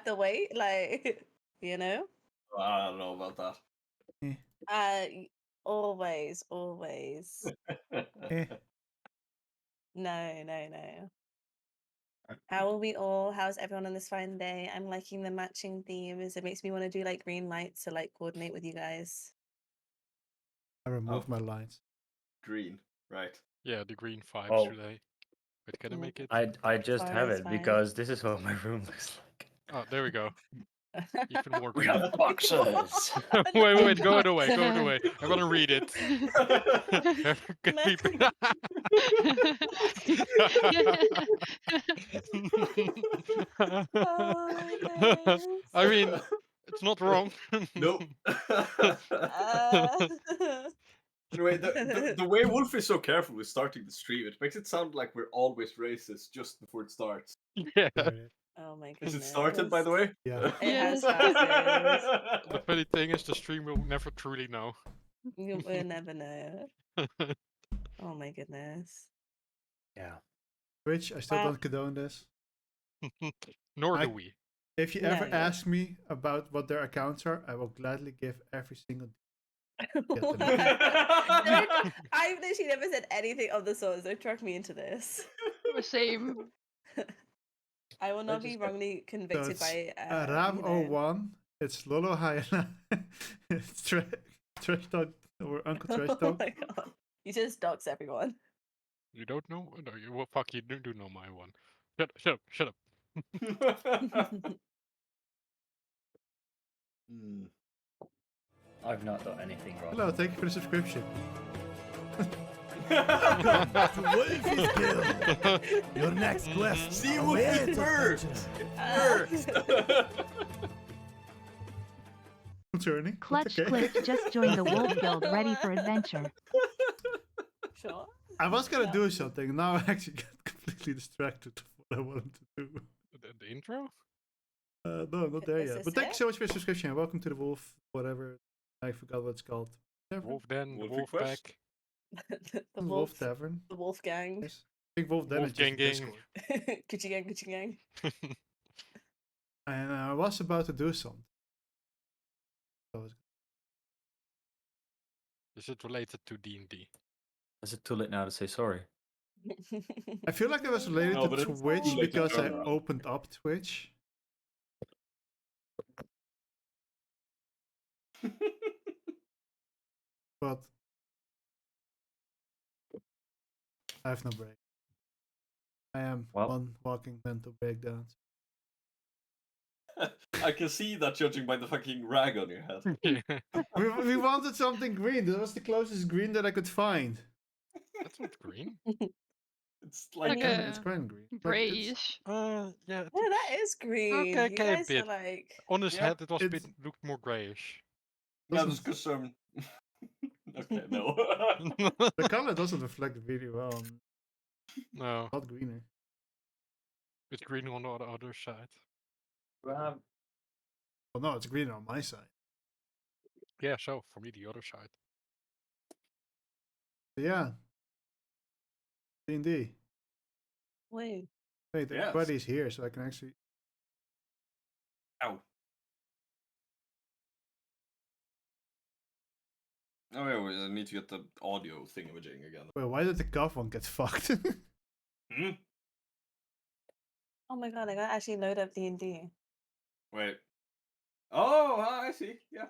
the weight, like you know. I don't know about Always. Eh. No. How are we all? How's everyone on this fine day? I'm liking the matching themes. It makes me want to do like green lights to like coordinate with you guys. I removed my lines. Green, right? Yeah, the green vibes Oh. today. Wait, can I Mm. make it? I just Fine, have it's it fine. because this is what my room looks like. Oh, there we go. Even more We green. have boxes. wait, go it away. I'm gonna read it. I mean, it's not wrong. Nope. Uh, Anyway, the way Wolf is so careful with starting the stream, it makes it sound like we're always racist just before it starts. Yeah. oh my Is goodness. it started, by the way? Yeah. It has Yes. started. The funny thing is, the stream will never truly know. You will never know. Oh my goodness. Yeah. Twitch, I still Wow. don't condone this. Nor do we. If you No, ever yeah. ask me about what their accounts are, I will gladly give every single. What? I've literally never said anything of the sort, so track me into this. Same. I will not be just- wrongly So convicted it's by Ram you know. 01. It's Lolo Hyena. It's Trash Dog or Uncle Trash Oh Dog. my god. You just dox everyone. You don't know? No, you well, fuck. You do know my one. Shut up. I've not done anything wrong. Hello, thank you for the subscription. Wolfie's Guild. Your next quest. See what it works. Concerning. Clutch Okay. Cliff just joined the Wolf Guild, ready for adventure. Sure. I was gonna do something, now I actually got completely distracted from what I wanted to do. The intro? No, I'm not there Is yet. this But thank you it? so much for your subscription. Welcome to the Wolf, whatever. I forgot what it's called. Tavern? Wolf Den, the Wolf Wolf request? Pack. the Wolf wolf. Tavern. The wolf gang. Yes. I think Wolf Den Wolf is just Gang Gang. Discord. Gucci gang. And I was about to do something. So I was- Is it related to D&D? Is it too late now to say sorry? I feel like it was related No, but to it's Twitch too late to because I turn around. opened up Twitch. But I have no break. I am Well. one walking mental breakdown. I can see that judging by the fucking rag on your head. Yeah. we wanted something green. That was the closest green that I could find. That's not green. It's like, Like Yeah, a it's kind of green. But it's- grayish. Yeah. Yeah, that is green. Okay, You okay, a guys bit. are like On his Yeah, head, it was it's- looked more grayish. yeah, doesn't- that's because okay, no. the color doesn't reflect really well. No, Not greener. it's green on the other side. Well, no, it's greener on my side. Yeah, so for me, the other side. But yeah. D&D. wait. Wait, Yes. everybody's here, so I can actually. Ow. Oh yeah, well, I need to get the audio thingamajig again. Wait, why did the cuff one get fucked? Hmm? Oh my god, I gotta actually load up D&D. Wait. Oh, I see. Yeah.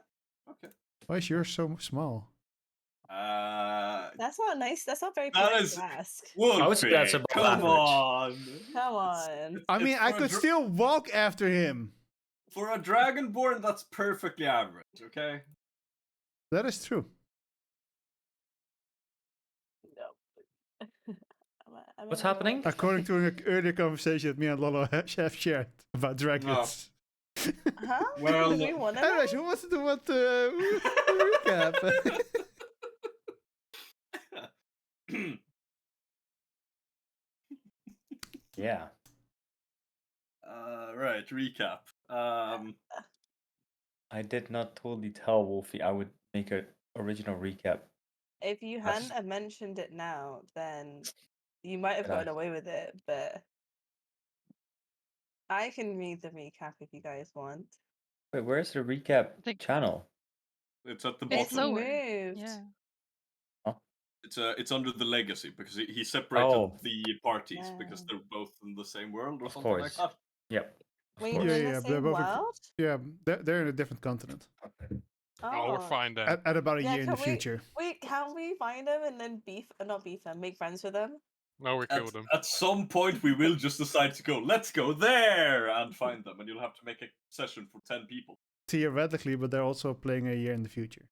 Okay. Why is yours so small? That's not nice. That's not very That polite is- to ask. I would say that's Wolfie, above come average. on. Come on. I mean, It's I for a could still walk after him. For a dragonborn, that's perfectly average. Okay. That is true. No. What's happening? According to an earlier conversation that me and Lolo have shared about dragons. Huh? Well, Do we want to Anyways, who wants to do what recap? Yeah. Right, recap. I did not totally tell Wolfie I would make an original recap. If you That's- hadn't have mentioned it now, then you might have But I- gotten away with it, but I can read the recap if you guys want. Wait, where's the recap think- channel? It's at the It's bottom. lower. Moved. Yeah. It's under the legacy because he separated Oh. the parties because Yeah. they're both in the same world or Of something like course. that. Yep. Of Wait, course. they're Yeah, in the yeah, same both world? Yeah, they're in a different continent Oh, we're Oh. fine then. at about a Yeah, year in the can we- future. Wait, can we find them and then not beef them, make friends with them? No, we killed him. At some point, we will just decide to go. Let's go there and find them, and you'll have to make a session for 10 people. Theoretically, but they're also playing a year in the future.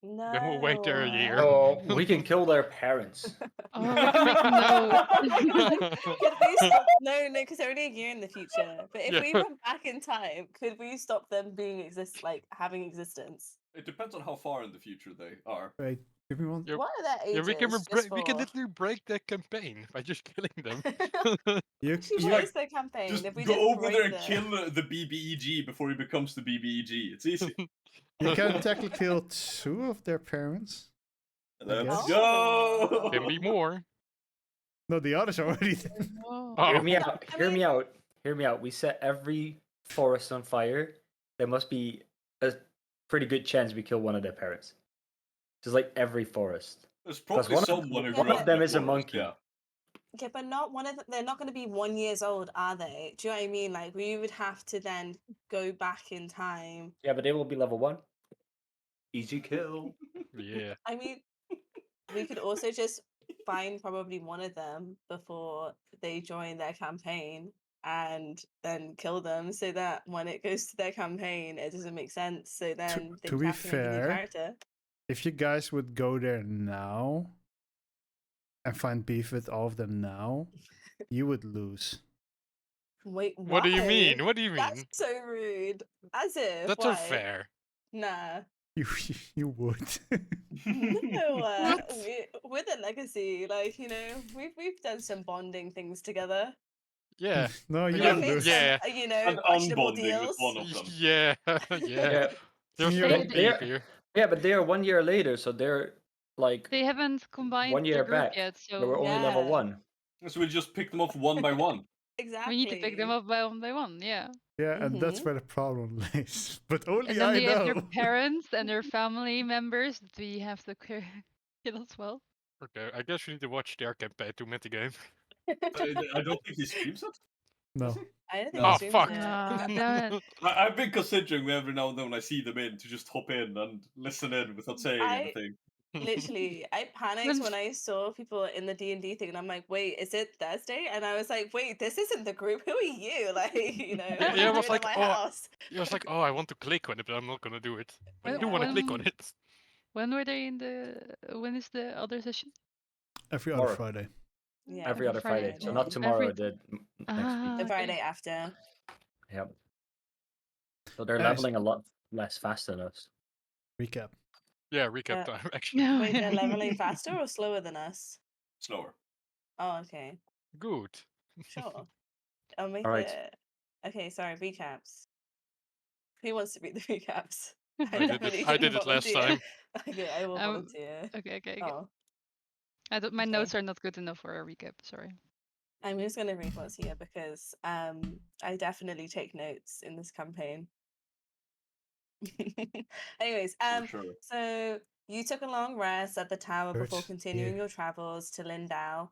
No. Then we'll wait there a year. Oh, we can kill their parents. Oh, no. Could we stop? No, because they're only a year in the future. But if Yeah. we went back in time, could we stop them being having existence? It depends on how far in the future they are. Wait, give me one. Yep. What are their ages? Yeah, we can just for... literally break the campaign by just killing them. You, Actually, you, what is their campaign? Just If we go just over there and break kill the BBEG before he becomes the BBEG. It's easy. you can technically kill 2 of their parents. Let's guess. go! Can be more. No, the others are already dead. Oh. Oh. Hear me out. I Hear mean- me out. Hear me out. We set every forest on fire. There must be a pretty good chance we kill one of their parents. Just like every forest. There's probably one of- someone who one grew of up them in is a forest, monkey. Yeah. Okay, but not one of them. They're not going to be 1 year old, are they? Do you know what I mean? Like, we would have to then go back in time. Yeah, but they will be level 1. Easy kill. Yeah. I mean, we could also just find probably one of them before they join their campaign and then kill them so that when it goes to their campaign, it doesn't make sense. So then they to would be have to make a new fair, character. If you guys would go there now and find beef with all of them now, you would lose. Wait, What do you why? mean? What do you mean? That's so rude. As if. That's why? unfair. Nah. You would. No, What? with a legacy, like, you know, we've done some bonding things together. Yeah. No, you Yeah, would Made lose. yeah. some, you know, And questionable unbonding with deals. one of them. Yeah. Yeah. Yeah. There's You're- no They're- beef here. Yeah, but they are 1 year later, so they're like They haven't combined 1 the year group back. yet, They were so only level Yeah. 1. So we just pick them off one by one. Exactly. we need to pick them up by one. Yeah. Yeah, and that's Mhm. where the problem lays. But only And then I they have their know. parents and their family members that we have to kill as well. Okay, I guess we need to watch their campaign to metagame. I don't think he streams it. No. I don't think No. Oh, it's streams fuck. it. Ah, damn it. I've been considering every now and then when I see them in to just hop in and listen in without saying anything. Literally, I panicked when I saw people in the D&D thing, and I'm like, wait, is it Thursday? And I was like, wait, this isn't the group. Who are you? Like, you know, what Yeah, are I you was doing like, at my oh, house? It was like, oh, I want to click on it, but I'm not gonna do it. I When- do want to click on when- it. When were they in the? When is the other session? Every other Tomorrow. Friday. Yeah, Every other Friday. So not Friday. tomorrow, the next Ah, The week. Friday after. Yep. So they're Nice. leveling a lot less fast than us. Recap. Yeah, recap Uh, time, actually. No. Wait, they're leveling faster or slower than us? Slower. Oh, okay. Good. Sure. I'll make Alright. it. Okay, sorry, recaps. Who wants to read the recaps? I did definitely it. I can did it last volunteer. time. Okay, I will Um, volunteer. Okay. Oh, My okay. notes are not good enough for a recap. Sorry. I'm just gonna read what's here because I definitely take notes in this campaign. Anyways, For sure. so you took a long rest at the tower before Hurts. continuing Yeah. your travels to Lindau,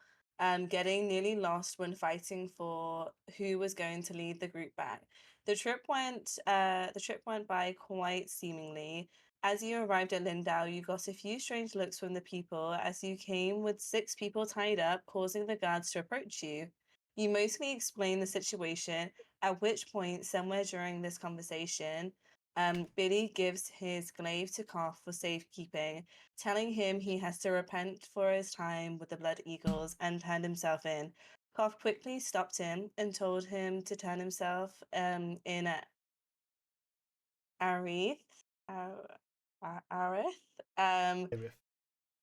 getting nearly lost when fighting for who was going to lead the group back. The trip went by quite seemingly. As you arrived at Lindau, you got a few strange looks from the people as you came with 6 people tied up, causing the guards to approach you. You mostly explained the situation, at which point, somewhere during this conversation, Billy gives his glaive to Koff for safekeeping, telling him he has to repent for his time with the Blood Eagles and turn himself in. Koff quickly stopped him and told him to turn himself in Arith. Arith.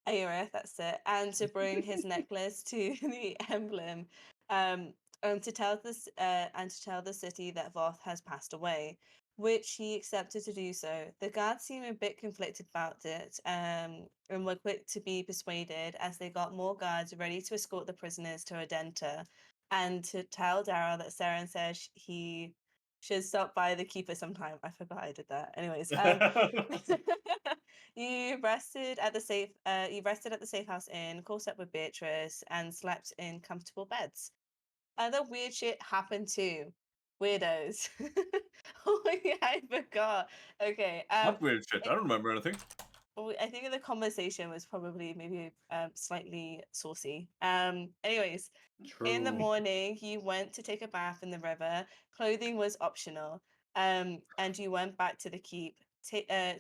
Aerith, that's it, and to bring his necklace to the emblem, and to tell the city that Voth has passed away, which he accepted to do so. The guards seem a bit conflicted about it, and were quick to be persuaded as they got more guards ready to escort the prisoners to Adenta. and to tell Daryl that Saren says he should stop by the keeper sometime. I forgot I did that. Anyways, you rested at the safe house inn, caught up with Beatrice, and slept in comfortable beds. Other weird shit happened too. Weirdos. Oh yeah, I forgot. Okay. What weird shit? I don't remember anything. I think the conversation was probably maybe slightly saucy. Anyways, in the True. morning, you went to take a bath in the river. Clothing was optional. And you went back to the keep,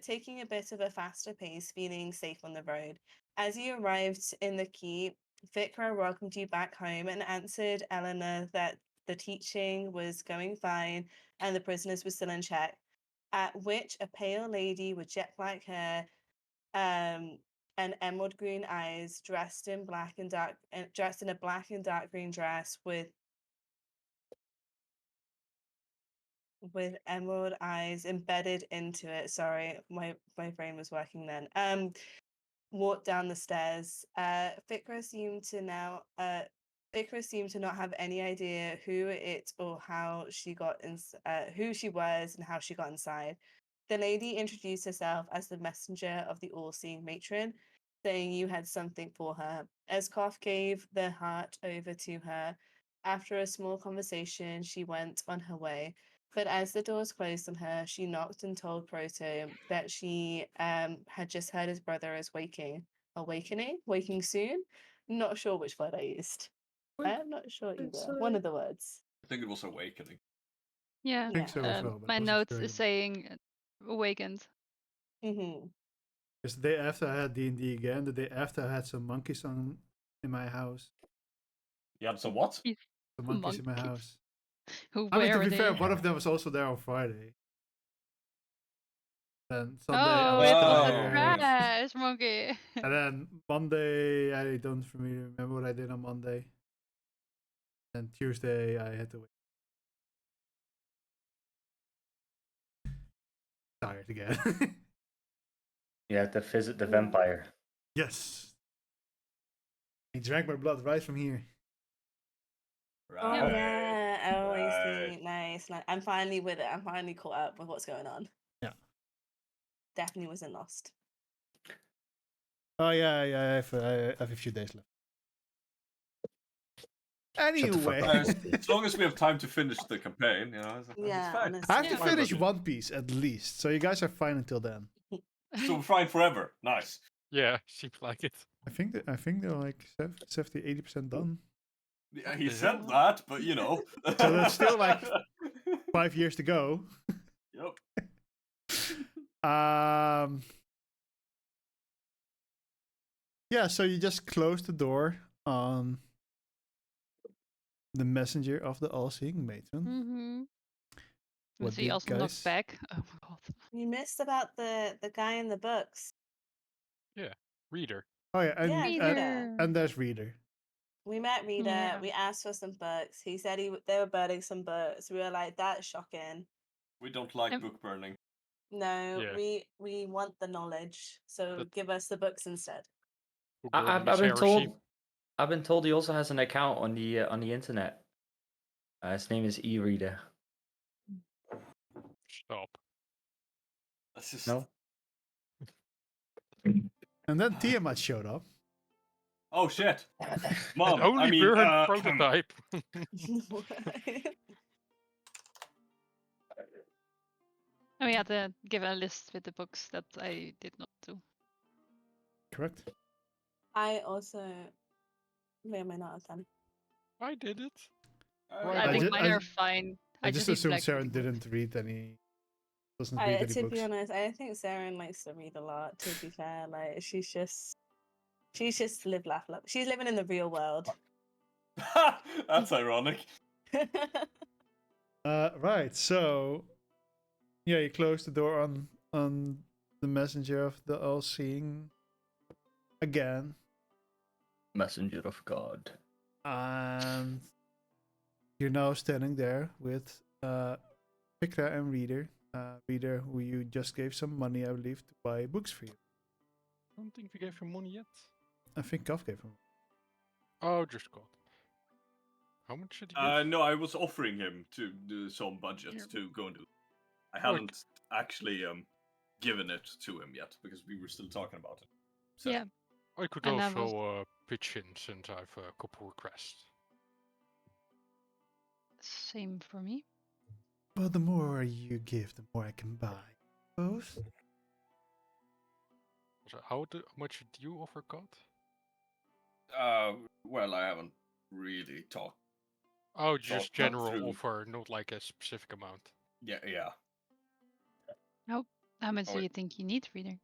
taking a bit of a faster pace, feeling safe on the road. As you arrived in the keep, Vikra welcomed you back home and answered Eleanor that the teaching was going fine and the prisoners were still in check. At which a pale lady with jet black hair and emerald green eyes, dressed in dressed in a black and dark green dress with emerald eyes embedded into it. Sorry, my brain was working then. Walked down the stairs. Vikra seemed to not have any idea who it or how she got in, who she was and how she got inside. The lady introduced herself as the messenger of the all-seeing matron, saying you had something for her. Eskov gave the heart over to her. After a small conversation, she went on her way. But as the doors closed on her, she knocked and told Proto that she had just heard his brother is waking soon. Not sure which word I used. Wait, I'm not sure it's, either. One of the words. I think it was awakening. Yeah. I think so as Um, well. But my I wasn't notes sure is saying awakened. Mm-hmm. because the day after I had D&D again, the day after I had some monkeys in my house. You had some what? He's Some monkeys in my monkeys. house. Who I mean, to were be fair, they? one of them was also there on Friday. Then Sunday I Oh, was it was a tired. trash monkey. And then Monday, I don't really remember what I did on Monday. And Tuesday, I had to wait. Tired again. You have to visit the Mm. vampire. Yes. He drank my blood right from here. Oh Right. yeah. Oh, I Right. see. Nice. I'm finally with it. I'm finally caught up with what's going on. Yeah. Definitely wasn't lost. Oh yeah, I have a few days left. Shut the fuck Anyway, up. As long as we have time to finish the campaign, it's Yeah, fine. honestly. I have to Yeah. Fine finish budget. One Piece at least, so you guys are fine until then. So we're fine forever. Nice. Yeah, seems like it. I think they're like 70-80% done. Yeah, he the said hell? that, but you know. So that's still like 5 years to go. Yep. Yeah, so you just close the door on the messenger of the all-seeing matron. Mm-hmm. What So he did also guys? knocked back. Oh my god. You missed about the guy in the books. Reader. Oh yeah, Yeah, Reader. and there's Reader. We met Reader. Yeah. We asked for some books. He said they were burning some books. We were like, that's shocking. We don't like Yep. book burning. No, Yeah. we want the knowledge. So That- give us the books instead. Book I, burning I've, is I've been heresy. told. I've been told he also has an account on the internet. His name is E-Reader. Stop. That's just... No. And then Tiamat showed up. Oh shit. An Mom, only I mean, burn prototype. And we had to give a list with the books that I did not do. Correct. I also may or may not have done. I did it. Right. I I think ju- mine I- are fine. I just need assumed black Sharon reading books. didn't read any. Doesn't read any To books. be honest, I think Saren likes to read a lot. To be fair, like she's just live, laugh, love. She's living in the real world. That's ironic. Right. So, yeah, you close the door on the messenger of the all-seeing again, Messenger of God. and you're now standing there with Pikra and Reader. Reader, who you just gave some money, I believe, to buy books for you. I don't think we gave him money yet. I think Kaf gave him. Oh, just God. How much did you give? No, I was offering him to do some budget Yeah. to go and do. I Like- hadn't actually given it to him yet because we were still talking about it. So, Yeah. I could And I was- also pitch in since I've a couple requests. Same for me. Well, the more you give, the more I can buy. Both? So how much did you offer, God? well, I haven't really talked. Oh, just thought general through. offer, not like a specific amount. Yeah. How much Oh, do wait. you think you need, reader?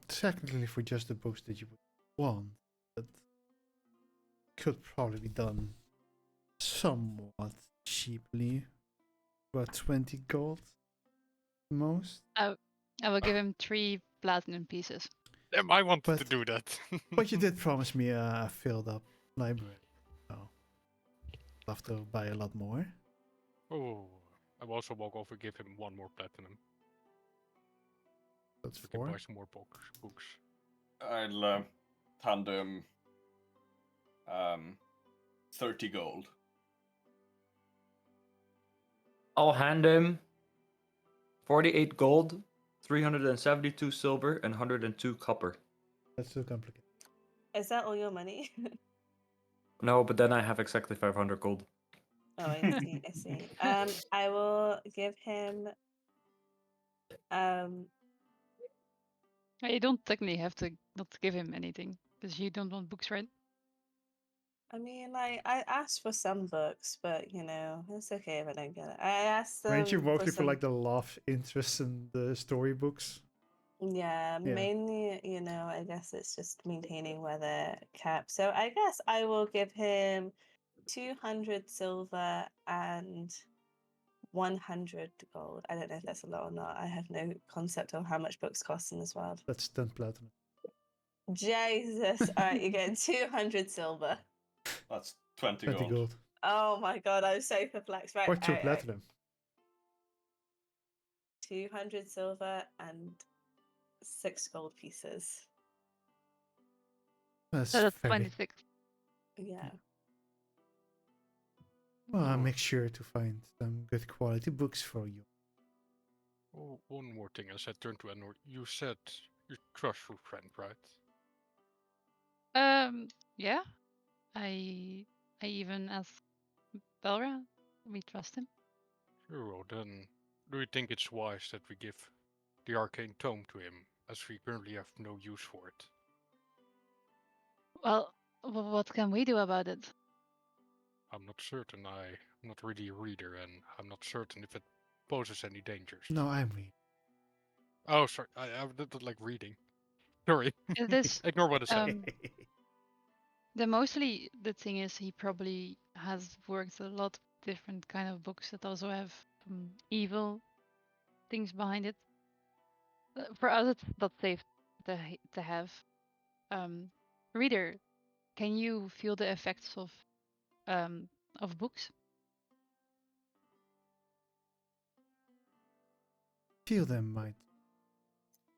Technically for just the books that you would want, but could probably be done somewhat cheaply. About 20 gold most. I will give him 3 platinum pieces. Damn, I wanted to But- do that. But you did promise me a filled up library. So love to buy a lot more. Oh, I will also walk over, give him 1 more platinum, That's so we can 4. buy some more books. I'll hand him 30 gold. I'll hand him 48 gold, 372 silver, and 102 copper. That's too complicated. Is that all your money? No, but then I have exactly 500 gold. Oh, I see. I see. I will give him. You don't technically have to not give him anything because you don't want books, right? I mean, I asked for some books, but you know, it's okay if I don't get it. I asked them Aren't you mostly for some. like the love interest in the storybooks? Yeah, mainly, you know, I guess it's just maintaining where they're kept. So I guess I will give him 200 silver and 100 gold. I don't know if that's a lot or not. I have no concept of how much books cost in this world. That's 10 platinum. Jesus. All right, you're getting 200 silver. That's 20 20 gold. gold. Oh my God, I'm so perplexed. Right, Or 2 all right. platinum. 200 silver and 6 gold pieces. That's So that's very... 26. Yeah. Well, I'll Oh. make sure to find some good quality books for you. Oh, one more thing, as I turned to Enor, you said you trust your friend, right? Yeah. I even asked Belra. We trust him. Sure, well then, do you think it's wise that we give the arcane tome to him, as we currently have no use for it? Well, what can we do about it? I'm not certain. I'm not really a reader, and I'm not certain if it poses any dangers. No, I'm reading. Oh, sorry. I don't like reading. Sorry. Is this Ignore what I said. the thing is he probably has worked a lot of different kind of books that also have evil things behind it. For us, it's not safe to have. Reader, can you feel the effects of books? Feel them might.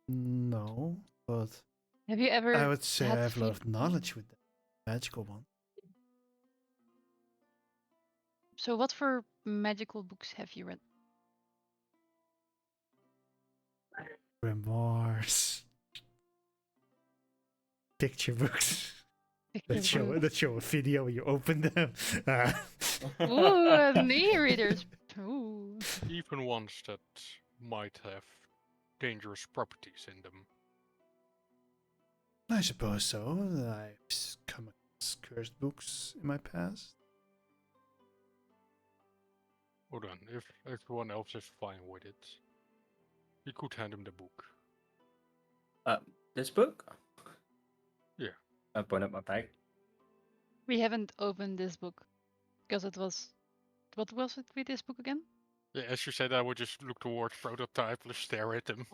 No, but Have you ever? I would say I had have a lot feel- of knowledge with them. Magical one. So, what for magical books have you read? Grimoires. Picture books. Picture books? That show a video when you open them. Ooh, e-readers. Ooh. Even ones that might have dangerous properties in them. I suppose so. I've come across cursed books in my past. Hold on, if everyone else is fine with it, you could hand him the book. This book? Yeah. I point at my bag. We haven't opened this book because it was. What was it with this book again? Yeah, as you said, I would just look towards prototype, let's stare at them.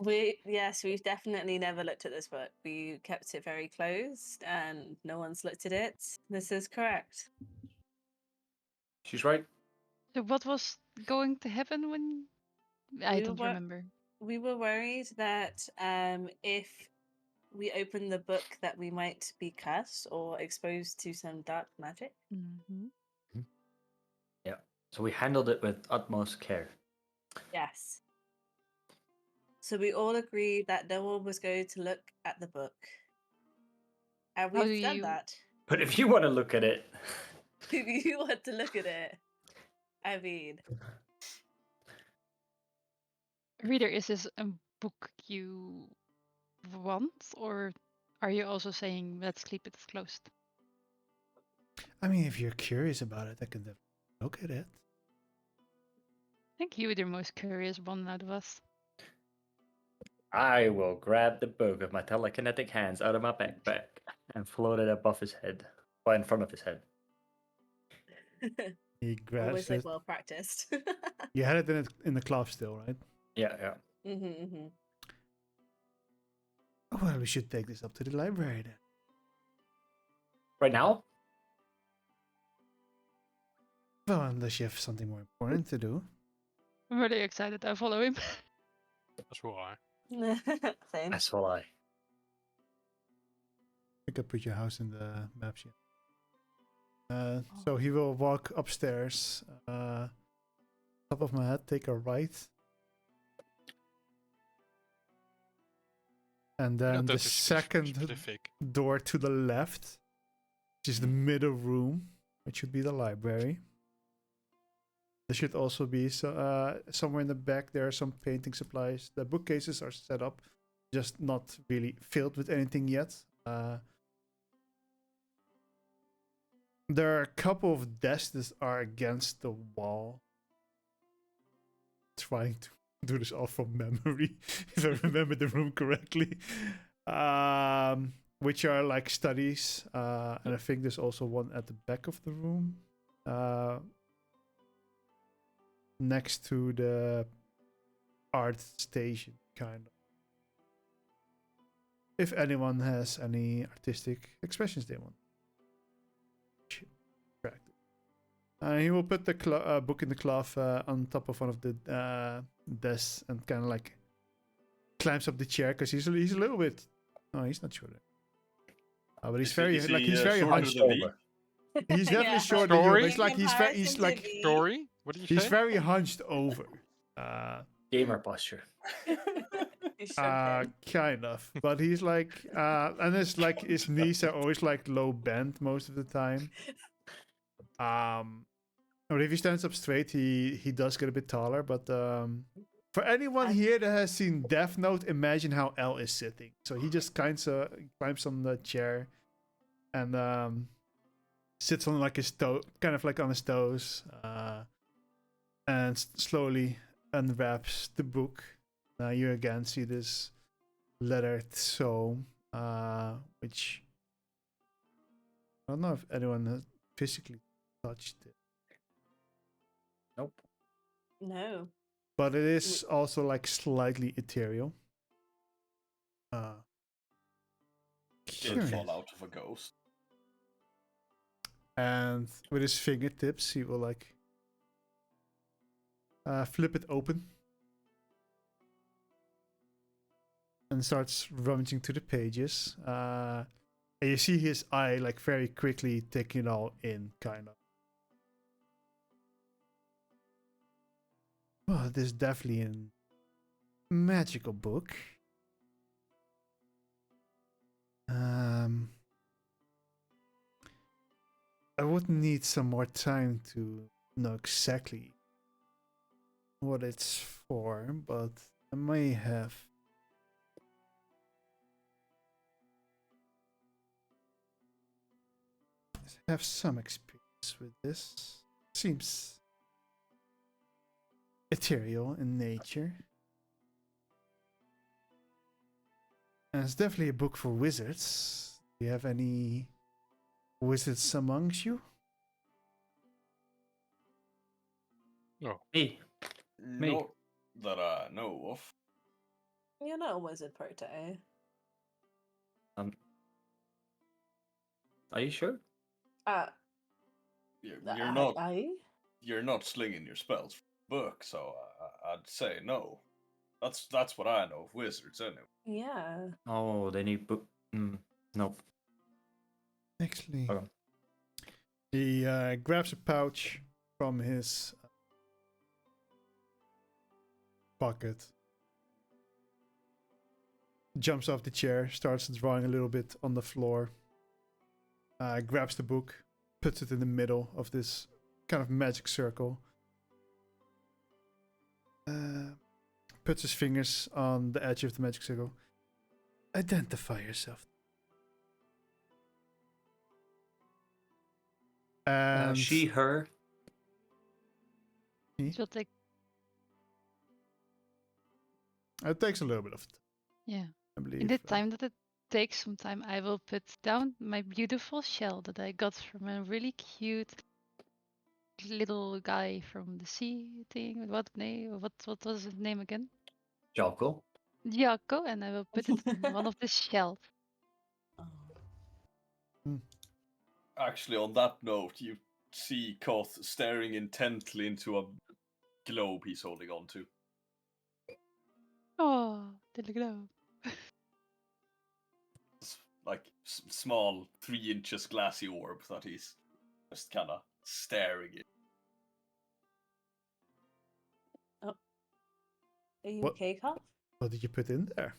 Yes, we've definitely never looked at this book. We kept it very closed and no one's looked at it. This is correct. She's right. So, what was going to happen when? I We don't were- remember. We were worried that if we open the book that we might be cursed or exposed to some dark magic. Mm-hmm. Yeah. So we handled it with utmost care. Yes. So we all agreed that no one was going to look at the book. And How do we've done you that. But if you want to look at it, If you want to look at it, I mean, reader, is this a book you want, or are you also saying let's keep it closed? I mean, if you're curious about it, I can definitely look at it. I think you were the most curious one out of us. I will grab the book with my telekinetic hands out of my backpack and float it above his head, or in front of his head. He grabs always like it. well practiced. You had it in the club still, right? Yeah, yeah. Mm-hmm. Oh, well, we should take this up to the library then. Right now? Well, unless you have something more important to do. I'm really excited. I follow him. That's why. Same. That's all I. I could put your house in the map sheet. So he will walk upstairs. Top of my head, take a right. And then Not the that second specific. door to the left, which is the middle room, which should be the library. There should also be somewhere in the back, there are some painting supplies. The bookcases are set up, just not really filled with anything yet. There are a couple of desks that are against the wall. Trying to do this all from memory, if I remember the room correctly. Which are like studies. And I think there's also one at the back of the room. Next to the art station, kind of. If anyone has any artistic expressions they want. He will put the book in the cloth on top of one of the desks and kind of like climbs up the chair because he's a little bit. No, he's not shorter. But he's very Is like he, he's very shorter hunched than over. me? He's definitely Yeah. shorter than you, but Story? it's like he's Comparison like to me. Story? What did you he's say? very hunched over. Gamer posture. You should be. Kind of, but he's like, and it's like his knees are always like low bent most of the time. Or if he stands up straight, he does get a bit taller. But for anyone here that has seen Death Note, imagine how L is sitting. So he just kind of climbs on the chair and sits on like his toe, kind of like on his toes, and slowly unwraps the book. You again see this lettered tome, which I don't know if anyone has physically touched it. Nope. No. But it is also like slightly ethereal. Did fall out of a ghost. And with his fingertips, he will like flip it open and starts rummaging through the pages. And you see his eye like very quickly taking it all in, kind of. Well, this is definitely a magical book. I would need some more time to know exactly what it's for, but I may have some experience with this. Seems ethereal in nature. And it's definitely a book for wizards. Do you have any wizards amongst you? No. Me. Me. Not that I know of. You're not a wizard, Prote. Are you sure? You're not. You're not slinging your spells from the book, so I'd say no. That's what I know of wizards, anyway. Yeah. Oh, they need book. Nope. Actually, Okay. he grabs a pouch from his pocket, jumps off the chair, starts drawing a little bit on the floor, grabs the book, puts it in the middle of this kind of magic circle, puts his fingers on the edge of the magic circle. Identify yourself. And She, her. She'll take. it takes a little bit of time, Yeah. I believe. In the time that it takes some time, I will put down my beautiful shell that I got from a really cute little guy from the sea thing. What name? What was his name again? Jocko. Jaco, and I will put it in one of the shells. Actually, on that note, you see Koth staring intently into a globe he's holding on to. Oh, little globe. It's like small 3 inches glassy orb that he's just kind of staring at. Are you What? okay, Carl? What did you put in there?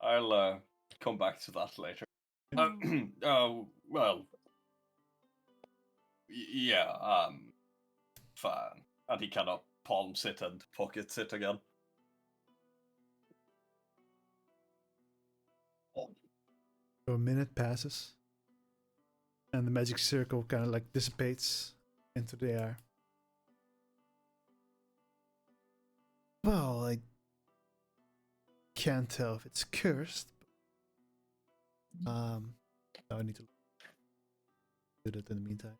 I'll come back to that later. Well, yeah, fine. And he kind of palms it and pockets it again. So a minute passes, and the magic circle kind of like dissipates into the air. Well, I can't tell if it's cursed. Now I need to do that in the meantime.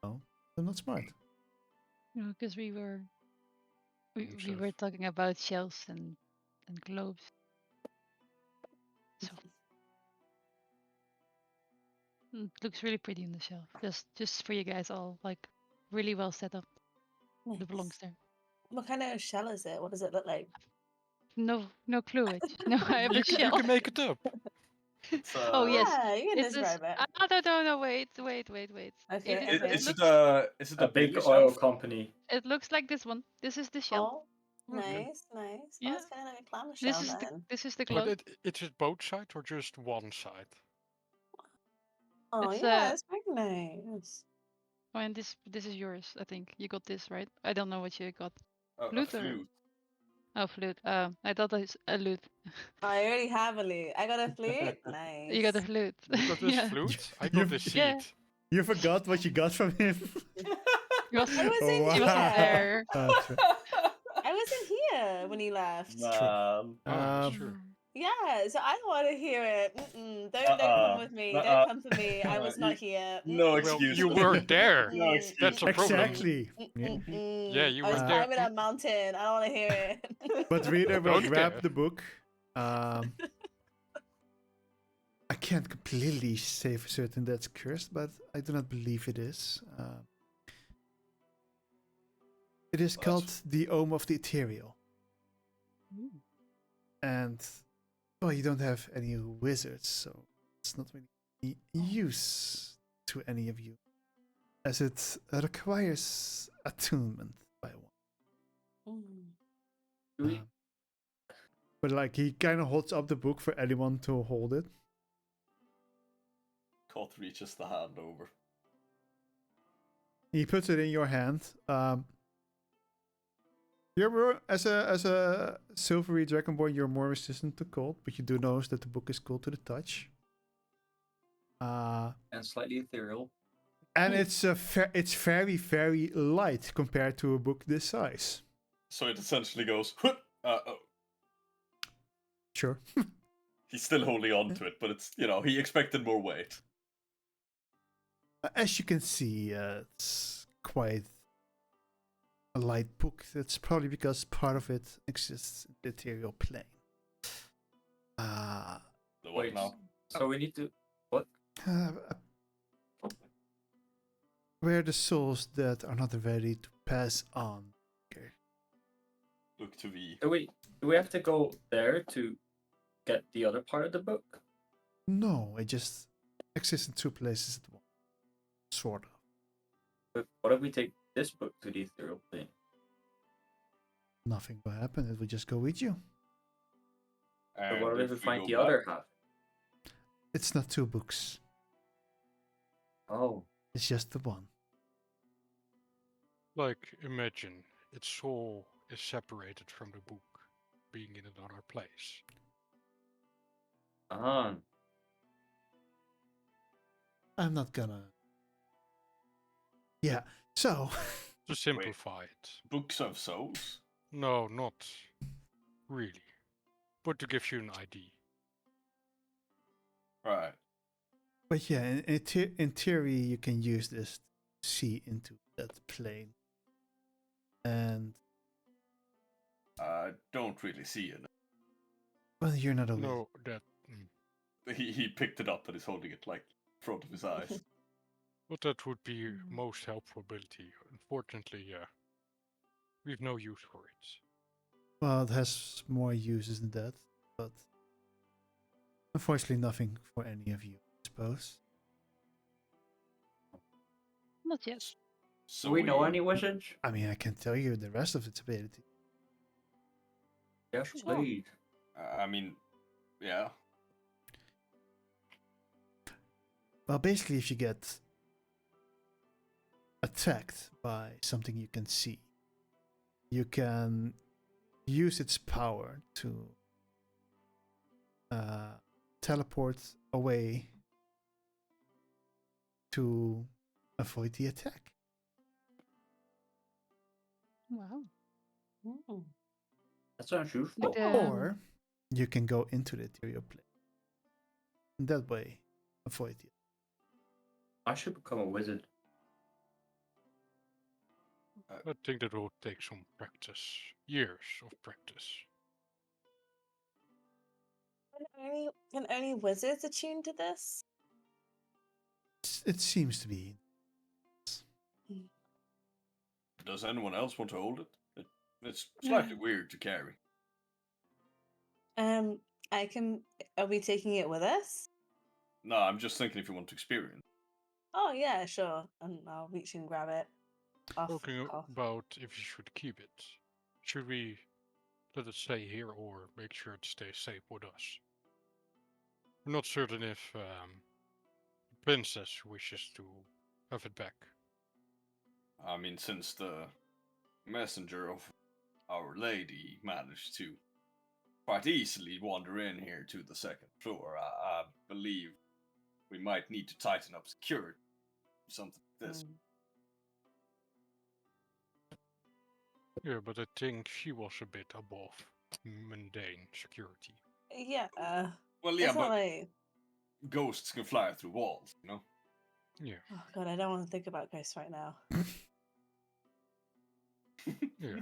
No, I'm not smart. No, because we were we Himself. were talking about shells and globes. So it looks really pretty on the shelf. Just for you guys all, like really well set up. It belongs there. What kind of shell is it? What does it look like? No clue. I just know I have You a can, you shell. can make it up. It's, Oh yes, Yeah, you can it is. describe it. No, wait. Okay, It okay. Is it looks. a A big baby oil shelf? company. It looks like this one. This is the shell. Oh, Okay. nice. Oh, Yeah. it's kind of like a clam This shell is then. the But globe. it's just both sides or just one side? Oh, It's yeah, it's very nice. Oh, and this is yours. I think you got this right. I don't know what you got. A Flute or flute. oh flute. I thought it was a lute. I already have a lute. I got a flute. You got a Nice. flute. You got this Yeah. flute, I You- got this Yeah. seed. You forgot what you got from him. He was, I wasn't Oh, he wow. wasn't here. there. Oh, true. I wasn't here when you left. Man. Oh, that's Um, true. Yeah, so I want to hear it. Don't come with me. Uh-uh. Don't come for me. I was You- not here. no Well, excuse. you weren't there. No excuse. That's a problem. exactly. Yeah. Yeah, you I was weren't there. climbing a mountain. I don't want to hear it. But reader will Don't grab care. the book. I can't completely say for certain that's cursed, but I do not believe it is. It is Well, called the Ohm of the Ethereal. And, well, you don't have any wizards, so it's not really any use to any of you, as it requires attunement by one. Do we- But like he kind of holds up the book for anyone to hold it. Koth reaches the hand over. He puts it in your hand. As a silvery dragonborn, you're more resistant to cold, but you do notice that the book is cold to the touch. And slightly ethereal. And it's it's very, very light compared to a book this size. So it essentially goes. Sure. He's still holding on to it, but it's he expected more weight. As you can see, it's quite a light book. That's probably because part of it exists in the ethereal plane. The what Wait. now? So we need to. What? Where the souls that are not ready to pass on. Okay. book to be. Do we have to go there to get the other part of the book? No, it just exists in two places at once. Sort of. But what if we take this book to the ethereal plane? Nothing will happen. It will just go with you. So And what if we we find go the back- other half? It's not two books. Oh, It's just the one. Like, imagine its soul is separated from the book, being in another place. I'm not gonna. Yeah. So. To simplify it. Books of souls. No, not really. But to give you an idea. Right. But yeah, in theory, you can use this to see into that plane. And I don't really see it. well, you're not always. No, that. He picked it up and is holding it like in front of his eyes. But that would be most helpful ability. Unfortunately, we've no use for it. Well, it has more uses than that, but unfortunately, nothing for any of you, I suppose. Not yet. So do we know any wizards? I mean, I can tell you the rest of its ability. Yes, Sure. please. I mean, yeah. Well, basically, if you get attacked by something you can see, you can use its power to teleport away to avoid the attack. Wow. Mm. That sounds useful. Like the, Or you can go into the ethereal plane. And that way, avoid it. I should become a wizard. I think that will take some practice. Years of practice. Can only wizards attune to this? It seems to be. Does anyone else want to hold it? It's slightly weird to carry. I can. Are we taking it with us? No, I'm just thinking if you want to experience. Oh yeah, sure. And I'll reach and grab it. Talking Off. about if you should keep it, should we let it stay here or make sure it stays safe with us? I'm not certain if the princess wishes to have it back. I mean, since the messenger of Our Lady managed to quite easily wander in here to the second floor, I believe we might need to tighten up security. Something like this. Yeah, but I think she was a bit above mundane security. Yeah. Well, yeah, It's not but like. ghosts can fly through walls, you know? Yeah, Oh god, I don't want to think about ghosts right now. yeah.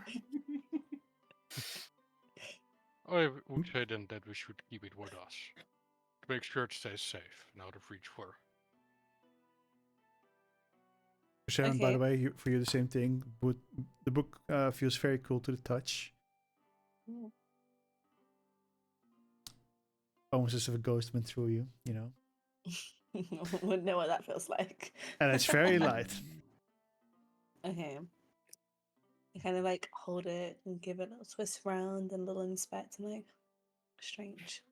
I would say then that we should keep it with us. To make sure it stays safe and out of reach for her. Sharon, by Okay. the way, for you the same thing. But the book feels very cool to the touch. Mm. Almost as if a ghost went through you, you know. Wouldn't know what that feels like. And it's very light. Okay. I kind of like hold it and give it a little twist around and a little inspect and like strange.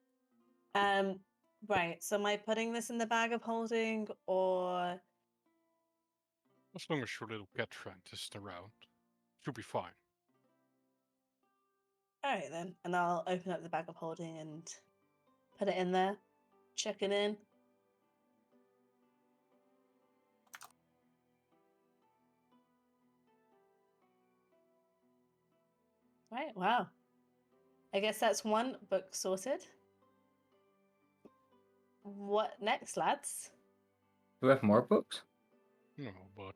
Right. So am I putting this in the bag of holding or As long as your little cat friend isn't around, should be fine. alright then. And I'll open up the bag of holding and put it in there. Check it in. Right, wow. I guess that's one book sorted. What next, lads? Do we have more books? No, but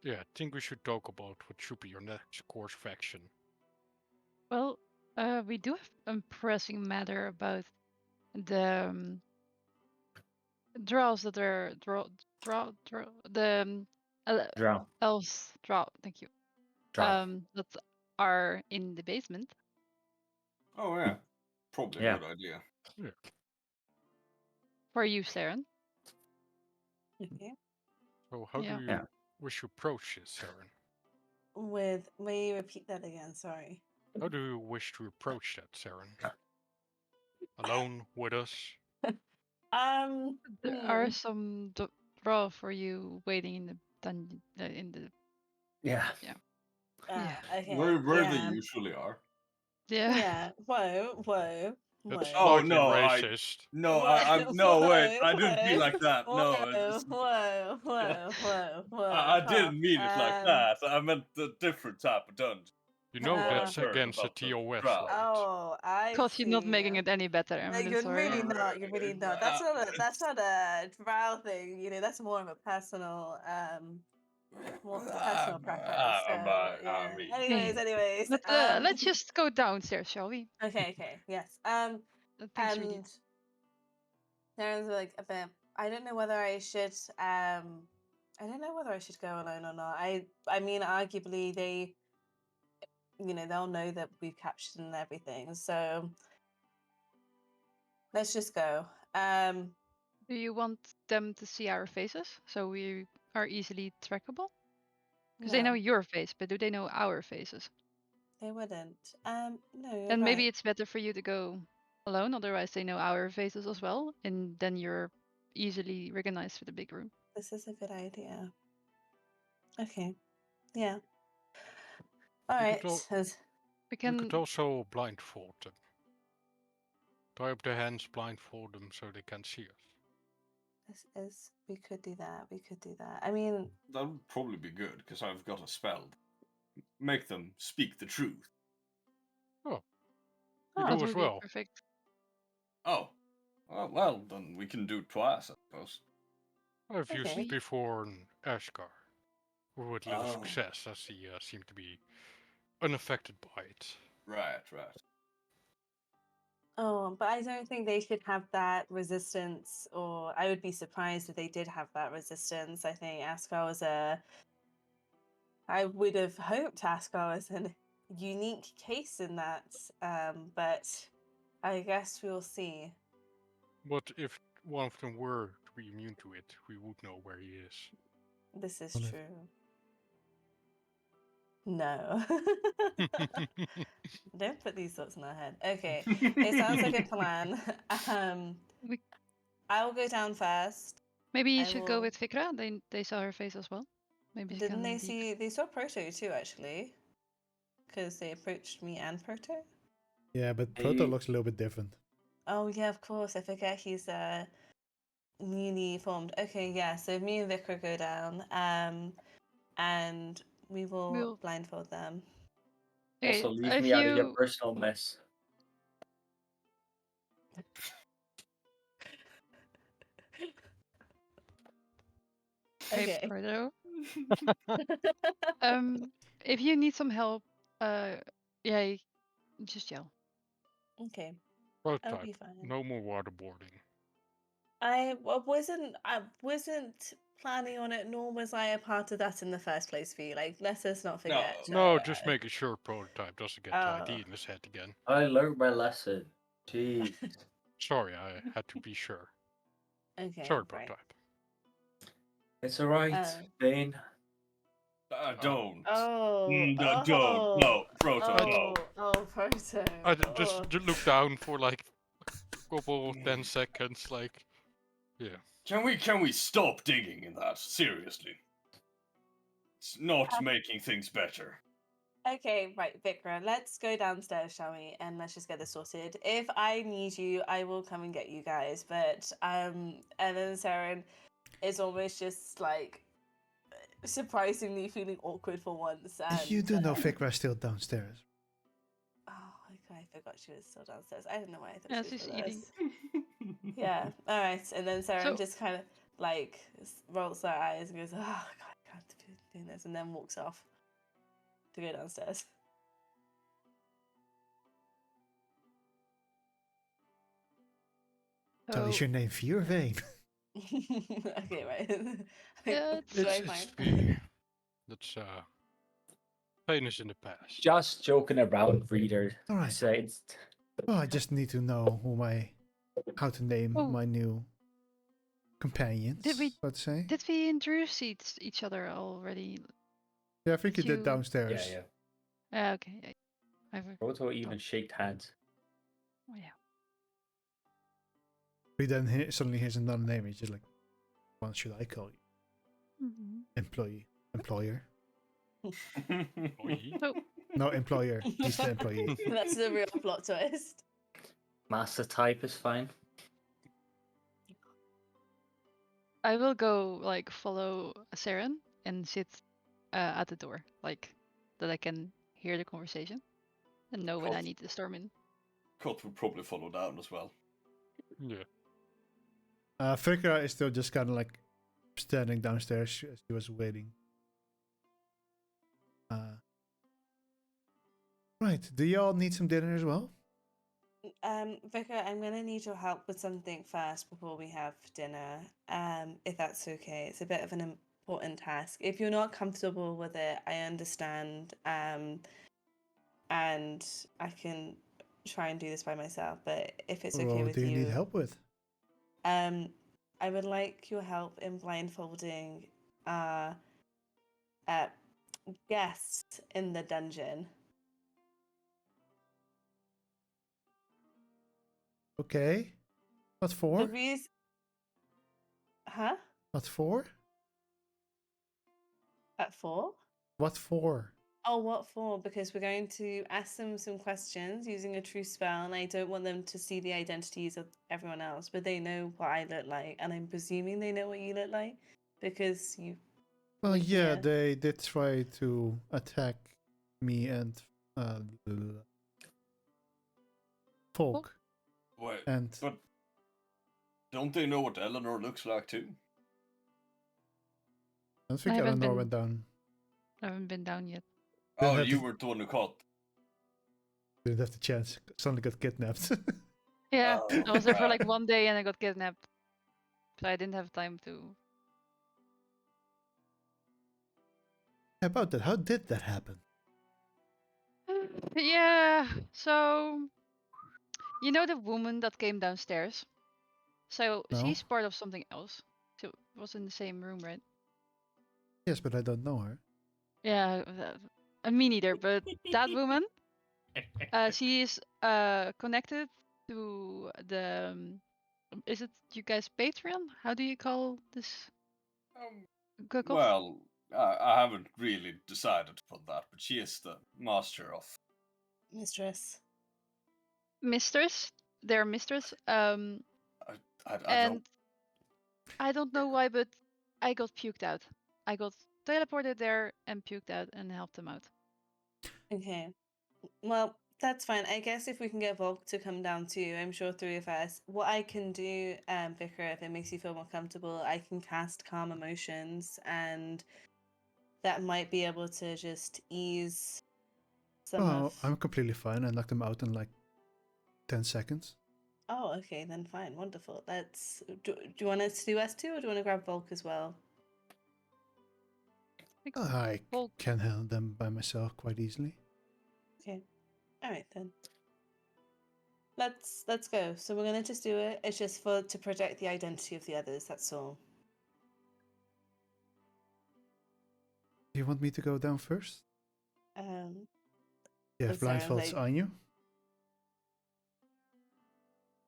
yeah, I think we should talk about what should be your next course of action. well, we do have a pressing matter about the draws that are the Drow. elves draw. Thank you. Drow. That are in the basement. Oh yeah, probably Yeah. a good idea. For you, Saren. Okay. So how Yeah. do you Yeah. wish to approach this, Saren? May you repeat that again? Sorry. How do you wish to approach that, Saren? Alone with us? There are some draw for you waiting in the dungeon. In the Yeah. yeah. Okay. Where they Yeah. usually are. Yeah. Yeah. Whoa. That's Oh slightly no, racist. I'm no wait, I didn't Whoa. mean like that. Whoa. No, it's, Whoa. I didn't mean it like Um, that. I meant a different type of dungeon. You know What I've that's heard against the about the TOS, crowd. right? Oh, I Because you're not see. making it any better. I'm really You're sorry. really not. You're really not. That's not a drow thing. You know, that's more of a personal more personal preference. So I yeah. mean, Anyways. But let's just go downstairs, shall we? Okay. Yes. Things really. And Darren's like a bit. I don't know whether I should. I don't know whether I should go alone or not. I mean, arguably they, they'll know that we've captured and everything. So let's just go. Do you want them to see our faces so we are easily trackable? Because they know No, your face, but do they know our faces? they wouldn't. No, you're Then maybe right. it's better for you to go alone, otherwise they know our faces as well, and then you're easily recognized for the big room. This is a good idea. Okay. Yeah. All We right. could, al- We we can. could also blindfold them. Tie up their hands, blindfold them so they can't see us. We could do that. We could do that. I mean, that would probably be good because I've got a spell. Make them speak the truth. You Oh, That do as would be well. perfect. Oh, well, then we can do it twice, I suppose. I've used Okay. it before in Ashgar, with little Oh. success, as he seemed to be unaffected by it. Right. oh, but I don't think they should have that resistance, or I would be surprised if they did have that resistance. I think Askar was I would have hoped Askar was a unique case in that, but I guess we'll see. But if one of them were to be immune to it, we would know where he is. This is Well, if- true. No. Don't put these thoughts in our head. Okay. It sounds like a plan. We, I'll go down first. maybe you I should go will- with Vikra. They saw her face as well. Maybe she Didn't can they be- see? They saw Proto too, actually, because they approached me and Proto. Yeah, but Proto Hey. looks a little bit different. Oh yeah, of course. I forget he's newly formed. Okay, yeah. So me and Vikra go down, and we will We'll- blindfold them. Okay, Also, leave if me out of your you personal mess. Okay. Proto. If you need some help, yeah, just yell. Okay, I'll be Prototype. fine. No more waterboarding. I wasn't planning on it, nor was I a part of that in the first place. For you, like, let us not forget. No, just making sure Prototype doesn't get the Oh. ID in his head again. I learned my lesson. Jeez. Sorry, I had to be sure. Okay. Sorry, right. Prototype. It's alright, Bane. Don't. Oh. Don't. No, Proto, no. Oh, Proto. I just look down for like a couple of 10 seconds, like, yeah. Can we stop digging in that? Seriously. It's not making things better. Okay, right, Vikra, let's go downstairs, shall we? And let's just get this sorted. If I need you, I will come and get you guys. But and then Saren is almost just like surprisingly feeling awkward for once. And, You do know Vikra's still downstairs. Oh, okay, I forgot she was still downstairs. I don't know why I thought Yeah, she was she's below eating. us. Yeah. All right. And then Saren So- just kind of like rolls her eyes and goes, "Oh God, I can't be doing this," and then walks off to go downstairs. So is So, your name Vierveen? Okay, right. Yeah, Should I It's find? V. That's Pain is in the past. Just joking around, reader. All right. Besides, Well, I just need to know how to name Oh, my new companions. Let's say. did we introduce each other already? Yeah, I think you Did did you? downstairs. yeah. Okay. I've Proto even shaked hands. oh, yeah. But then suddenly here's another name. He's just like, what should I call you? Mm-hmm. Employer. Oei. So No, employer. He's the employee. That's the real plot twist. Master type is fine. I will go like follow Saren and sit at the door, like that I can hear the conversation and know when I need to storm in. Kot would probably follow down as well. Yeah. Fikra is still just kind of like standing downstairs as she was waiting. Right. Do y'all need some dinner as well? Vicar, I'm gonna need your help with something first before we have dinner. If that's okay. It's a bit of an important task. If you're not comfortable with it, I understand. And I can try and do this by myself. But if it's okay What with do you you, need help with? I would like your help in blindfolding our guests in the dungeon. Okay. What for? The reason, huh? What for? At 4? What for? Oh, what for? Because we're going to ask them some questions using a true spell, and I don't want them to see the identities of everyone else, but they know what I look like, and I'm presuming they know what you look like because you Well, were yeah, here. they did try to attack me and Folk. Wait, And but don't they know what Eleanor looks like too? I think Eleanor went down. I haven't been down yet. Oh, have you to- were the one who caught. Didn't have the chance. Suddenly got kidnapped. Yeah, Oh, I was there for right. like one day and I got kidnapped, so I didn't have time to. About that, how did that happen? Yeah, so you know the woman that came downstairs? So No. she's part of something else. So it was in the same room, right? Yes, but I don't know her. Yeah, me neither. But that woman, she is connected to the. Is it you guys Patreon? How do you call this? Cook off? Well, I haven't really decided on that, but she is the master of. Mistress. Mistress, their mistress. I And don't. I don't know why, but I got puked out. I got teleported there and puked out and helped them out. Okay. Well, that's fine. I guess if we can get Volk to come down too, I'm sure 3 of us. What I can do, Vicar, if it makes you feel more comfortable, I can cast Calm Emotions, and that might be able to just ease some Oh, of. I'm completely fine. I knocked them out in like 10 seconds. Oh, okay, then fine, wonderful. Let's. Do you want us to do us two, or do you want to grab Volk as well? I Volk. can handle them by myself quite easily. Okay. All right then. Let's go. So we're gonna just do it. It's just to protect the identity of the others. That's all. Do you want me to go down first? You have Is there, blindfolds like- on you?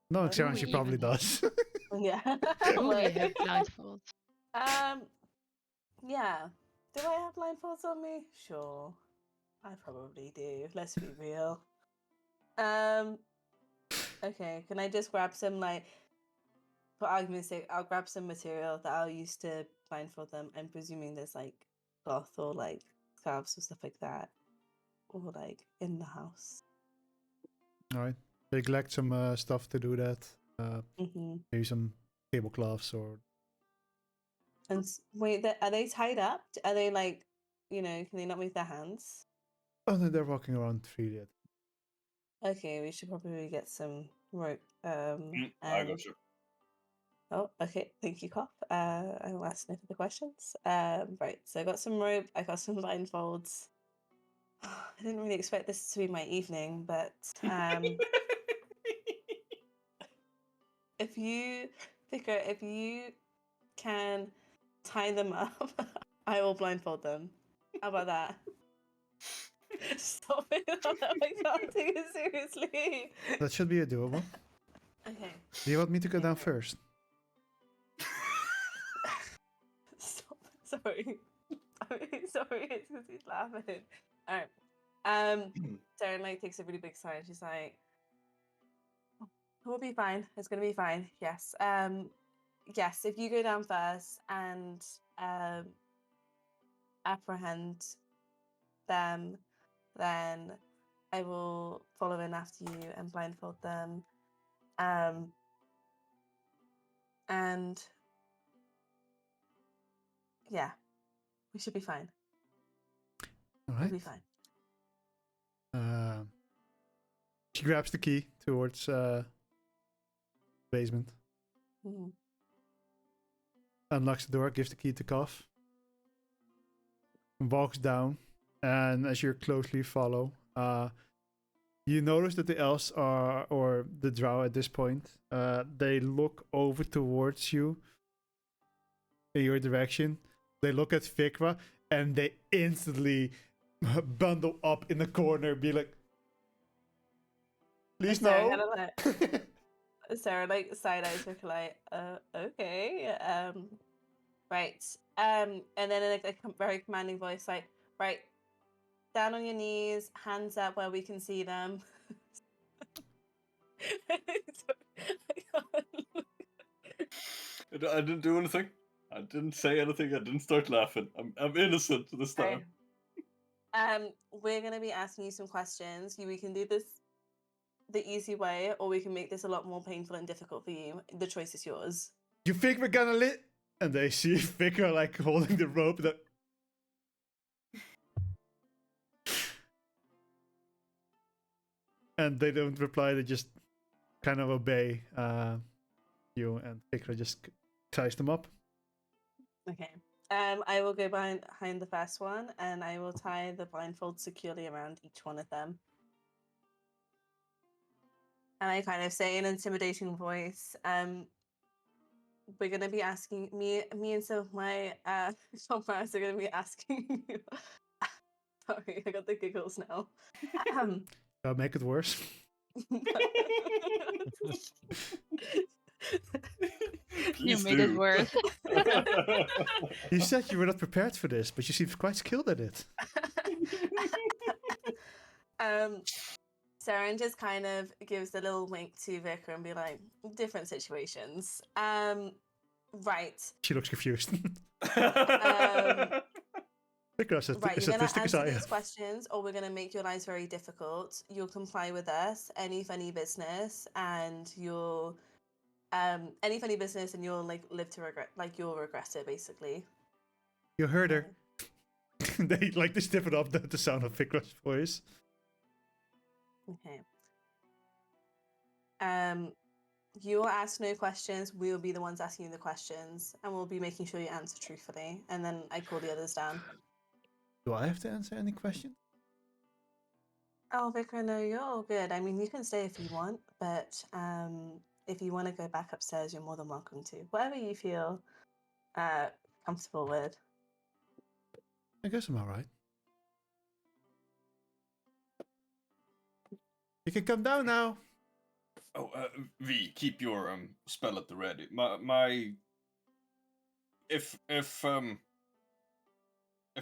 No, What do Sharon, we she probably even have? does. Yeah. Do we Like- have blindfolds? Yeah. Do I have blindfolds on me? Sure. I probably do. Let's be real. Okay, can I just grab some, like, for argument's sake, I'll grab some material that I'll use to blindfold them. I'm presuming there's like cloth or like scarves or stuff like that. Or like in the house. Alright. They collect some stuff to do that. Mm-hmm. Maybe some tablecloths or. And wait, are they tied up? Are they like, can they not move their hands? Oh no, they're walking around freely. Okay, we should probably get some rope. I And got you. oh, okay, thank you, Cop. I will ask no further questions. Right, so I got some rope, I got some blindfolds. I didn't really expect this to be my evening, but if you, Vicar, if you can tie them up, I will blindfold them. How about that? Stop it! I can't take it seriously. That should be a doable. Okay. Do you want me to go down Okay. first? Stop. Sorry. Sorry, it's because he's laughing. Alright. Darren like takes a really big sigh. She's like, "We'll be fine. It's gonna be fine. Yes. Yes. If you go down first and apprehend them, then I will follow in after you and blindfold them. And yeah, we should be fine. All We'll right. be fine." She grabs the key towards basement, Mhm. unlocks the door, gives the key to Koff, walks down, and as you closely follow, you notice that the elves are, or the drow at this point, they look over towards you in your direction. They look at Vikra and they instantly bundle up in the corner, be like, "Please Sarah no." kind of Sarah like side eyes her like, okay, right, and then in a very commanding voice, like, right, down on your knees, hands up where we can see them. I didn't do anything. I didn't say anything. I didn't start laughing. I'm innocent this time. We're gonna be asking you some questions. We can do this the easy way, or we can make this a lot more painful and difficult for you. The choice is yours. "You think we're gonna lit?" And they see Vikra like holding the rope. That and they don't reply. They just kind of obey you, and Vikra just ties them up. Okay. I will go behind the first one, and I will tie the blindfold securely around each one of them. And I kind of say in an intimidating voice, we're gonna be asking me and some of my comrades are gonna be asking you. Sorry, I got the giggles now. Make it worse. You Please made it do. worse. You said you were not prepared for this, but you seem quite skilled at it. Saren just kind of gives a little wink to Vicar and be like, different situations. Right. She looks confused. Vikra is Right, as you're going to statistic as answer I am. these questions, or we're going to make your lives very difficult. You'll comply with us, any funny business, and you'll any funny business, and you'll like live to regret, like you'll regret it, basically. You heard her. They like to stiffen up the sound of Vikra's voice. Okay. You will ask no questions. We will be the ones asking you the questions, and we'll be making sure you answer truthfully. And then I call the others down. Do I have to answer any questions? Oh, Vicar, no, you're all good. I mean, you can stay if you want, but if you want to go back upstairs, you're more than welcome to. Whatever you feel comfortable with. I guess I'm alright. You can come down now. Oh, V, keep your spell at the ready. My if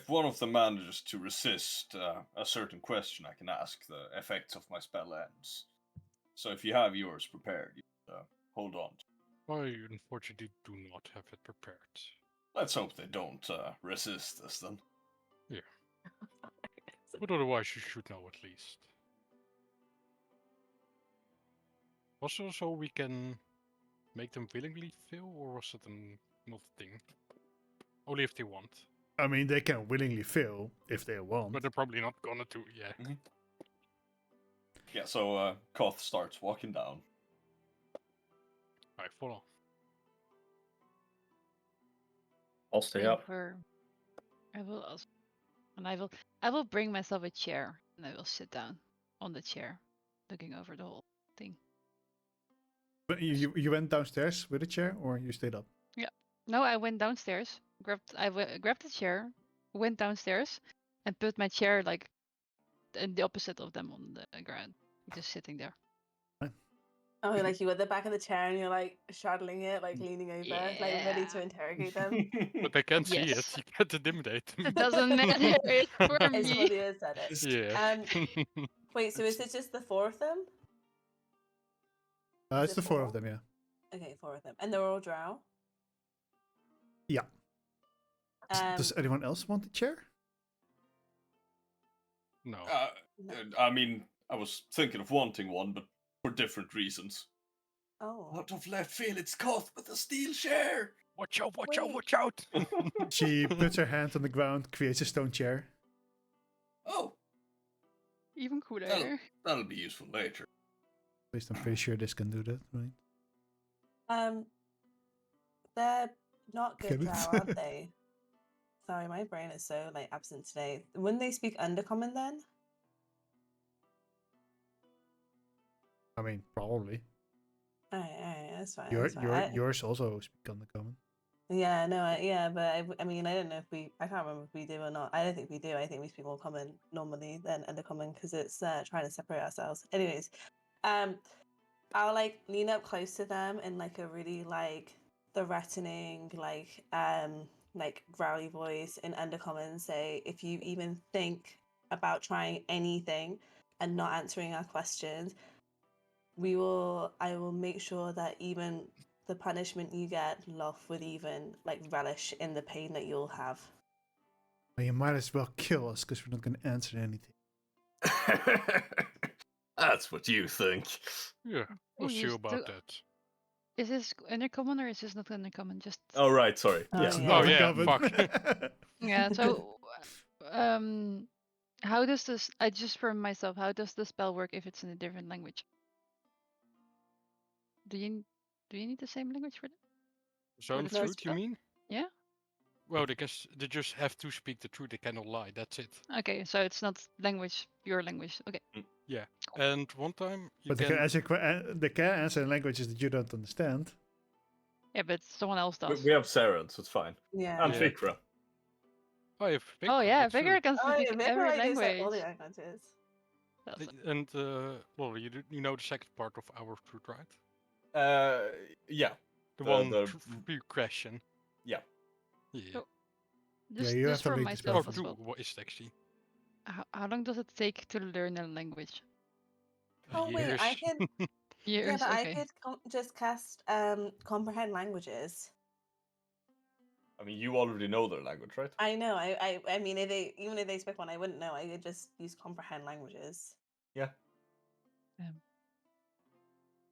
one of them manages to resist a certain question, I can ask the effects of my spell ends. So if you have yours prepared, you, hold on. I unfortunately do not have it prepared. Let's hope they don't resist us then. Yeah. But otherwise you should know at least. Also, so we can make them willingly fail, or was it not a thing? Only if they want. I mean, they can willingly fail if they want. But they're probably not gonna do, yeah. Mm-hmm. Yeah, so Koth starts walking down. I follow. I'll stay Same up. for. I will also. And I will bring myself a chair and I will sit down on the chair, looking over the whole thing. But you went downstairs with a chair, or you stayed up? Yeah. No, I went downstairs, grabbed the chair, went downstairs, and put my chair like in the opposite of them on the ground, just sitting there. Oh, like you at the back of the chair and you're like straddling it, like leaning over, like ready to Yeah. interrogate them. But they can't see it. Yes. You can't intimidate them. It doesn't matter. It's for It's for me. the aesthetic. Yeah. Wait, so is it just the 4 of them? Is It's it the 4 of 4? them, yeah. Okay, 4 of them, and they're all drow. Yeah. Does Um, anyone else want a chair? No. no. I mean, I was thinking of wanting one, but for different reasons. Oh, Out of left field, it's Koth with a steel chair! Watch out, watch out, Wait. watch out! She puts her hand on the ground, creates a stone chair. Oh, Even cooler. that'll be useful later. At least I'm pretty sure this can do that, right? they're not good Can it? drow, aren't they? Sorry, my brain is so like absent today. Wouldn't they speak Undercommon then? I mean, probably. Alright, that's fine. That's fine. Yours also speak on the common. Yeah, no, yeah, but I mean, I don't know if I can't remember if we do or not. I don't think we do. I think we speak more common normally than Undercommon because it's trying to separate ourselves. Anyways, I'll like lean up close to them in like a really like threatening, like growly voice in Undercommon and say, if you even think about trying anything and not answering our questions, I will make sure that even the punishment you get, Loth would even like relish in the pain that you'll have. Well, you might as well kill us because we're not going to answer anything. That's what you think. Yeah, we'll Hey, see about that. Is this undercommon or is this not undercommon? Just Oh, right, sorry. Oh, Yeah. It's yeah. not Oh, yeah, uncommon. yeah. So, how does this? I just for myself, how does the spell work if it's in a different language? Do you need the same language for that? Zone it's No, truth, you mean? Yeah. Well, they just have to speak the truth. They cannot lie. That's it. Okay, so it's not language, your language. Okay. Yeah. And one time you But they can. they can answer in languages that you don't understand. Yeah, but someone else does. We have Saren, so it's fine. Yeah. And Yeah. Fikra. Oh, yeah, Oh yeah, that's true. Vigor can Oh, speak yeah, Vicar, every like, is, like, all language. the languages. That's And well, you know the second part of our truth, right? Yeah. The The- one the- through question. Yeah. Yeah. So- just, you just have to for read the spell myself Oh, as first. well. what is it actually? How long does it take to learn a language? Oh, wait, I Years. could. Years. Yeah, but I Okay. could just cast comprehend languages. I mean, you already know their language, right? I know. I mean, even if they speak one, I wouldn't know. I could just use comprehend languages. Yeah.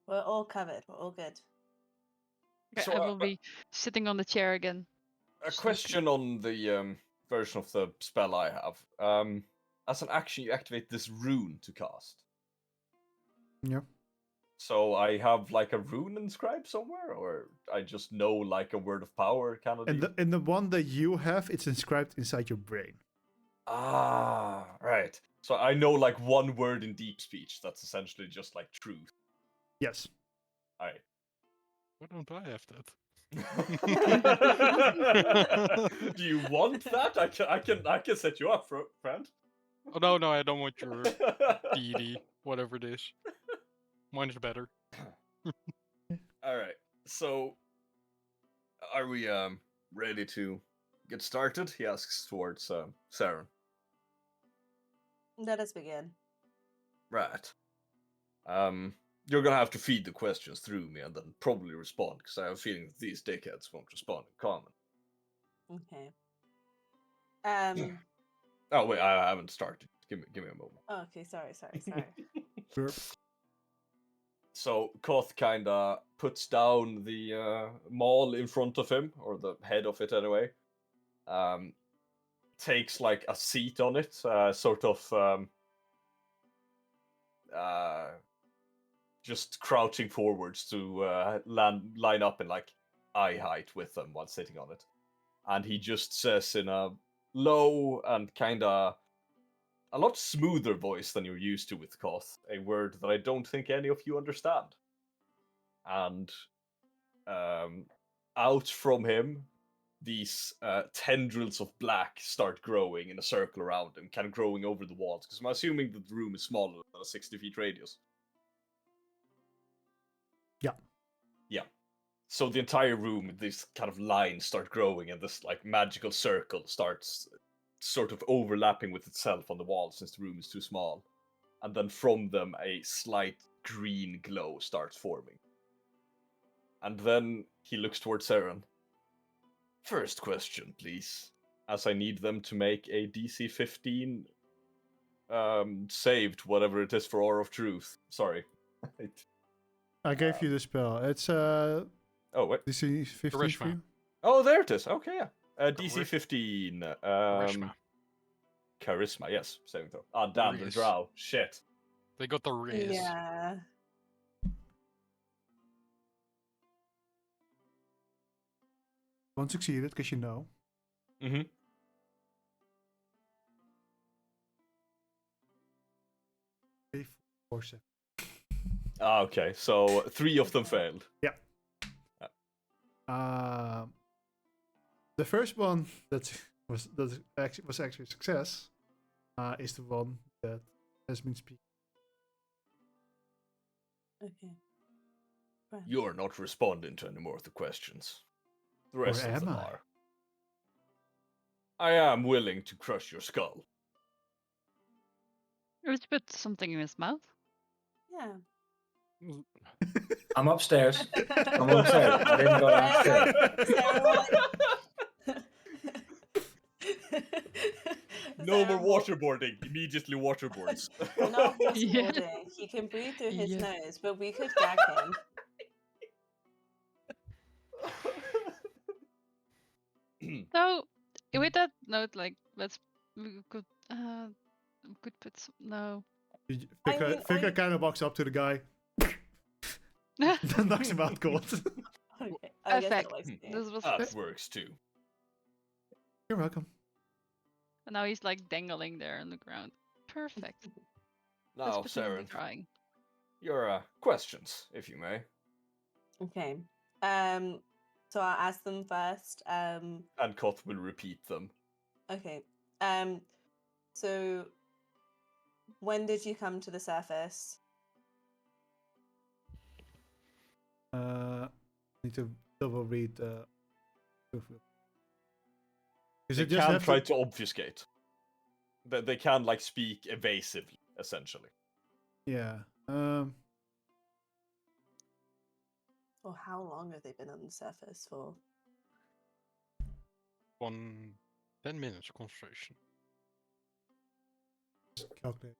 We're all covered. We're all good. Okay, So, I will be sitting on the chair again. A question on the version of the spell I have. As an action, you activate this rune to cast. Yeah. So I have like a rune inscribed somewhere, or I just know like a word of power kind of. And the one that you have, it's inscribed inside your brain. Ah, right. So I know like one word in deep speech. That's essentially just like truth. Yes. Alright. Why don't I have that? Do you want that? I can set you up, friend. Oh no, I don't want your deity, whatever it is. Mine is better. All right. So, are we ready to get started? He asks towards Saren. Let us begin. Right. You're gonna have to feed the questions through me and then probably respond, because I have a feeling that these dickheads won't respond in common. Okay. Oh wait, I haven't started. Give me a moment. Oh, okay. Sorry. Sure. So Koth kinda puts down the maul in front of him, or the head of it anyway. Takes like a seat on it, sort of just crouching forwards to line up in like eye height with them while sitting on it. And he just says in a low and kinda a lot smoother voice than you're used to with Koth, a word that I don't think any of you understand. And out from him, these tendrils of black start growing in a circle around him, kind of growing over the walls. Because I'm assuming that the room is smaller than a 60 feet radius. Yeah. Yeah. So the entire room, these kind of lines start growing, and this like magical circle starts sort of overlapping with itself on the wall since the room is too small. And then from them, a slight green glow starts forming. And then he looks towards Saren. First question, please. As I need them to make a DC 15 saved, whatever it is for Aura of Truth. Sorry. I gave you the spell. It's Oh, wait. DC 15 for Charisma. you. Oh, there it is. Okay, yeah. DC Chari- 15. Charisma. Charisma, yes. Saving throw. Ah, damn, the Riz. drow. Shit. They got the Riz. Yeah. One succeeded, because you know. Mm-hmm. Three, four, seven. Ah, okay. So 3 of them failed. The first one that was actually a success is the one that has been speaking. Okay. Right. You're not responding to any more of the questions. The rest of am them I? are. I am willing to crush your skull. Let's put something in his mouth. Yeah. I'm upstairs. I'm upstairs. I didn't go downstairs. No more waterboarding. Immediately waterboards. Not Yeah. waterboarding. He can breathe through his Yeah. nose, but we could gag him. So, with that note, like, we could put some, no. Fika kind of walks up to the guy, then knocks him out cold. Okay. I guess that Effect. works too. This was That works too. You're welcome. and now he's like dangling there on the ground. Perfect. Let's Now, put him in Saren, the drawing. your questions, if you may. Okay. So I'll ask them first. And Koth will repeat them. Okay. So when did you come to the surface? Need to double read. Is They it just can have try to... to obfuscate. They can, like, speak evasively, essentially. Yeah. Or how long have they been on the surface for? 10 minutes concentration. Calculate.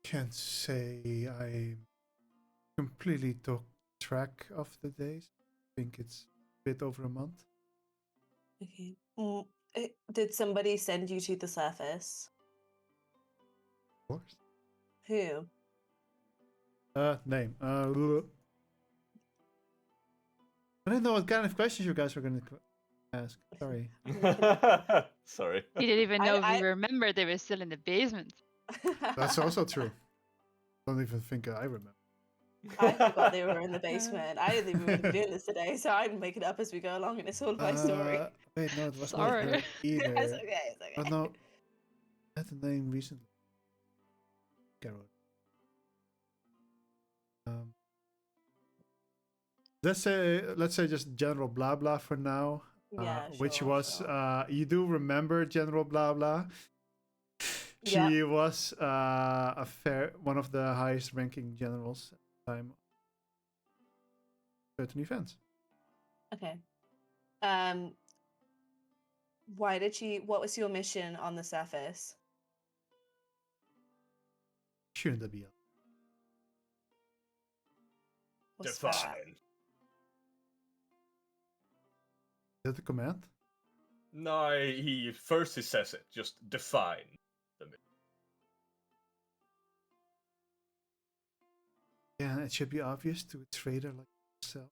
Can't say I completely took track of the days. I think it's a bit over a month. Okay. Did somebody send you to the surface? Of course. Who? Name. I didn't know what kind of questions you guys were going to ask. Sorry. Sorry. He didn't even know if I- we remembered they were still in the basement. That's also true. Don't even think I remember. I forgot they were in the basement. I didn't think we were going to be doing this today, so I'd make it up as we go along, and it's all my story. Wait, no, it was Sorry. not her either. It's okay. It's okay. But no, I had the name recently. Carol. Let's say just General Blah Blah for now. Yeah, Which sure, was sure. you do remember General Blah Blah? She Yeah. was one of the highest ranking generals at the time. Certain events. Okay. What was your mission on the surface? Shouldn't that be? What's that? Define. Is that the command? No, he says it. Just define them. Yeah, it should be obvious to a trader like yourself.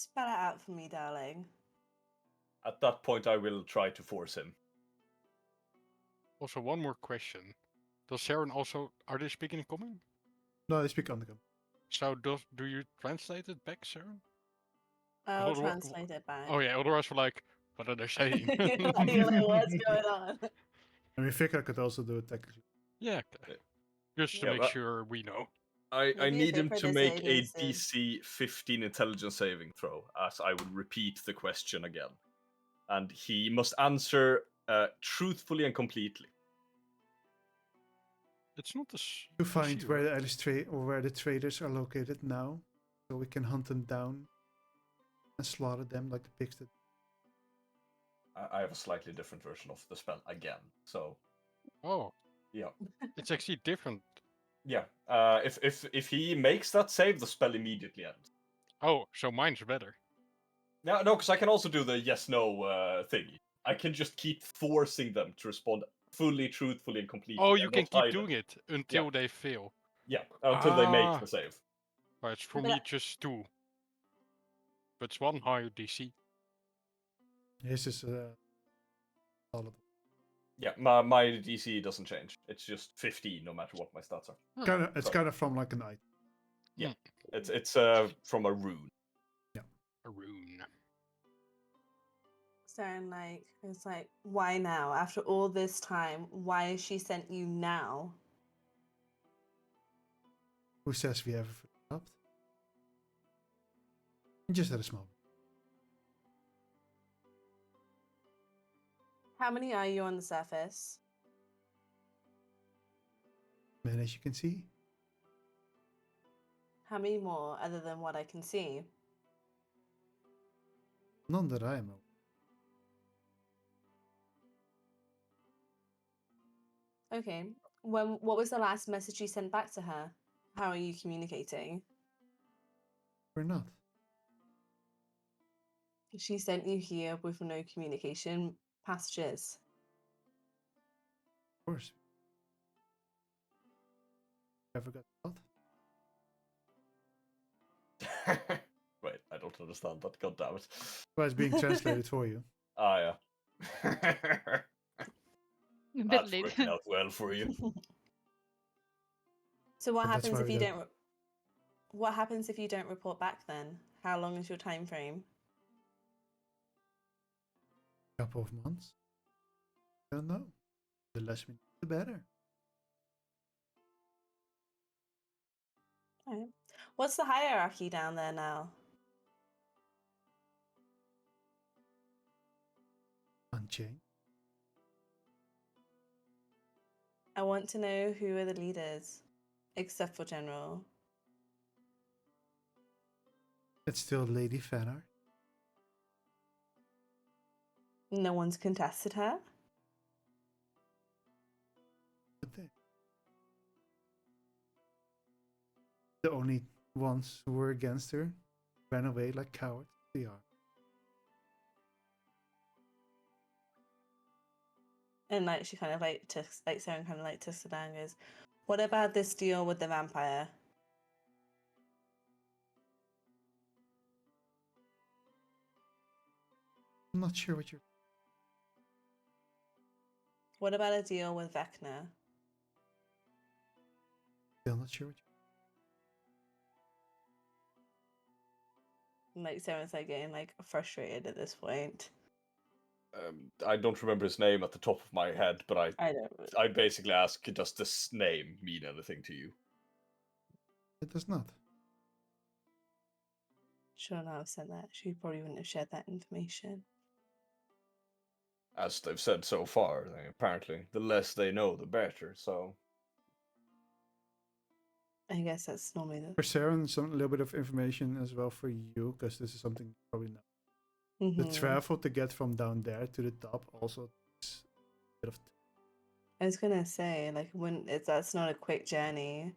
Spell it out for me, darling. At that point, I will try to force him. Also, one more question. Does Sharon also... Are they speaking in common? No, they speak Undercommon. So do you translate it back, Sharon? I'll Otherwi- translate it back. Oh yeah, otherwise we're like, what are they saying? You're like, what's going on? I mean, Vika could also do it technically. Yeah, okay. Just to Yeah, make but- sure we know. I Maybe need if him Vicar to does make it, a he's, DC 15 intelligence saving throw, as I will repeat the question again. And he must answer truthfully and completely. It's not a To find DC, where right? where the traders are located now, so we can hunt them down and slaughter them like the pigs that. I have a slightly different version of the spell again. So, Oh, yeah. it's actually different. Yeah. If he makes that save, the spell immediately ends. Oh, so mine's better. No, because I can also do the yes/no thingy. I can just keep forcing them to respond fully, truthfully, and completely. Oh, and you can not keep hide them. doing it until they fail. Yeah, until they make Ah. the save. Right, for But me just 2. But it's 1 higher DC. His is solid. Yeah, my DC doesn't change. It's just 15 no matter what my stats are. It's Sorry. kind of from like an item. Yeah, it's from a rune. A rune. So like, it's like, why now? After all this time, why has she sent you now? Who says we ever stopped? Just at a small. How many are you on the surface? Man, as you can see, How many more other than what I can see? none that I am aware. Okay. What was the last message you sent back to her? How are you communicating? We're not. She sent you here with no communication passages. Of course. Ever got caught? Wait, I don't understand that. God damn it. Well, it's being translated for you. Ah, yeah. A bit That's late. working out well for you. So what But that's happens why if we you don't- don't? What happens if you don't report back then? How long is your time frame? Couple of months. Don't know. The less we know, the better. Right. What's the hierarchy down there now? Unchanged. I want to know who are the leaders, except for General. It's still Lady Fanar. No one's contested her. But the only ones who were against her ran away like cowards they are. And like she kind of like Sarah kind of like to sit down and goes, "What about this deal with the vampire?" I'm not sure what you're. What about a deal with Vecna? Still not sure what And, like Sarah's like getting like frustrated at this point. I don't remember his name at the top of my head, but I don't. I basically ask, does this name mean anything to you? it does not. Should not have said that. She probably wouldn't have shared that information. As they've said so far, apparently, the less they know, the better. So, I guess that's normally the. For Sarah, some little bit of information as well for you, because this is something you probably know. The Mhm. travel to get from down there to the top also takes a bit of I was gonna say like when it's that's not a quick journey.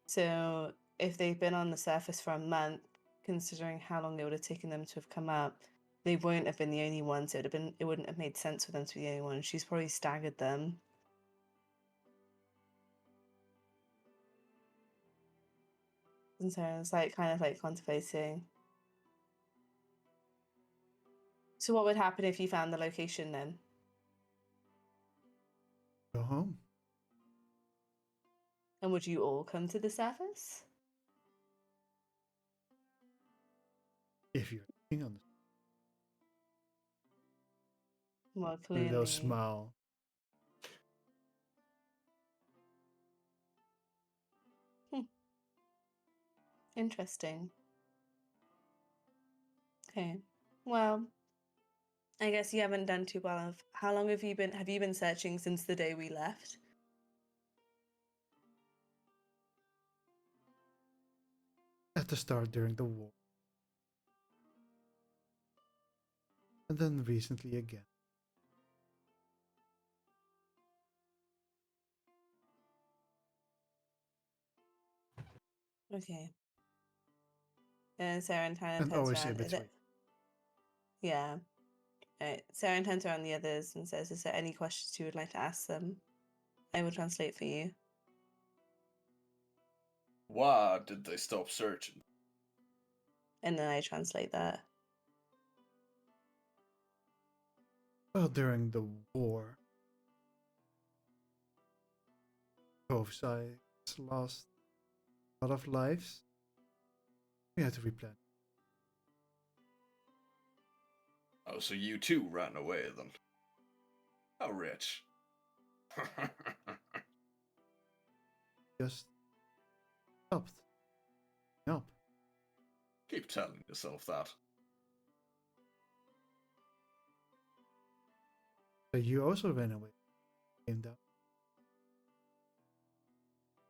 So if they've been on the surface for a month, considering how long it would have taken them to have come up, they wouldn't have been the only ones. It wouldn't have made sense for them to be the only one. She's probably staggered them. And so it's like kind of like contemplating. So what would happen if you found the location then? Go home. And would you all come to the surface? If you're looking on Well, a little clearly. smile. Interesting. Okay. Well, I guess you haven't done too well. How long have you been searching since the day we left? At the start during the war. And then recently again. Okay. And Sarah turns And always in around. between. Yeah. Right. Sarah turns around the others and says, "Is there any questions you would like to ask them? I will translate for you." Why did they stop searching? And then I translate that. Well, during the war, both sides lost a lot of lives. We had to replan. Oh, so you too ran away then? How rich. Just stopped. Up. Keep telling yourself that. So you also ran away. Came down.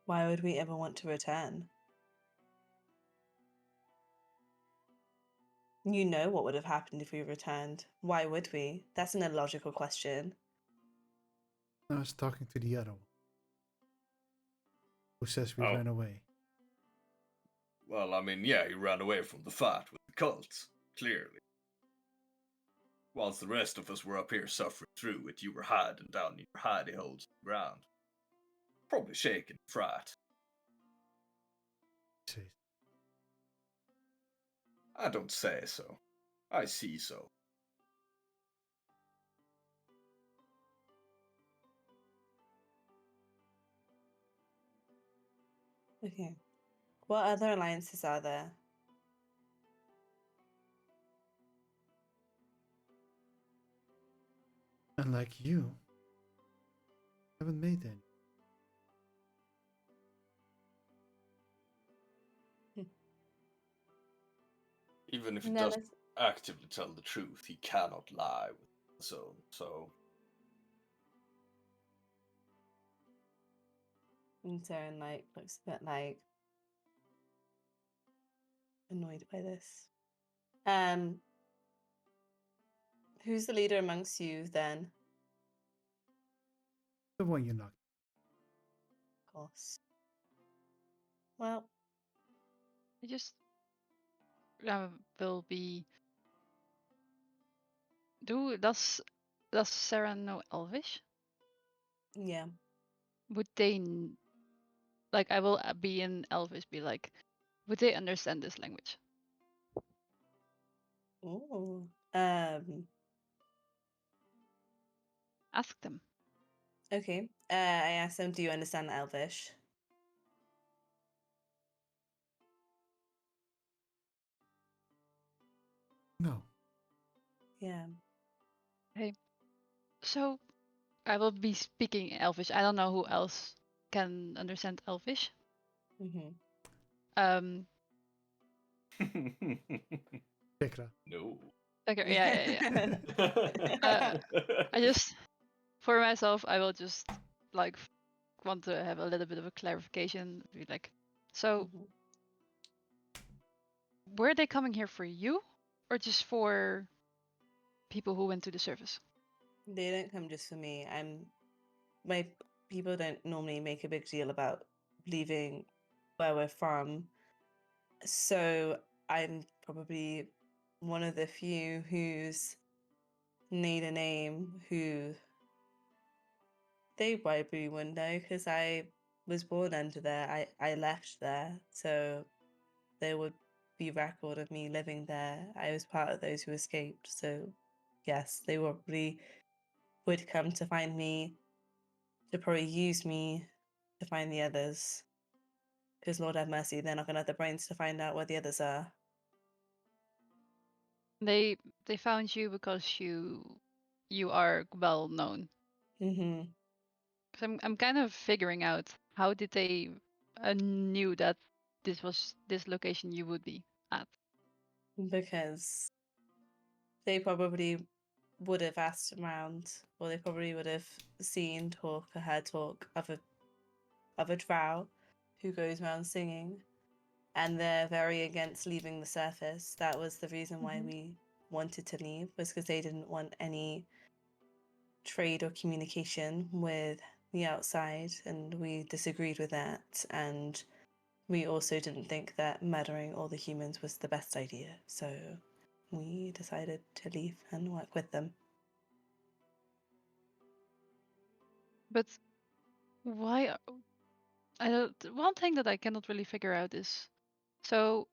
Why would we ever want to return? You know what would have happened if we returned. Why would we? That's an illogical question. I was talking to the other one. Who says we Oh. ran away? Well, I mean, yeah, you ran away from the fight with the cults, clearly. Whilst the rest of us were up here suffering through it, you were hiding down in your hidey holes in the ground. Probably shaking in fright. Says, I don't say so. I see so. Okay. What other alliances are there? unlike you, haven't made any. Even if he None doesn't actively tell the truth, he cannot lie with his own, so... And Sarah looks a bit annoyed by this. Who's the leader amongst you then? The one you knocked. Of course. Well, I just will be. Does Sarah know Elvish? yeah. Would they like? I will be in Elvish. Be like, would they understand this language? Ooh. Ask them. Okay. I asked them, "Do you understand Elvish?" No. Yeah. So I will be speaking Elvish. I don't know who else can understand Elvish. Mm-hmm. Um. Tekla. No. Okay. Yeah. I just, for myself, I will just like want to have a little bit of a clarification. Be like, so Mhm. were they coming here for you, or just for people who went to the service? They don't come just for me. My people don't normally make a big deal about leaving where we're from. So I'm probably one of the few who's need a name who they probably wouldn't know because I was born under there. I left there. So there would be record of me living there. I was part of those who escaped. So yes, they probably would come to find me, to probably use me to find the others. Because Lord have mercy, they're not gonna have the brains to find out where the others are. They found you because you are well known. Mm-hmm. Because I'm kind of figuring out how did they knew that this was this location you would be at. Because they probably would have asked around, or they probably would have seen talk or heard talk of a drow who goes around singing, and they're very against leaving the surface. That was the reason why Mhm. we wanted to leave, was because they didn't want any trade or communication with the outside, and we disagreed with that. And we also didn't think that murdering all the humans was the best idea, so we decided to leave and work with them. But why? I don't. One thing that I cannot really figure out is, so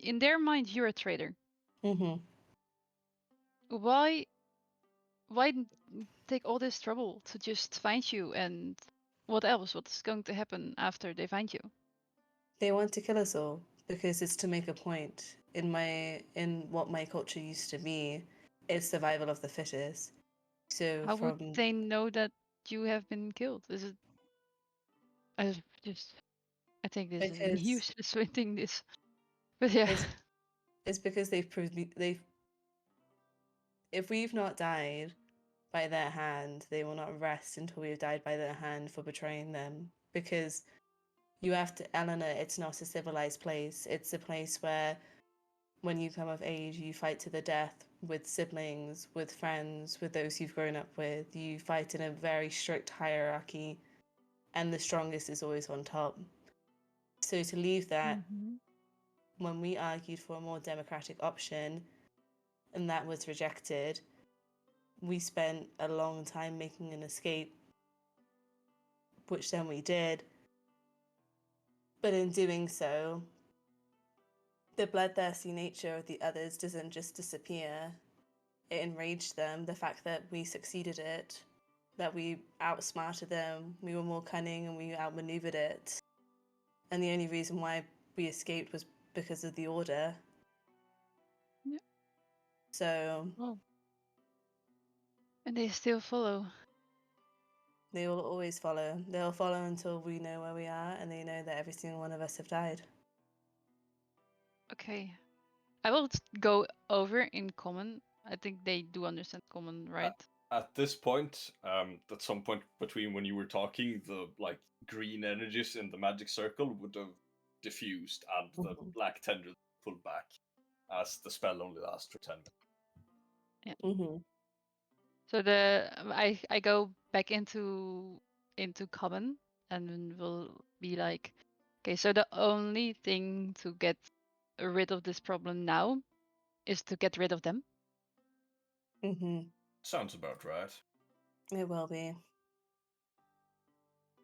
in their mind you're a traitor. Mm-hmm. Why? Why take all this trouble to just find you? And what else? What's going to happen after they find you? They want to kill us all because it's to make a point. In what my culture used to be, it's survival of the fittest. So How would from they know that you have been killed? Is it? I just. I think this is an because useless thing. This. But yeah. it's it's because they've proved they've if we've not died by their hand, they will not rest until we've died by their hand for betraying them. Because you have to, Eleanor, it's not a civilized place. It's a place where when you come of age, you fight to the death with siblings, with friends, with those you've grown up with. You fight in a very strict hierarchy, and the strongest is always on top. So to leave that, Mhm. when we argued for a more democratic option and that was rejected, we spent a long time making an escape, which then we did. But in doing so, the bloodthirsty nature of the others doesn't just disappear. It enraged them, the fact that we succeeded it, that we outsmarted them, we were more cunning and we outmaneuvered it. And the only reason why we escaped was because of the order. Yeah. So Well. And they still follow. they will always follow. They'll follow until we know where we are and they know that every single one of us have died. Okay. I will go over in common. I think they do understand common, right? At this point, at some point between when you were talking, the like green energies in the magic circle would have diffused and the Mhm. black tendrils pulled back, as the spell only lasts for 10 minutes. Mm-hmm. So I go back into common and then we'll be like, okay, so the only thing to get rid of this problem now is to get rid of them. Mm-hmm. Sounds about right. It will be.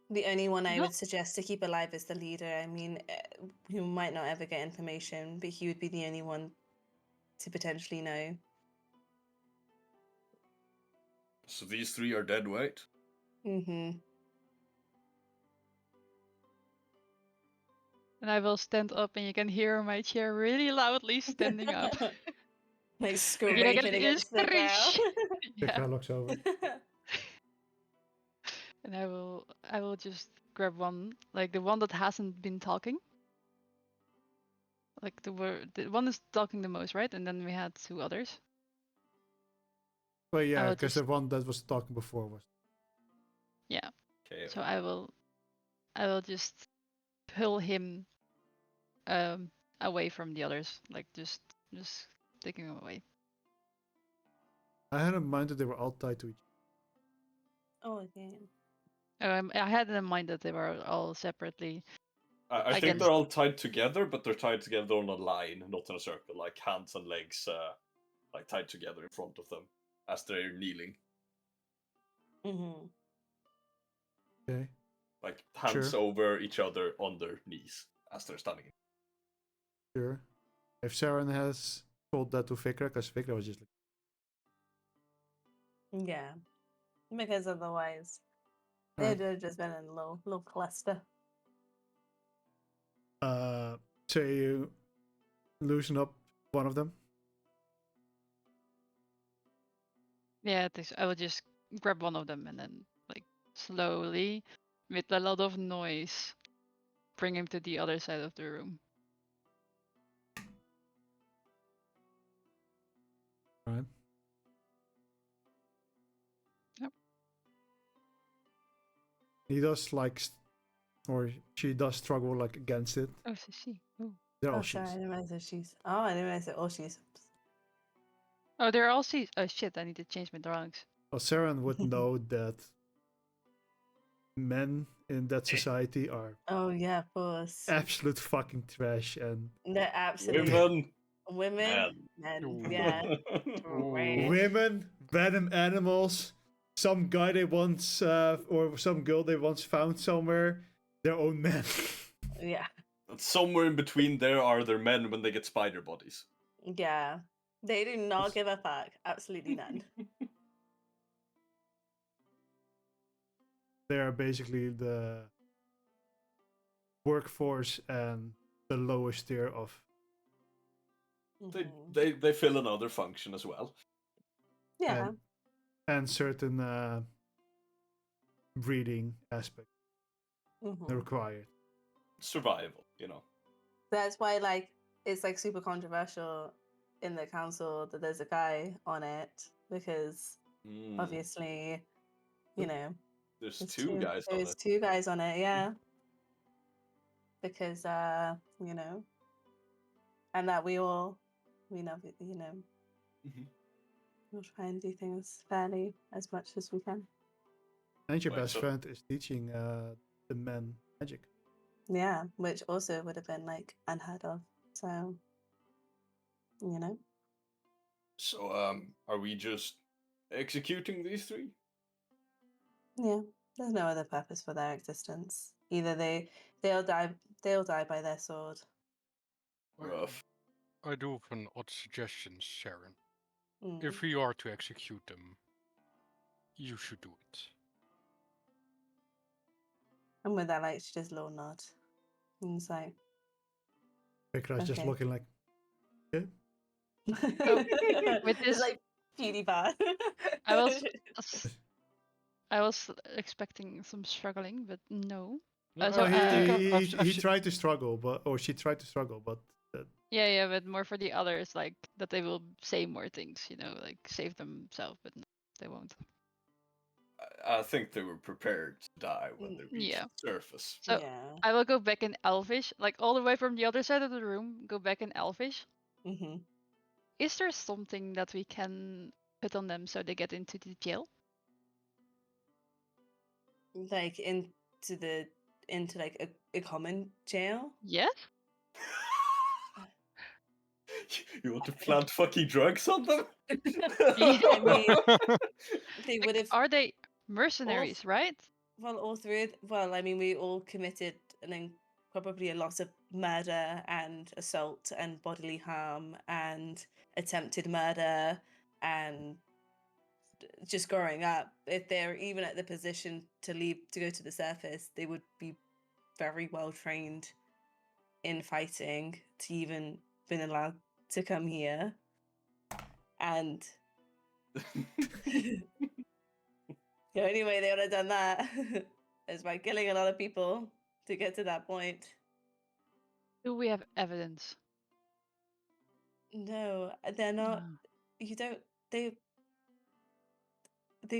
The only one I No. would suggest to keep alive is the leader. I mean, who might not ever get information, but he would be the only one to potentially know. So these three are dead weight? Mm-hmm. And I will stand up and you can hear my chair really loudly standing up. Like You know, scraping against the ground. Yeah. Pekka looks over. And I will just grab one, like the one that hasn't been talking. Like the one is talking the most, right? And then we had two others. Well, yeah, will because just the one that was talking before was. yeah. Okay. So I will just pull him away from the others, like just taking him away. I had in mind that they were all tied to each Oh, yeah. I had in mind that they were all separately I think against. they're all tied together, but they're tied together on a line, not in a circle, like hands and legs, like tied together in front of them as they're kneeling. Mm-hmm. Okay. Like hands Sure. over each other on their knees as they're standing. Sure. If Saren has told that to Vikra, because Vikra was just like, Yeah, because otherwise Alright. they'd have just been in a little cluster. So you loosen up one of them. Yeah, I will just grab one of them and then, like, slowly, with a lot of noise, bring him to the other side of the room. Right. Yep. He does or she does struggle like against it. Oh, so she. Oh. They're all Oh, sorry, I she's. didn't realize that she's. Oh, I didn't realize that all she's. Oh, they're all she's. Oh shit! I need to change my drawings. Well, Saren would know that men in that society are Oh yeah, of course. absolute fucking trash, and They're absolute Women, men. Ooh. Yeah, Ooh. trash. women, random animals, some guy they once or some girl they once found somewhere, their own men. Yeah, Somewhere in between there are their men when they get spider bodies. yeah. They do not give a fuck. Absolutely none. They are basically the workforce and the lowest tier of. Mhm. They fill another function as well. Yeah. And certain breeding aspects Mhm. required. Survival, you know. That's why, like, it's like super controversial in the council that there's a guy on it because obviously, you know, There's there's two guys on there's it. two guys on it, yeah. Because you know, and that we know, you know, Mhm. we'll try and do things fairly as much as we can. And your Wait, best so- friend is teaching the men magic. Yeah, which also would have been like unheard of. So, you know. So, are we just executing these three? Yeah, there's no other purpose for their existence. Either they'll die by their sword. Rough. I do have an odd suggestion, Sharon. Mm. If we are to execute them, you should do it. And with that, like, she does a little nod. And it's like, Because just Okay. looking like, With it's this, like PewDiePie. I was expecting some struggling, but no. No, So, I think he tried to struggle, or she tried to struggle, but yeah, but more for the others, like that they will say more things, you know, like save themselves, but no, they won't. I think they were prepared to die when they reached Yeah. the surface. So Yeah. I will go back in Elvish, like all the way from the other side of the room, go back in Elvish. hmm Is there something that we can put on them so they get into the jail? Like into like a common jail. Yes? You want to plant fucking drugs on them? I mean, they would have. Are they mercenaries, right? Well, all three. Well, I mean, we all committed probably a lot of murder and assault and bodily harm and attempted murder and just growing up. If they're even at the position to leave to go to the surface, they would be very well trained in fighting to even been allowed to come here. And the only way they would have done that is by killing a lot of people to get to that point. Do we have evidence? No, they're not. Ah. You don't. They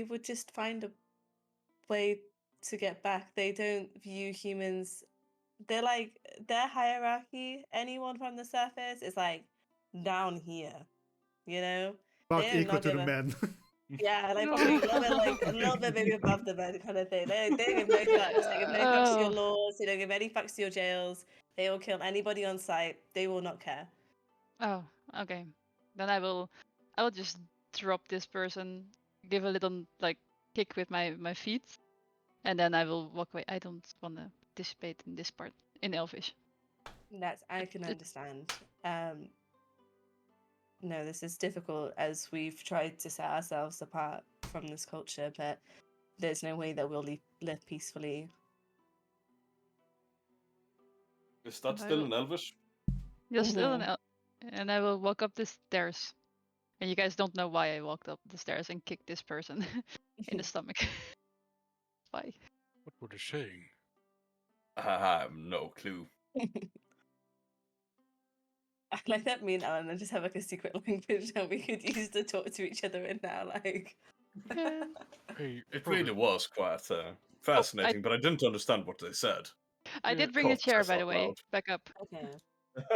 would just find a way to get back. They don't view humans. They're like their hierarchy. Anyone from the surface is like down here. You know. about They do equal not to give the a men. yeah, like probably a little bit maybe above the bed kind of thing. They give no fucks. They give no fucks to your laws. They don't give any fucks to your jails. They will kill anybody on sight. They will not care. Oh, okay. Then I will just drop this person, give a little like kick with my feet, and then I will walk away. I don't want to participate in this part in Elvish. That's I can understand. No, this is difficult as we've tried to set ourselves apart from this culture, but there's no way that we'll live peacefully. Is that I still will- in Elvish? You're still Mhm. and I will walk up the stairs. And you guys don't know why I walked up the stairs and kicked this person in the stomach. Why? What were they saying? I have no clue. I like that me and Eleanor just have like a secret language that we could use to talk to each other in now. Like, Yeah. Hey, It brother, really was quite fascinating, but I didn't understand what they said. I Yeah, did bring a Cough chair, says by the out way. Back up. okay.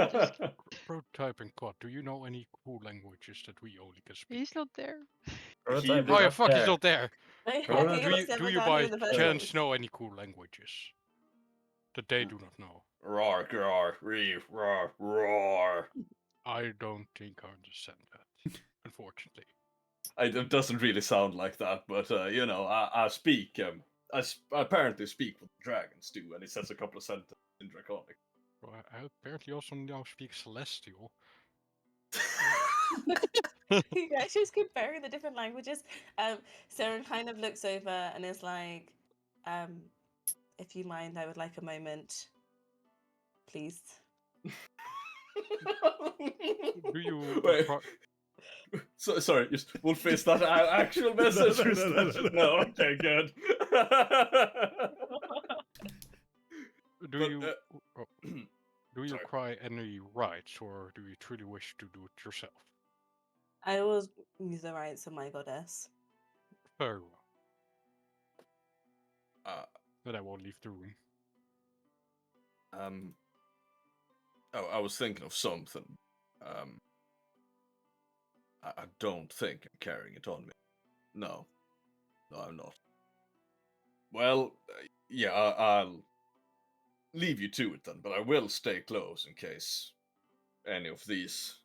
Just prototype and Cod, do you know any cool languages that we only can speak? he's not there. Prototype He- is Oh yeah, up fuck, he's there. not there. I Well, think Do it was you never do you down here by in the first chance place. know any cool languages that they do not know? Roar, roar, reef, roar, roar. I don't think I understand that, unfortunately. It doesn't really sound like that, but I speak. I apparently speak what dragons do, and he says a couple of sentences in Draconic. Well, I apparently also now speak Celestial. You guys just comparing the different languages. Sarah kind of looks over and is like, if you mind, I would like a moment, please. Do you Wait. acquire- So, sorry, Wolf, is that an actual message? or is that- No, okay, good. do But, you oh, do you sorry. acquire any rights, or do you truly wish to do it yourself? I will use the rights of my goddess. Very well. Uh, Then I won't leave the room. oh, I was thinking of something. I don't think I'm carrying it on me. No, I'm not. Well, yeah, I'll leave you to it then, but I will stay close in case any of these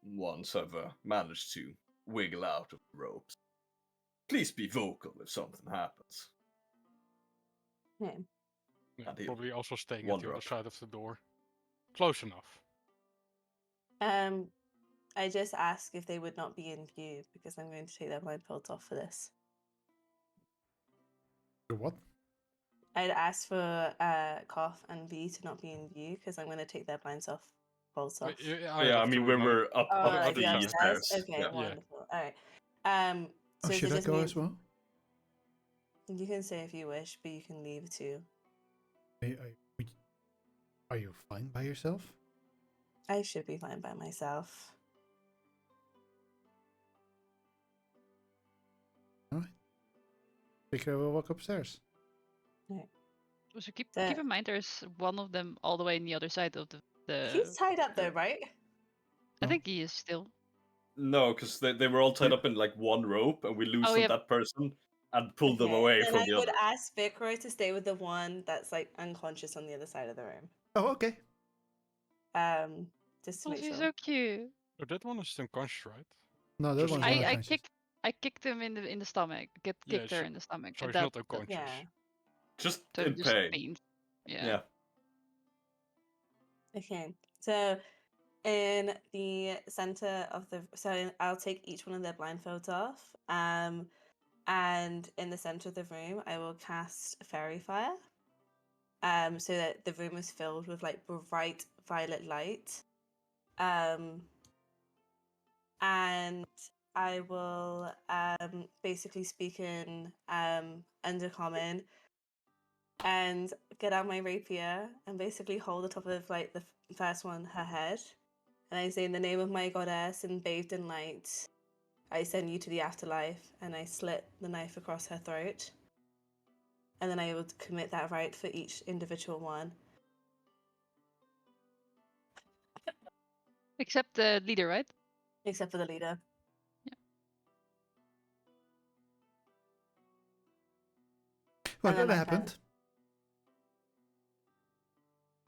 ones have managed to wiggle out of the ropes. Please be vocal if something happens. Okay. Yeah, And he'll probably also staying at the wander other up. side of the door. Close enough. I just ask if they would not be in view because I'm going to take their blindfolds off for this. What? I'd ask for Koth and V to not be in view because I'm going to take their blinds off. Bolts off. Yeah, I mean, when we're up Oh, the like other the side. upstairs? stairs. Okay, Yeah. wonderful. All right. Oh, So should does I this go mean as well? you can say if you wish, but you can leave too. Are you fine by yourself? I should be fine by myself. Alright. Vicar will walk upstairs. So keep That- in mind, there's one of them all the way on the other side of the. He's tied up though, right? I No. think he is still. No, because they were all tied up in like one rope, and we loosened yeah. that person and pulled them Okay, away then from I the would other. ask Vikro to stay with the one that's like unconscious on the other side of the room. Oh, okay. Just to Oh, make she's sure. so cute. Oh, that one is still conscious, right? No, that Just one's kidding. not I unconscious. kicked him in the stomach. Kicked Yeah, her so- in the stomach. So and he's that, not unconscious. Yeah. Just so in just pain. pain. Yeah. Yeah. Okay. So in the center of the I'll take each one of their blindfolds off. And in the center of the room I will cast fairy fire. So that the room is filled with like bright violet light. And I will basically speak in Undercommon and get out my rapier and basically hold the top of like the first one, her head. And I say, in the name of my goddess and bathed in light, I send you to the afterlife, and I slit the knife across her throat. And then I will commit that rite for each individual one. Except the leader, right? Except for the leader. Well, And then that I happened.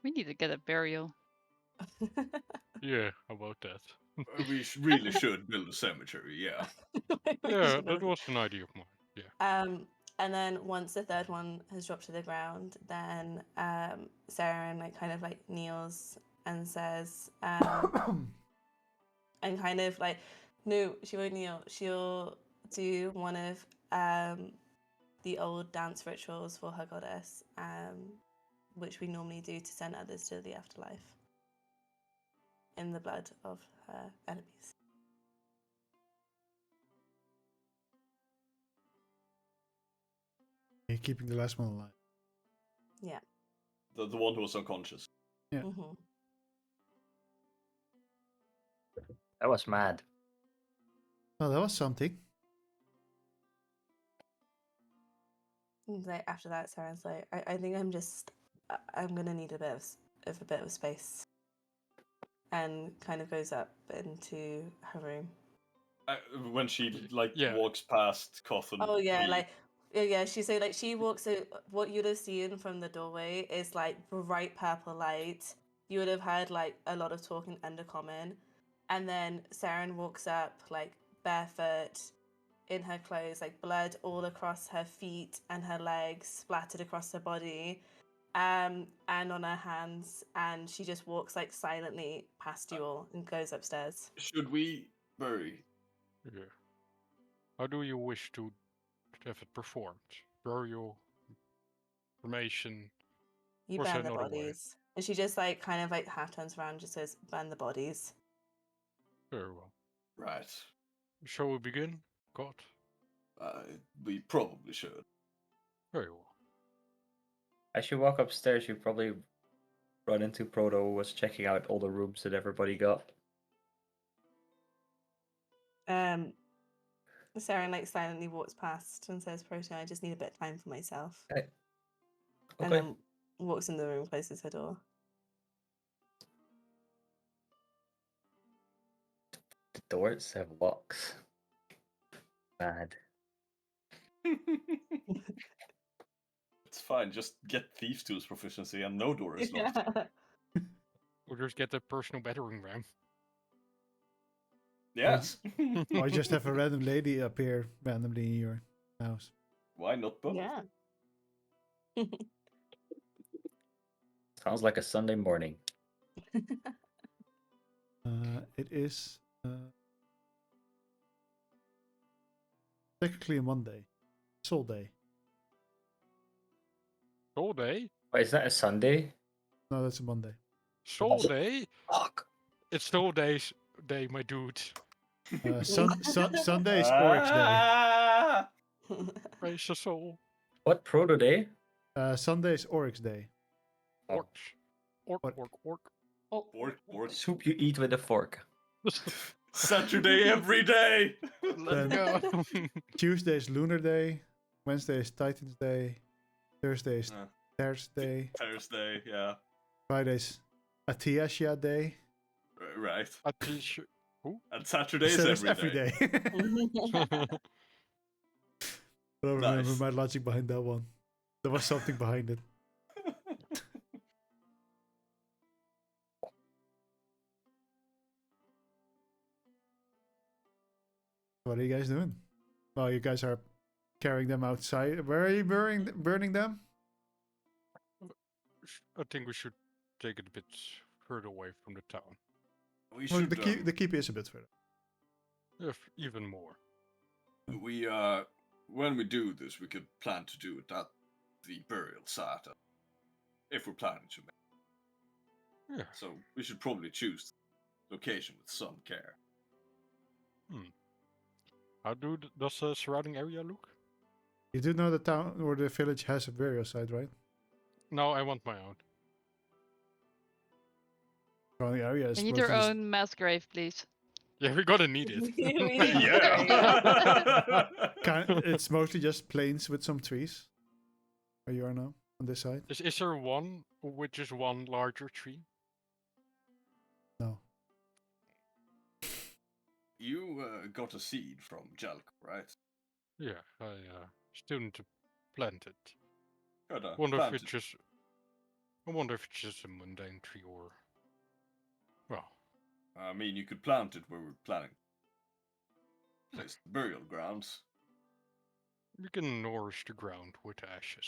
We need to get a burial. Yeah, how about that? We really should build a cemetery, yeah. Yeah, that was an idea of mine. Yeah. And then once the third one has dropped to the ground, then Sarah like kind of like kneels and says, and kind of like, no, she won't kneel. She'll do one of the old dance rituals for her goddess, which we normally do to send others to the afterlife in the blood of her enemies. You're keeping the last one alive. Yeah. The one who was unconscious. Yeah. Mm-hmm. That was mad. Well, that was something. Like after that, Sarah's like, I think I'm gonna need a bit of space, and kind of goes up into her room. When she like Yeah. walks past Cawthon. Oh yeah, yeah. She walks out. What you'd have seen from the doorway is like bright purple light. You would have heard like a lot of talking undercommon, and then Saren walks up like barefoot, in her clothes, like blood all across her feet and her legs, splattered across her body, and on her hands, and she just walks like silently past you all and goes upstairs. Should we bury? Yeah. How do you wish to have it performed? Burial, cremation, You or is there burn the another way? bodies. And she just like kind of like half turns around and just says, burn the bodies. Very well. Right. Shall we begin? God. We probably should. Very well. As you walk upstairs, you probably run into Proto, who was checking out all the rooms that everybody got. Sarah like silently walks past and says, Protein, I just need a bit of time for myself. Okay. And then walks in the room, closes her door. The doors have locks. Bad. It's fine. Just get Thieves' Tools proficiency and no door is locked. Or just get a personal battering ram. Yes. Or just have a random lady appear randomly in your house. Why not both? Yeah. Sounds like a Sunday morning. It is technically a Monday. Soul Day. Soul Day? Wait, is that a Sunday? No, that's a Monday. Soul Day? Fuck. It's Soul Day's day, my dude. Sunday is Oryx Day. Ah! Praise the soul. What Proto Day? Sunday is Oryx Day. Oh. Orc. Orc. Soup you eat with a fork. Saturday every day. Let's go. Tuesday is Lunar Day. Wednesday is Titan's Day. Thursday is Thursday. Thursday, yeah. Friday's Atiashia Day. Right. A t-shirt. Who? And Saturday is So it's every day. I don't remember Nice. my logic behind that one. There was something behind it. What are you guys doing? Well, you guys are carrying them outside. Where are you burning them? I think we should take it a bit further away from the town. We Well, should. the keep is a bit further. If even more. We when we do this, we could plan to do it at the burial site, if we're planning to make. Yeah. So we should probably choose the location with some care. How does the surrounding area look? You do know the town or the village has a burial site, right? No, I want my own. Surrounding area is I need mostly your just- own mass grave, please. Yeah, we're gonna need it. Yeah. It's mostly just plains with some trees. Where you are now on this side? Is there one with just one larger tree? No. You got a seed from Jalko, right? Yeah, I still need to plant it. Gotta Wonder if plant it's just. I wonder if it's just a mundane tree or. Well, I mean, you could plant it where we're planning. Place the burial grounds. we can nourish the ground with ashes.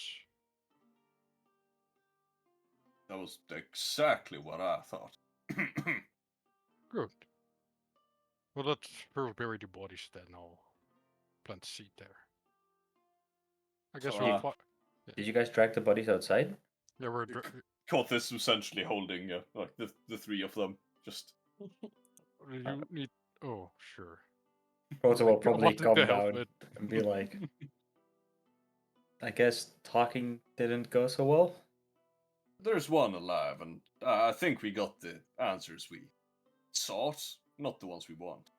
That was exactly what I thought. Good. Well, let's first bury the bodies then. I'll plant a seed there. I guess So, we'll fi- Did you guys drag the bodies outside? Yeah, we're Koth is essentially holding like the three of them. Just you need. Oh, sure. Proto will I probably wanted come to help down it. and be like, I guess talking didn't go so well. there's one alive, and I think we got the answers we sought, not the ones we want.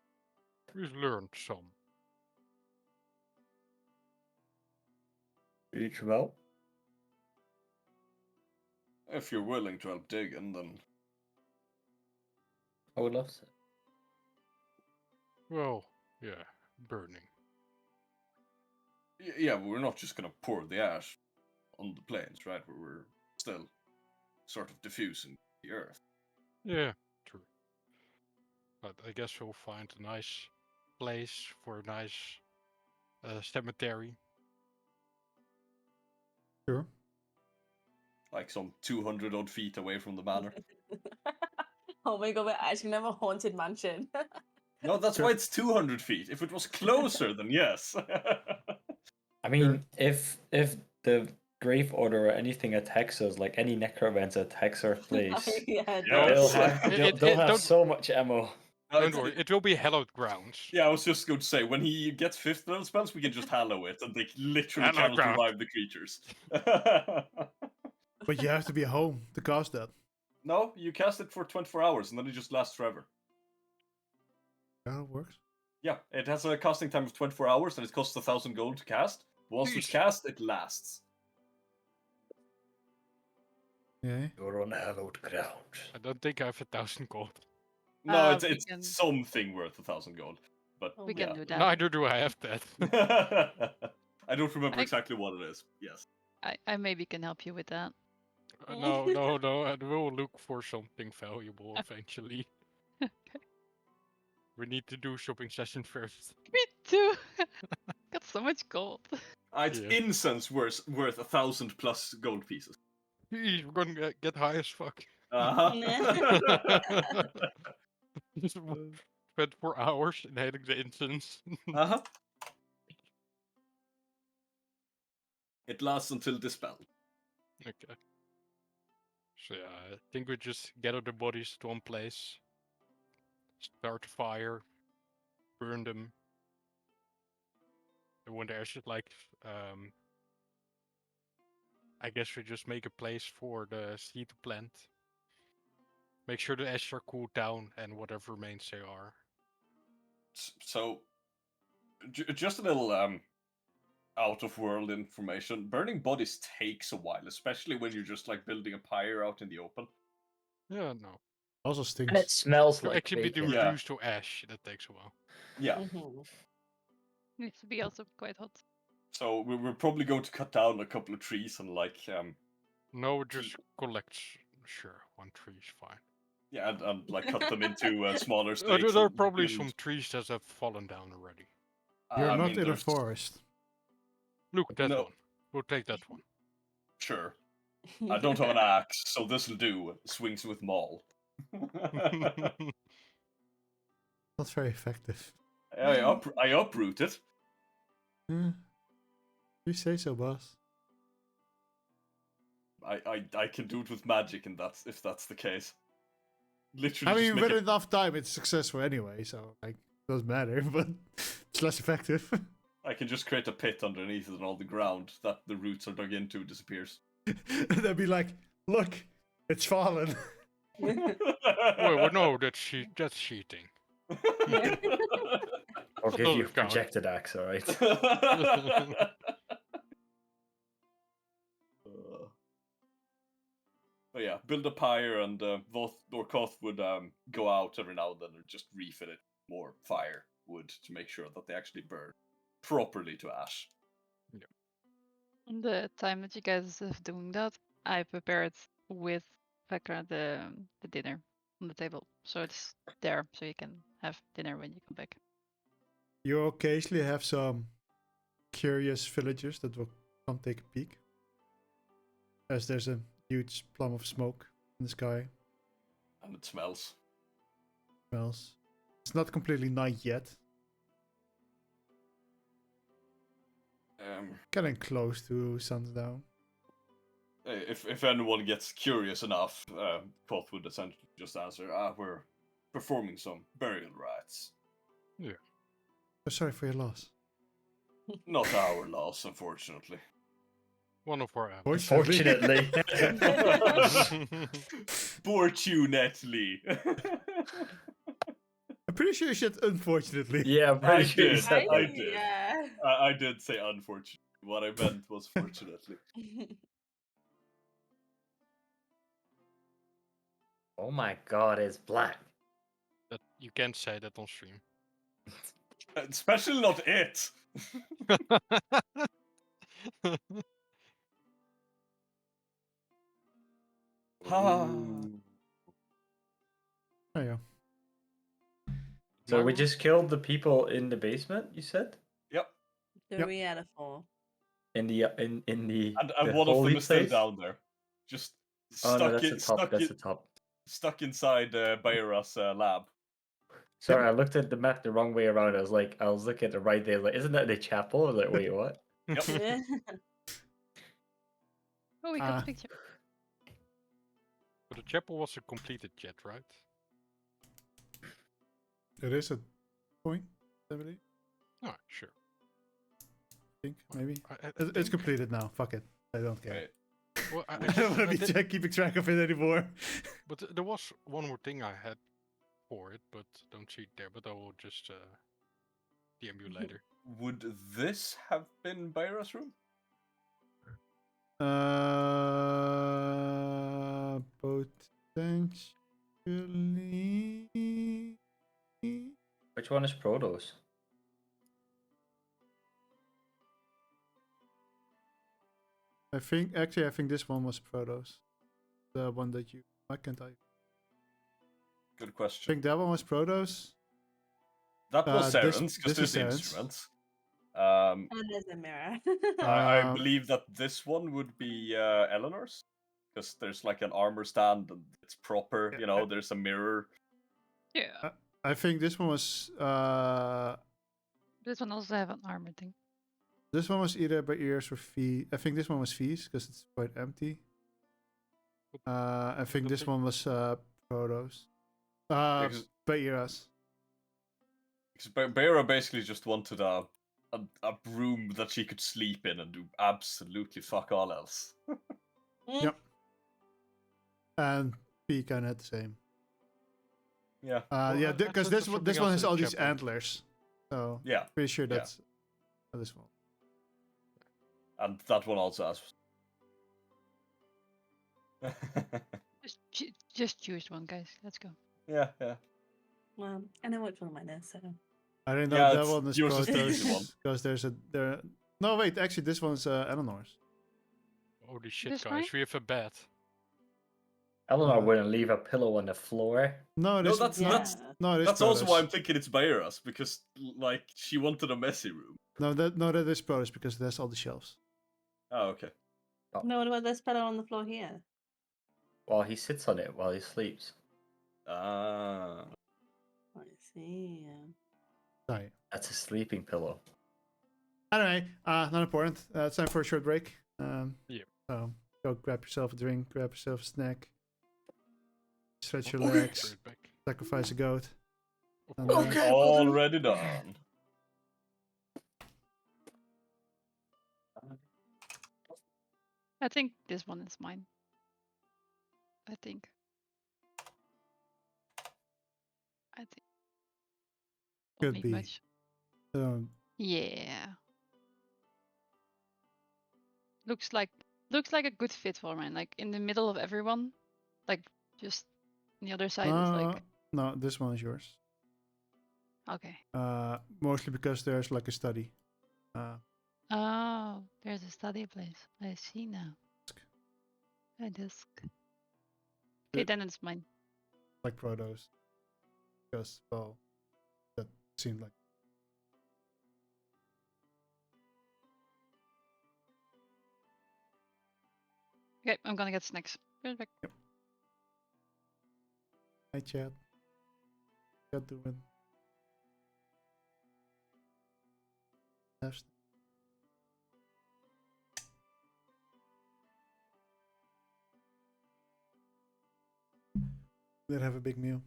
We've learned some. Reach well. If you're willing to help digging, then I would love to. Well, yeah, burning. yeah, we're not just gonna pour the ash on the plains, right? We're still sort of diffusing the earth. Yeah, true. But I guess we'll find a nice place for a nice cemetery. Sure. Like some 200 odd feet away from the manor. Oh my god, we're actually gonna have a haunted mansion. No, that's why it's 200 feet. If it was closer, then yes. I mean, if the Grave Order or anything attacks us, like any necromants attacks our place, Yeah, Yes. they'll have so much ammo. Don't worry, it will be hallowed grounds. Yeah, I was just going to say, when he gets 5th level spells, we can just hallow it, and they literally Hallowed cannot ground. revive the creatures. But you have to be home to cast that. No, you cast it for 24 hours, and then it just lasts forever. How it works? Yeah, it has a casting time of 24 hours, and it costs 1,000 gold to cast. Once it's Jeez. cast, it lasts. Yeah. You're on hallowed ground. I don't think I have 1,000 gold. No, We it's can- something worth 1,000 gold. But Oh We my can do that. Neither do I have that. I don't remember I- exactly what it is. Yes. I maybe can help you with that. No, and we'll look for something valuable eventually. We need to do shopping session first. Me too. Got so much gold. It's Yeah. incense worth 1,000 plus gold pieces. Jeez, we're gonna get high as fuck. Uh-huh. Just spent 4 hours inhaling the incense. Uh-huh. It lasts until dispelled. Okay. So yeah, I think we just gather the bodies to one place, start a fire, burn them, and when there's I guess we just make a place for the seed to plant. Make sure the ashes are cooled down and whatever remains they are. So, just a little out of world information. Burning bodies takes a while, especially when you're just like building a pyre out in the open. Yeah, no. Also And it stinks. smells To like actually be bacon. Yeah. reduced to ash, that takes a while. Yeah. Mhm. Needs to be also quite hot. So we're probably going to cut down a couple of trees and like No, just collect. Sure, one tree is fine. yeah, and like cut them into smaller There stakes. are and probably build- some trees that have fallen down already. You're I not mean, in a there's- forest. Look, that No. one. We'll take that one. Sure. I don't have an axe, so this'll do. Swings with maul. Not very effective. I uproot it. You say so, boss. I can do it with magic, and if that's the case. Literally, I just mean, make with it. enough time, it's successful anyway, so like doesn't matter. But it's less effective. I can just create a pit underneath it, and all the ground that the roots are dug into disappears. They'd be like, "Look, it's fallen." Well, no, that's cheating. I'll That give you a doesn't count. projected axe, alright? But yeah, build a pyre, and Vorkoth would go out every now and then and just refill it more fire wood to make sure that they actually burn properly to ash. In the time that you guys have doing that, I prepared with Vecra the dinner on the table. So it's there, so you can have dinner when you come back. You occasionally have some curious villagers that will come take a peek, as there's a huge plum of smoke in the sky. And it smells. Smells. It's not completely night yet. Getting close to sundown. If anyone gets curious enough, Koth would essentially just answer, we're performing some burial rites. Oh, sorry for your loss. Not our loss, unfortunately. One of our apps. Unfortunately. Fortunately. I'm pretty sure you said unfortunately. Yeah, I'm I pretty sure you did. said I that. did. Yeah. I did say unfortunately. What I meant was fortunately. Oh my god, it's black. That you can't say that on stream. Especially not it. Ah. There you go. So we just killed the people in the basement, you said? Yep. 3 out of 4. In the And the one of holy them is still place? down there. Just Oh no, stuck that's it, the top. stuck That's it, the top. stuck inside Bayra's lab. Sorry, I looked at the map the wrong way around. I was looking at the right there. Like, isn't that the chapel? I was like, wait, what? Yep. Oh, we got the picture. But the chapel wasn't completed yet, right? It is a point, I believe. Oh, sure. I think, maybe. I It's think- completed now. Fuck it. I don't care. Right. Well, I don't want to be keeping track of it anymore. But there was one more thing I had for it, but don't see it there. But I will just DM you later. Would this have been Bayra's room? Potentially. Which one is Protos? I think this one was Protos. The one that you. Why can't I? Good I question. think that one was Protos. That was this- Saren's, because this is there's Saren's. instruments. And there's a mirror. I Um, believe that this one would be Eleanor's, because there's like an armor stand and it's proper. Yeah, You know, there's a mirror. Yeah. I think this one was. This one also have an armor thing. This one was either by ears or fee. I think this one was fees because it's quite empty. I think but this the- one was Protos. Because- By ears. Because Bayra basically just wanted a room that she could sleep in and do absolutely fuck all else. Yep. And fee kind of had the same. Yeah. Well, Yeah, let's because look this for one something else has in the all these chapel. antlers. So Yeah. pretty sure Yeah. that's this one. And that one also has. Just choose one, guys. Let's go. yeah, yeah. Well, I know which one mine is, so. I don't know Yeah, that it's- one is yours is the easy one. Protos because there. No, wait. Actually, this one's Eleanor's. Holy shit, This guys! mine? We have a bet. Eleanor wouldn't leave a pillow on the floor. No, No, this that's Yeah. that's no, it is that's also why Protos. I'm thinking it's Bayra's, because like she wanted a messy room. No, that is Protos because there's all the shelves. Oh, okay. No, what about this pillow on the floor here? Well, he sits on it while he sleeps. Ah. I see. Sorry. That's a sleeping pillow. Anyway, not important. It's time for a short break. Yep. So go grab yourself a drink, grab yourself a snack, stretch your Okay. legs, Straight back. sacrifice a goat. Of And, course. Already done. I think this one is mine. I think. Could Make be. much. Yeah. Looks like a good fit for mine. Like in the middle of everyone. Like just on the other side is like no, this one is yours. okay. Mostly because there's like a study. Oh, there's a study place. I see now. A desk. Okay, It- then it's mine. Like Protos. Because, well, that seemed like. Okay, I'm gonna get snacks. Be right back. Hi, chat. What doing? Have Did have a big meal.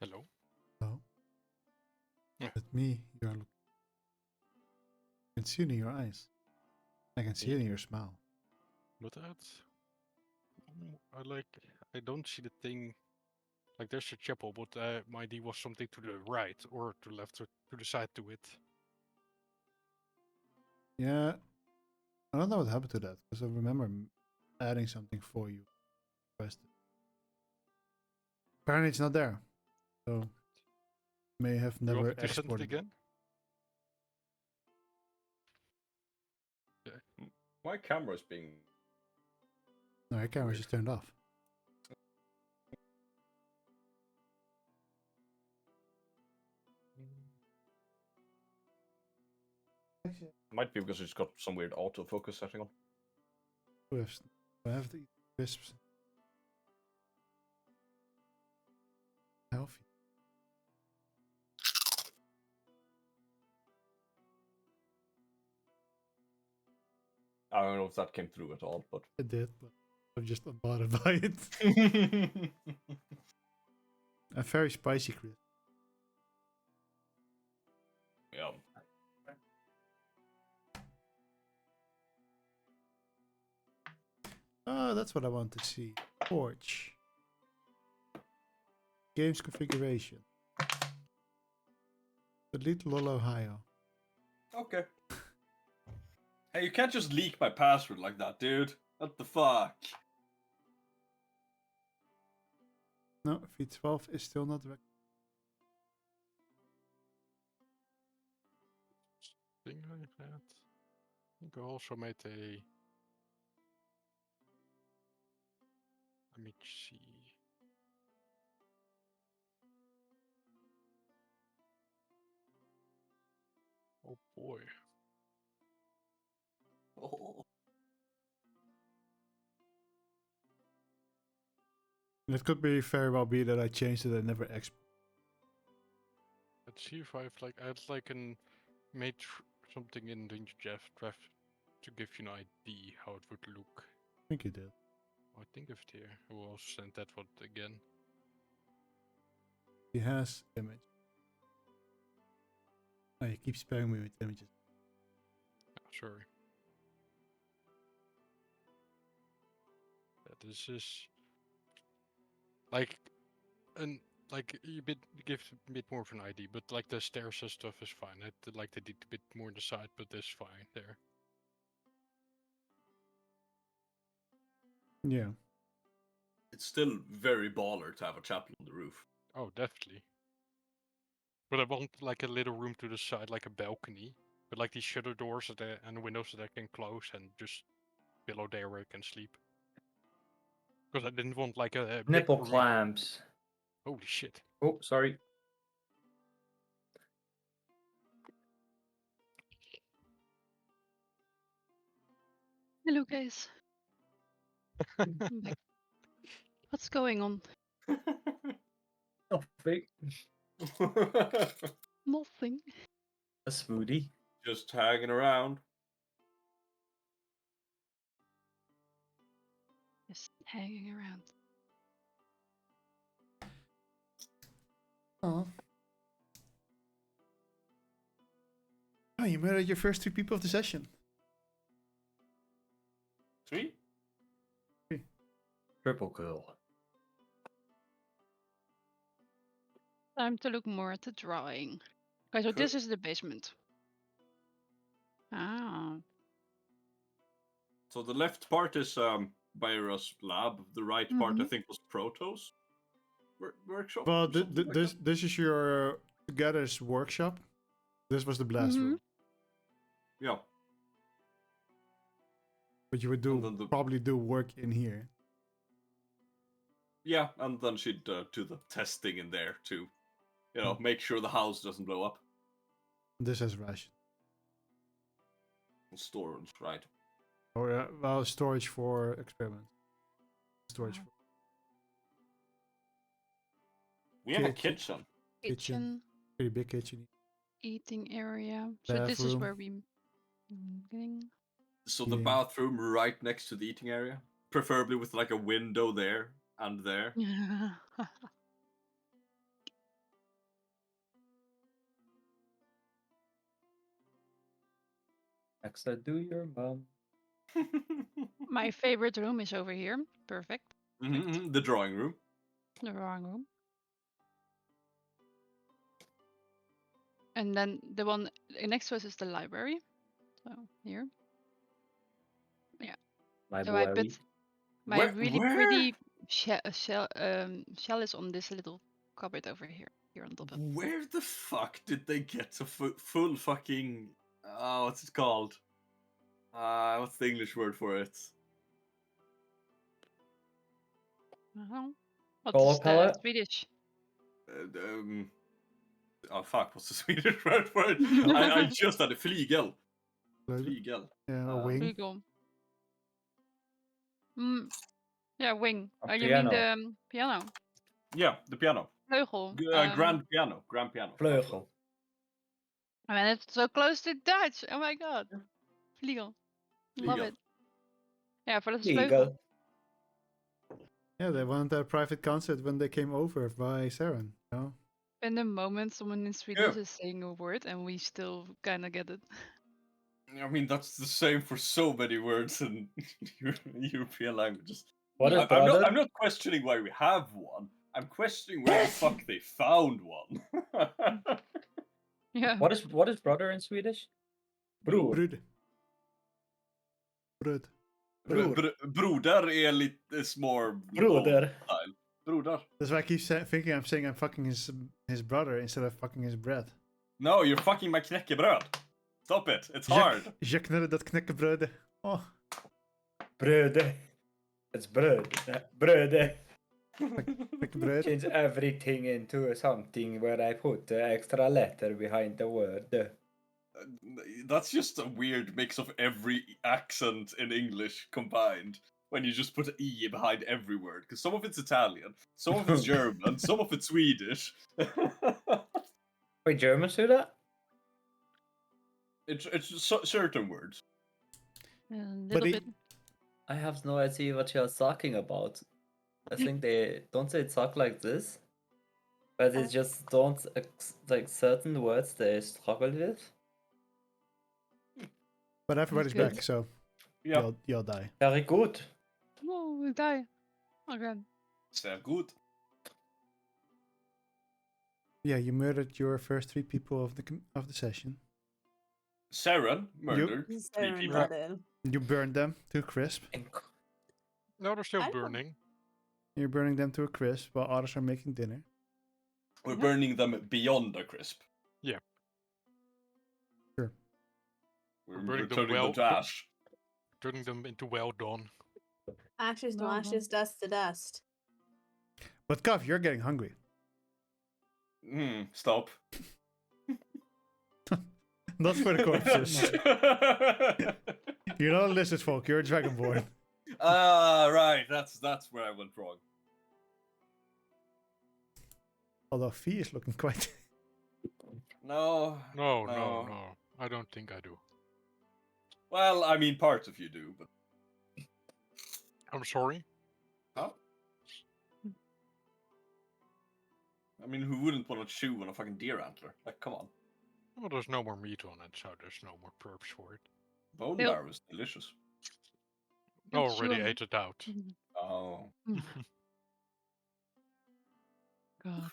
Hello. Oh. Yeah. At me, you are looking. I can see it in your eyes. I can see it in your smile. But that's. I like. I don't see the thing. Like there's a chapel, but my idea was something to the right or to the left or to the side to it. Yeah, I don't know what happened to that because I remember adding something for you. Requested. Apparently, it's not there, so may have You want never me to send it exported it. again? My camera's being. No, your camera's Weird. just turned off. Might be because it's got some weird autofocus setting on. I have to eat crisps. Healthy. I don't know if that came through at all, but. I did, but I'm just unbothered by it. A very spicy crisp. Yeah. Oh, that's what I want to see. Forge. Games configuration. Delete LOL Ohio. Okay. Hey, you can't just leak my password like that, dude. What the fuck? No, V12 is still not rec- Thing like that. I think I also made a. Let me see. Oh boy. Oh. It could be very well be that I changed it and never export. Let's see if I've like I had like an made something in the draft to give you an idea how it would look. I think you did. I think of it here. I will also send that one again. He has image. Oh, you keep spamming me with images. Oh, sorry. Yeah, this is like an like you give a bit more of an idea, but like the stairs and stuff is fine. I like they did a bit more on the side, but that's fine there. Yeah. It's still very baller to have a chapel on the roof. Oh, definitely. But I want like a little room to the side, like a balcony, but like these shutter doors and windows that I can close and just below there where I can sleep. Because I didn't want like a big Nipple room. clamps. Holy shit! Oh, sorry. Hello, guys. I'm back. What's going on? Nothing. Nothing. A smoothie. Just hanging around. Just hanging around. Oh. Oh, you murdered your first 3 people of the session. 3? Triple kill. Time to look more at the drawing. Okay, so this is the basement. Ah. So the left part is Byra's lab. The right part, I think, was Proto's workshop. Well, or something like that? this is your Gather's workshop. This was the blast room. Yeah. But you would And then probably do work in here. Yeah, and then she'd do the testing in there to, make sure the house doesn't blow up. This has ration. Storage, right? Or well, storage for experiments. Storage. For We have a Kitchen. kitchen. Kitchen. pretty big kitchen. Eating area. So this is Bathroom. where we. Getting. So the Yeah. bathroom right next to the eating area, preferably with like a window there and there. Next, I do your mom. My favorite room is over here. Perfect. The drawing room. The drawing room. And then the one next to us is the library. So here. So I put my really pretty shell is on this little cupboard over here. Here on top of. Where the fuck did they get a full fucking... what's it called? What's the English word for it? What's Color the palette? Swedish? Oh fuck, what's the Swedish word for it? I just had a flygel. Flygel. Yeah, a wing. Flygel. Yeah, wing. A You mean piano. the piano? Yeah, the piano. Vleugel. Grand piano. Grand piano. Vleugel. I mean, it's so close to Dutch. Oh my god. Vliegel. Love Flygel. it. Yeah, for the Vliegel. vleugel. Yeah, they wanted a private concert when they came over by Saren. You know? In the moment someone in Swedish is saying a word and we still kind of get it. I mean, that's the same for so many words in European languages. What is I'm not questioning why we have one. I'm questioning where the fuck they found one. Yeah. What is brother in Swedish? Bror. Brud. Brud. Broder is more... Broder. style. Broder. That's why I keep thinking I'm saying I'm fucking his brother instead of fucking his bread. No, you're fucking my knäckebröd. Stop it. It's hard. Je knullen dat knekkenbröd. Oh. Bröde. It's bröd. Bröde. Knekkenbröd. Change everything into something where I put the extra letter behind the word. That's just a weird mix of every accent in English combined. When you just put an E behind every word. Because some of it's Italian, some of it's German, some of it's Swedish. Wait, Germans do that? It's certain words. A little bit. I have no idea what you're talking about. I think they don't say talk like this, but they just don't like certain words they struggle with. But everybody's good. back, so Yeah. you'll die. Very good. Oh, we die. Again. Sehr gut. Yeah, you murdered your first 3 people of the session. Saren murdered 3 Saren people. murdered. You burned them to a crisp. No, they're still I don't- burning. You're burning them to a crisp while others are making dinner. We're burning them beyond a crisp. Yeah. Sure. We're burning them turning them to ash. Turning them into well done. Ashes to No, no. ashes, dust to dust. But Kav, you're getting hungry. Stop. Not for the corpses. You're not a lizard folk, you're a dragonborn. Right. That's where I went wrong. although Fee is looking quite. No. No. I don't think I do. Well, I mean, parts of you do, but I'm sorry. huh? I mean, who wouldn't want to chew on a fucking deer antler? Like, come on. Well, there's no more meat on it, so there's no more purpose for it. Bone Yep. marrow is delicious. I Not already sure. ate it out. Mhm. Oh. God.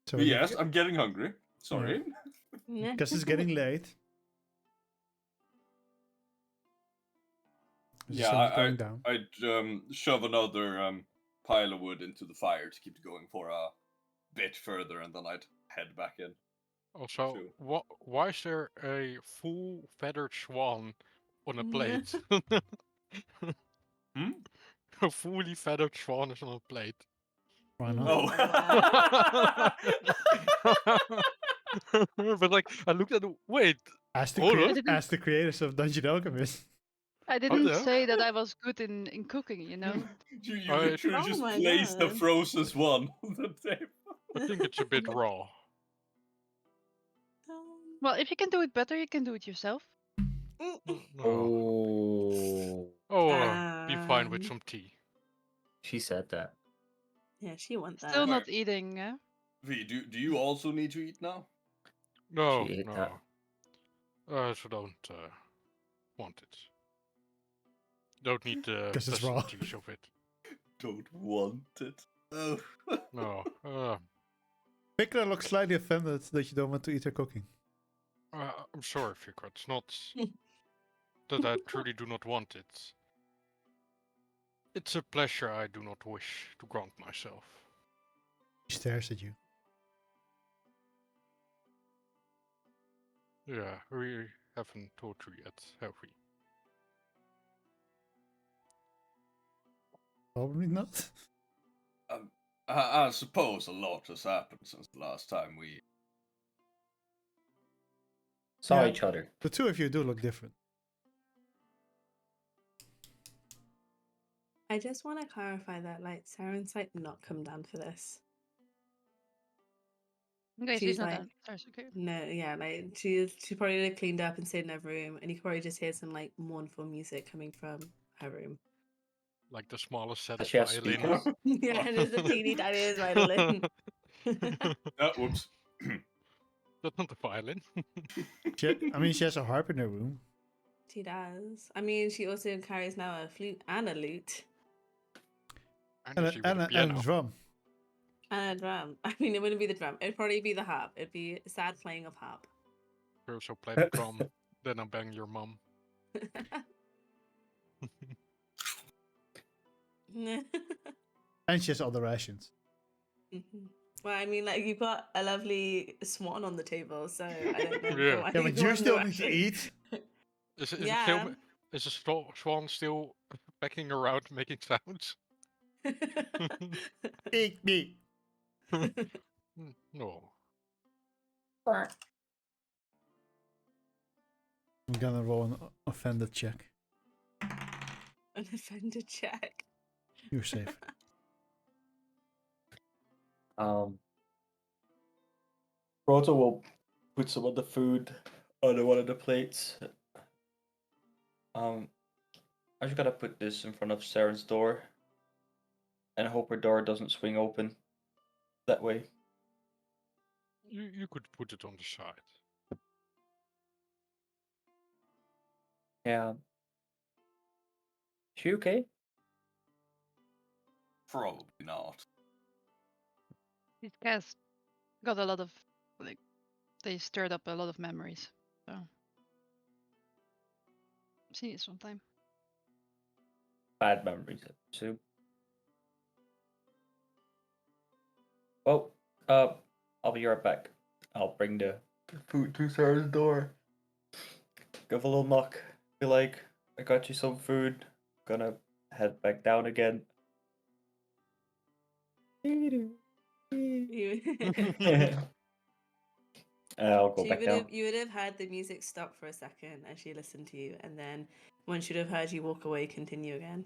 So But yes, I'm getting hungry. Sorry. because it's getting late. The Yeah, sun's going down. I'd shove another pile of wood into the fire to keep it going for a bit further, and then I'd head back in. Also, True. why is there a full feathered swan on a plate? Hmm? A fully feathered swan is on a plate. Why not? Oh. But like, I looked at it. Wait, As hold on. as the creators of Dungeon Alchemist. I didn't yeah. say that I was good in cooking, you know? You I- literally Oh just my placed the God. frozen swan on the table. I think it's a bit raw. Well, if you can do it better, you can do it yourself. No. Oh, Be fine with Um, some tea. she said that. yeah, she wants that. Still Wait. not eating, eh? V, do you also need to eat now? No, She ate that. So don't want it. Don't need the 'Cause it's raw. facilities of it. Don't want it. Oh. No. Pikra looks slightly offended that you don't want to eat her cooking. I'm sorry, Fikra. It's not that I truly do not want it. It's a pleasure I do not wish to grant myself. She stares at you. Yeah, we haven't told you yet, have we? Probably not. I suppose a lot has happened since the last time we. Saw Yeah. each other. The two of you do look different. I just want to clarify that, like, Saren's like not come down for this. Okay, She's she's not like- done. Sorry, okay. No, yeah, like she probably would have cleaned up and stayed in her room, and you could probably just hear some like mournful music coming from her room. Like the smallest set Does of she have violin. speakers? Yeah, just a teeny tiny violin. Whoops. That's not the violin. She has a harp in her room. She does. I mean, she also carries now a flute and a lute And, And she a, with and, a a, piano. and a drum. and a drum. I mean, it wouldn't be the drum. It'd probably be the harp. It'd be a sad playing of harp. You also play the drum, then I bang your mum. And she has other rations. Mhm. Well, I mean, like you've got a lovely swan on the table, so I don't know Yeah. why Yeah, but you you want the still need to ration. eat. Is Yeah. is a swan still pecking around making sounds? Eat me. No. I'm gonna roll an offended check. An offended check. You're safe. Proto will put some of the food on one of the plates. I just gotta put this in front of Saren's door and hope her door doesn't swing open that way. You could put it on the side. Yeah. She okay? Probably not. These guys got a lot of, like, they stirred up a lot of memories. So. She needs some time. Bad memories, I assume. Well, I'll be right back. I'll bring the food to Saren's door. Give a little knock. Be like, I got you some food. Gonna head back down again. I'll go back down. You would have had the music stop for a second as she listened to you, and then once you'd have heard you walk away, continue again.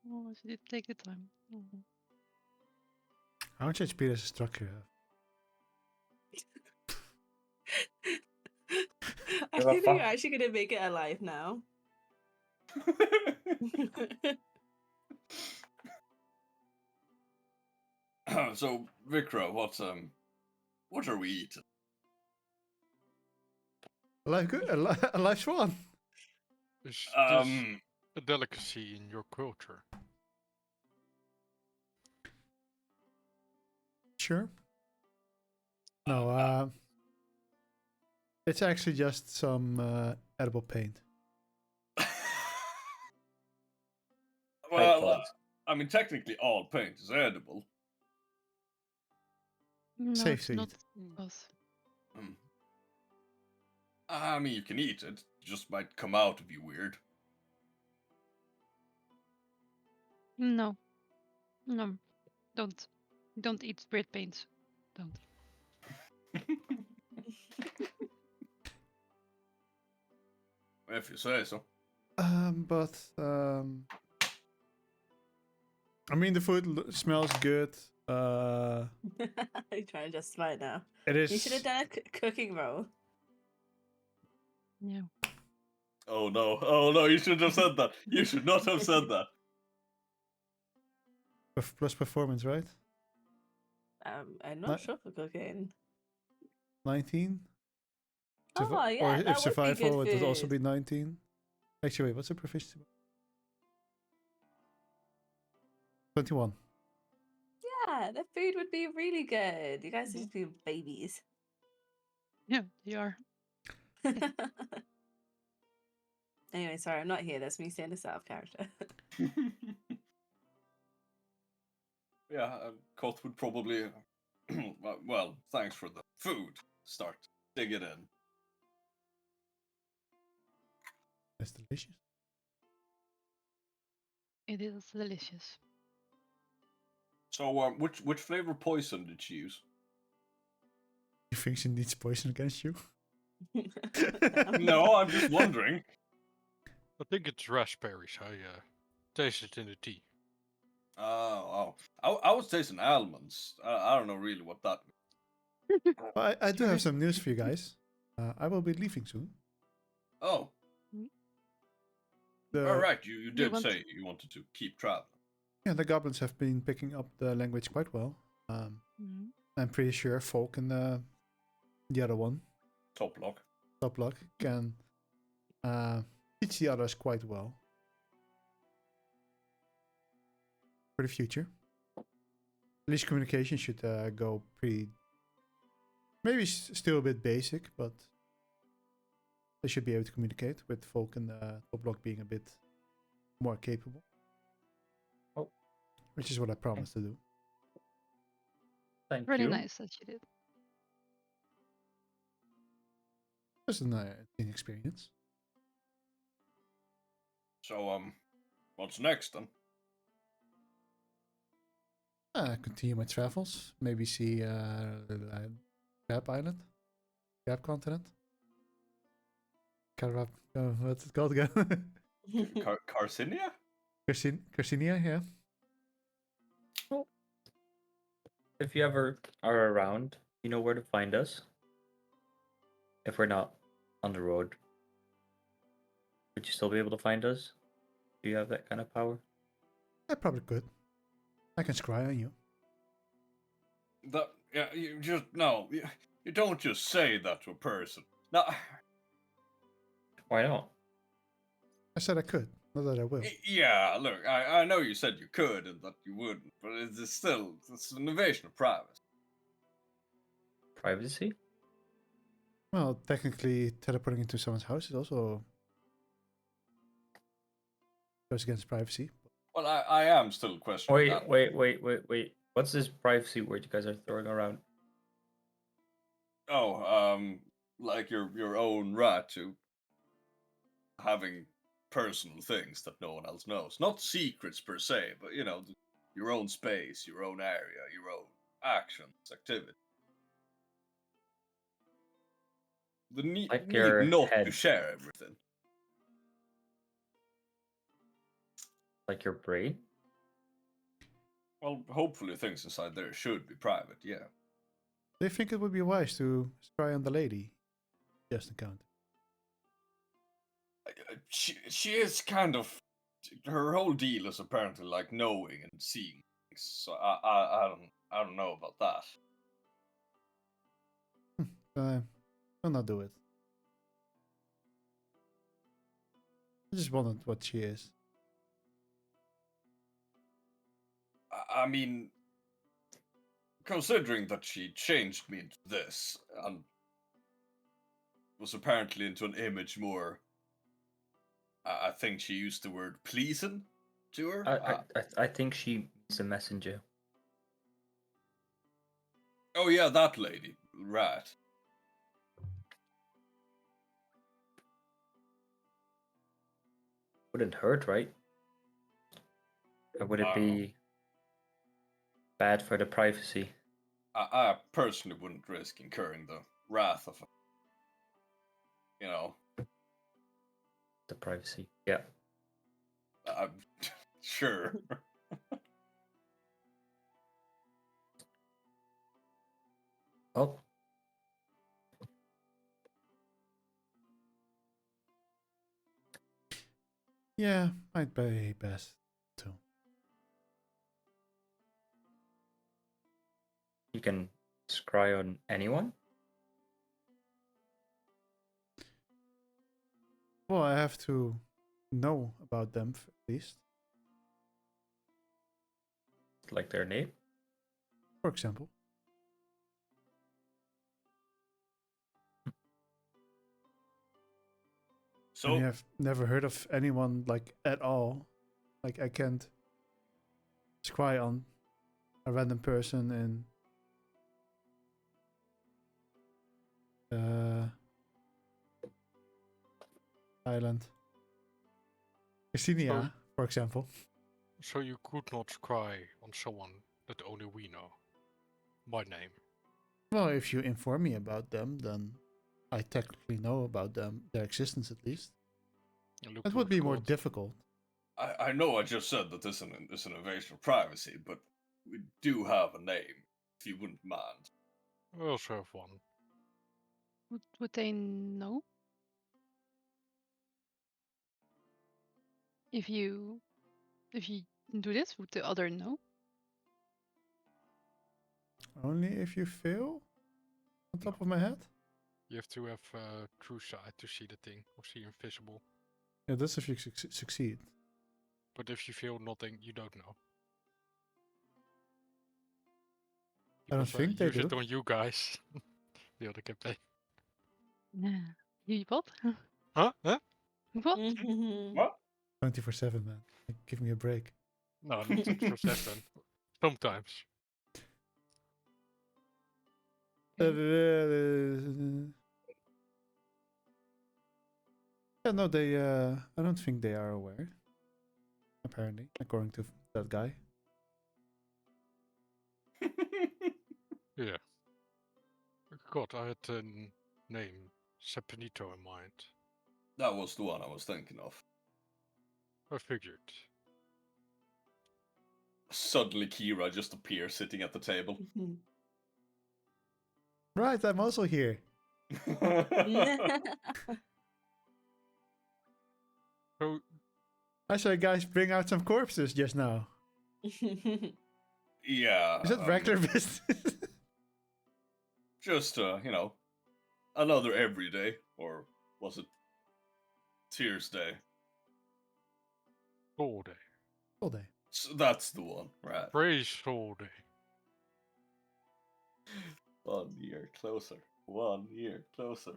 Oh, she did take the time. Oh. How much HP does a structure have? I Give a think you're fuck. actually gonna make it alive now. So, Vikra, what are we eating? A live swan. Is this Um, a delicacy in your culture? Sure. No, it's actually just some edible paint. well, plugs. I mean, technically all paint is edible. No, Safe it's to not eat. us. Hmm. I mean, you can eat it. It just might come out of you weird. No, no, don't eat spray paints. Don't. If you say so. But I mean, the food smells good. I'm trying to justify it now. It You should have is. done a cooking roll. Yeah. Oh no, you should have said that. You should not have said that. Plus performance, right? I'm not sure for cooking. 19? Oh or yeah, if that would be survival, good it would also food. be 19. Actually, wait, what's the proficiency? 21. Yeah, the food would be really good. You guys would just be babies. Yeah, they are. Anyway, sorry, I'm not here. That's me saying this out of character. Yeah, Koth would probably. Well, thanks for the food. Start dig it in. That's delicious. It is delicious. So, which flavor poison did you use? You think she needs poison against you? No, I'm just wondering. I think it's raspberries. I taste it in the tea. Oh. I was tasting almonds. I don't know really what that means. Well, I do have some news for you guys. I will be leaving soon. Oh, The, alright, you did want- say you wanted to keep traveling. Yeah, the goblins have been picking up the language quite well. Mhm. I'm pretty sure Folk and the other one, Top lock. Toplock, can teach the others quite well for the future. At least communication should go pretty. Maybe still a bit basic, but they should be able to communicate with Folk and Toplock being a bit more capable. Oh. Which is what I promised to do. Thank Really you. nice that you did. Just an inexperience. So, what's next then? Continue my travels. Maybe see Crab Island, Crab Continent. What's it called again? Carcinia? Carcinia, yeah. If you ever are around, you know where to find us. If we're not on the road, would you still be able to find us? Do you have that kind of power? I probably could. I can scry on you. You don't just say that to a person. No, Why not? I said I could, not that I will. yeah, look, I know you said you could and that you wouldn't, but it's an invasion of privacy. Privacy? Well, technically, teleporting into someone's house is also goes against privacy. Well, I am still questioning that. Wait. What's this privacy word you guys are throwing around? Oh, like your own right to having personal things that no one else knows. Not secrets per se, but your own space, your own area, your own actions, activity. The Like need your not to head. share everything. Like your brain? Well, hopefully things inside there should be private, yeah. Do you think it would be wise to spy on the lady? Just encounter. She is kind of. Her whole deal is apparently like knowing and seeing things, so I don't know about that. I'll not do it. I just wondered what she is. I mean, considering that she changed me into this and was apparently into an image more. I think she used the word pleasing to her. I think she is a messenger. Oh yeah, that lady, right? Wouldn't hurt, right? Or would it I don't know. be bad for the privacy? I personally wouldn't risk incurring the wrath of, you know, The privacy. Yeah. I'm sure. Oh, Yeah, might be best too. you can scry on anyone? Well, I have to know about them at least. Like their name? For example. And you So have never heard of anyone like at all. Like I can't scry on a random person in Thailand. Christinia, for example. So you could not scry on someone that only we know by name. Well, if you inform me about them, then I technically know about them, their existence at least. And look That to would our be more squad. difficult. I know I just said that this is an invasion of privacy, but we do have a name, if you wouldn't mind. We also have one. Would they know? If you do this, would the other know? Only if you fail? On top of my head? You have to have true sight to see the thing, or see invisible. Yeah, that's if you succeed. But if you feel nothing, you don't know. I don't Because think they use do. it on you guys. The other campaign. Yeah. You what? Huh? Huh? What? What? 24/7, man. Like, give me a break. No, not 24/7. Sometimes. Yeah, no, they. I don't think they are aware. Apparently, according to that guy. Yeah. God, I had a name, Sepenito, in mind. That was the one I was thinking of. I figured. Suddenly, Kira just appears sitting at the table. Right, I'm also here. So, I saw you guys bring out some corpses just now. Yeah. Is that regular business? Just, you know, another everyday, or was it Tears Day? all day. All day. So that's the one, right? Praise all day. 1 year closer. 1 year closer.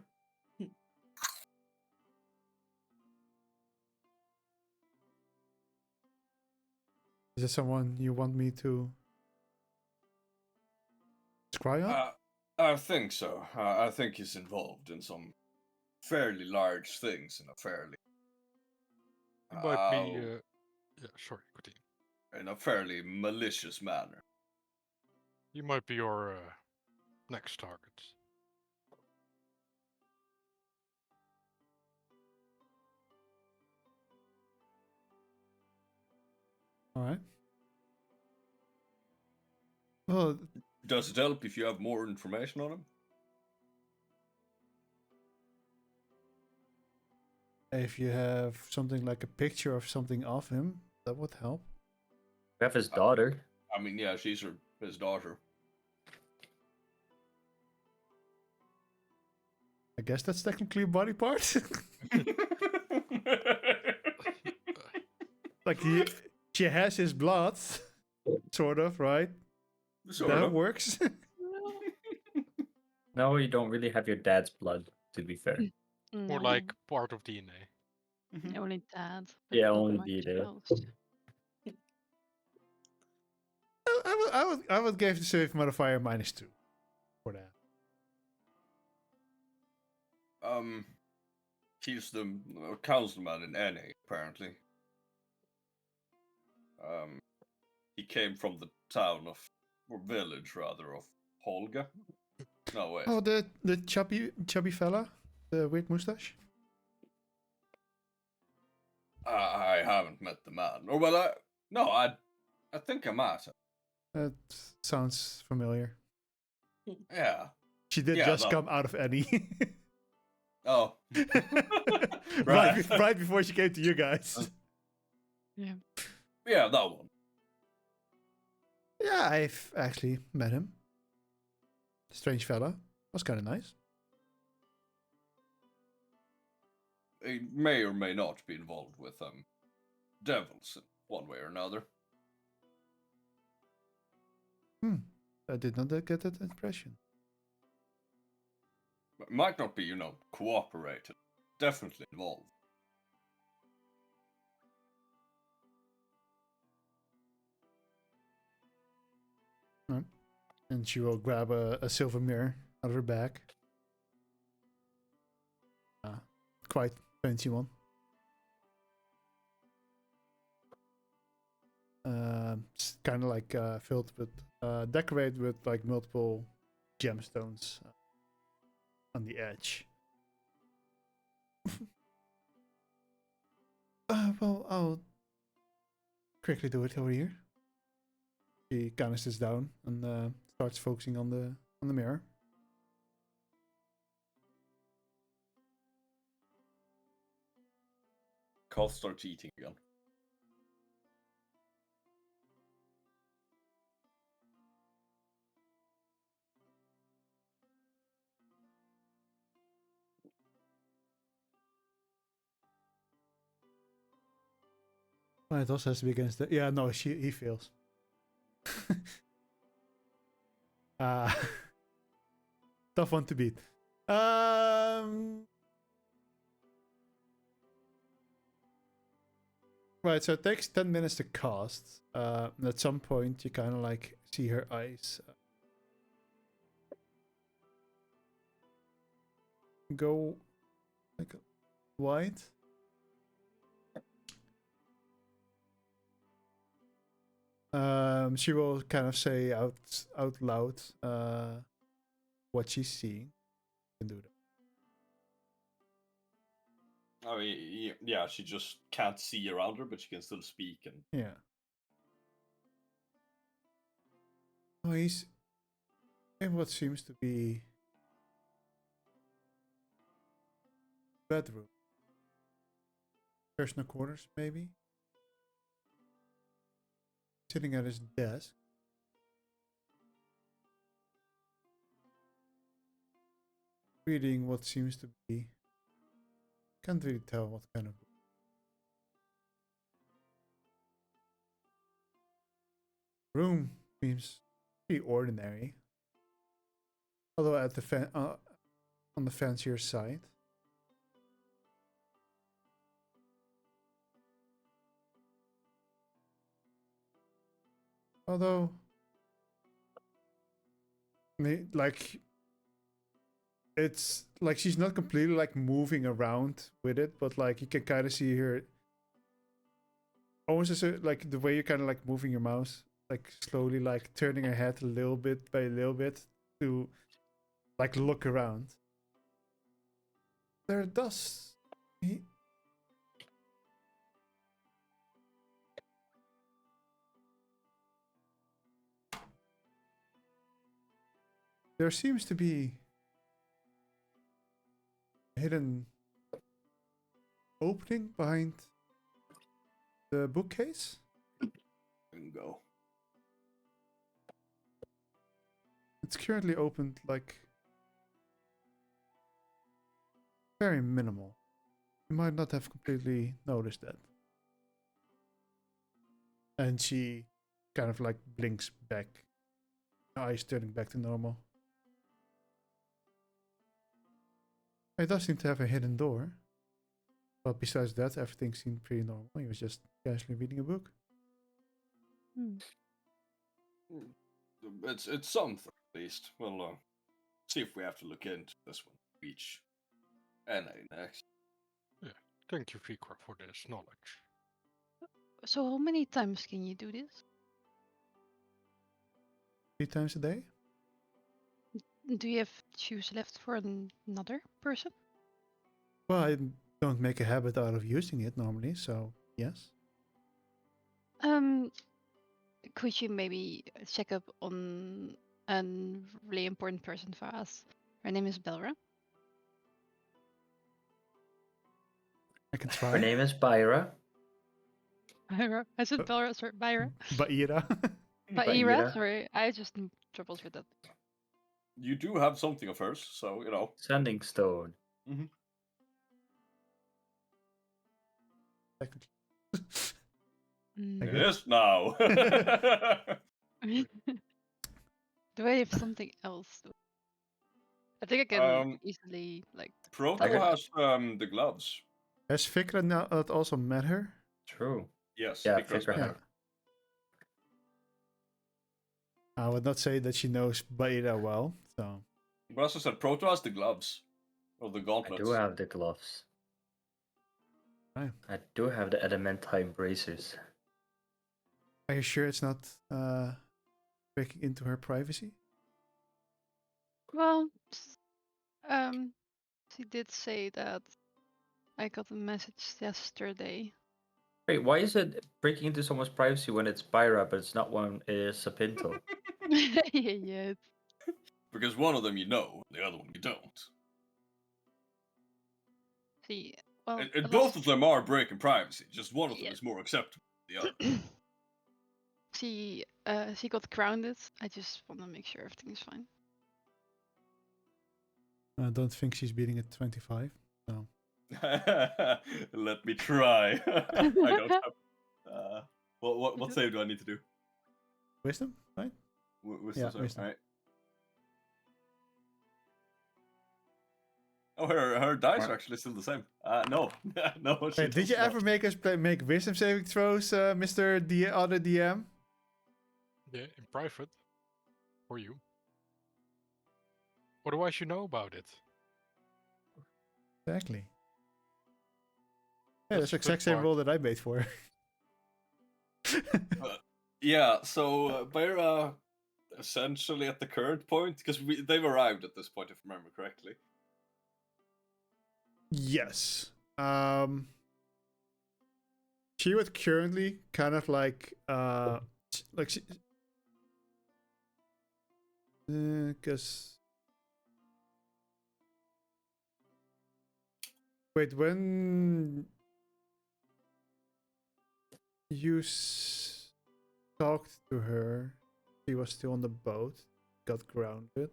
Is there someone you want me to scry on? I think so. I think he's involved in some fairly large things in a fairly. You might be. Yeah, sorry, continue. In a fairly malicious manner. You might be your next target. All right. Well, Does it help if you have more information on him? if you have something like a picture of something of him, that would help. We have his daughter. I mean, yeah, she's his daughter. I guess that's technically a body part. Like she has his blood, sort of, right? Sort That of. works. No, you don't really have your dad's blood, to be fair. No, Or like part of DNA. only dad. But Yeah, not only much DNA. else. I would give the save modifier -2 for that. He's the councilman in NA, apparently. He came from the town of, or village rather, of Holga. No, wait. Oh, the chubby fella, the weird mustache. I haven't met the man. Or well, I think I might have. That sounds familiar. Yeah. She did Yeah, just that come one. out of Annie. Oh. right before she came to you guys. Yeah. Yeah, that one. Yeah, I've actually met him. Strange fella. Was kind of nice. He may or may not be involved with devils in one way or another. I did not get that impression. Might not be, cooperated. Definitely involved. And she will grab a silver mirror out of her bag. Quite fancy one. It's kind of like filled with, decorated with like multiple gemstones on the edge. Well, I'll quickly do it over here. She kind of sits down and starts focusing on the mirror. Koth starts eating again. Well, it also has to be against the. Yeah, no, he fails. uh, Tough one to beat. Right, so it takes 10 minutes to cast. And at some point, you kind of like see her eyes go like wide. She will kind of say out loud what she's seeing. You can do that. I mean, yeah, she just can't see around her, but she can still speak. And Yeah. Oh, he's in what seems to be bedroom, personal quarters, maybe. Sitting at his desk. Reading what seems to be. Can't really tell what kind of book. Room seems pretty ordinary. Although at the on the fancier side. Although, like, it's like she's not completely like moving around with it, but like you can kind of see her almost as like the way you're kind of like moving your mouse, like slowly like turning her head a little bit by a little bit to like look around. There does there seems to be a hidden opening behind the bookcase. Bingo. It's currently opened like very minimal. You might not have completely noticed that. And she kind of like blinks back, eyes turning back to normal. It does seem to have a hidden door. But besides that, everything seemed pretty normal. He was just casually reading a book. Hmm. It's something at least. We'll see if we have to look into this one. Each NA next. Thank you, Fikra, for this knowledge. So how many times can you do this? 3 times a day? Do you have shoes left for another person? Well, I don't make a habit out of using it normally, so yes. Could you maybe check up on a really important person for us? Her name is Belra. I can Her try. name is Byra. Byra. I said Belra, sorry, Byra. Baira. Byra, Byra. sorry. I just troubles with that. You do have something of hers, so you know. Sending stone. Mm. It is now. Do I have something else? I think I can easily like. Proto Okay. has the gloves. Has Fikra now also met her? True. Yes, Yeah, Vikra's Fikra. better. I would not say that she knows Baira well, so. But as I said, Proto has the gloves. Or the I gauntlets. do have the gloves. Right. I do have the adamantine bracers. Are you sure it's not breaking into her privacy? Well, she did say that I got a message yesterday. Wait, why is it breaking into someone's privacy when it's Byra, but it's not when it is Sapinto? Yeah. Because one of them you know, the other one you don't. See, well, And both of them are breaking privacy, just one of them Yeah. is more acceptable than the other. she got grounded. I just want to make sure everything is fine. I don't think she's beating at 25. No. Let me try. I don't have. What save do I need to do? Wisdom, right? Wisdom Yeah, save. wisdom. Alright. Oh, her dice are actually still the same. No, no. Wait, did you ever make us make wisdom saving throws, Mr. Other DM? Yeah, in private. For you. Otherwise, you know about it. Exactly. Yeah, that's the That's the exact same part. roll that I made for. Yeah, so Byra, essentially at the current point, because they've arrived at this point, if I remember correctly. Yes. She would currently kind of like she, because wait, when you talked to her, she was still on the boat, got grounded.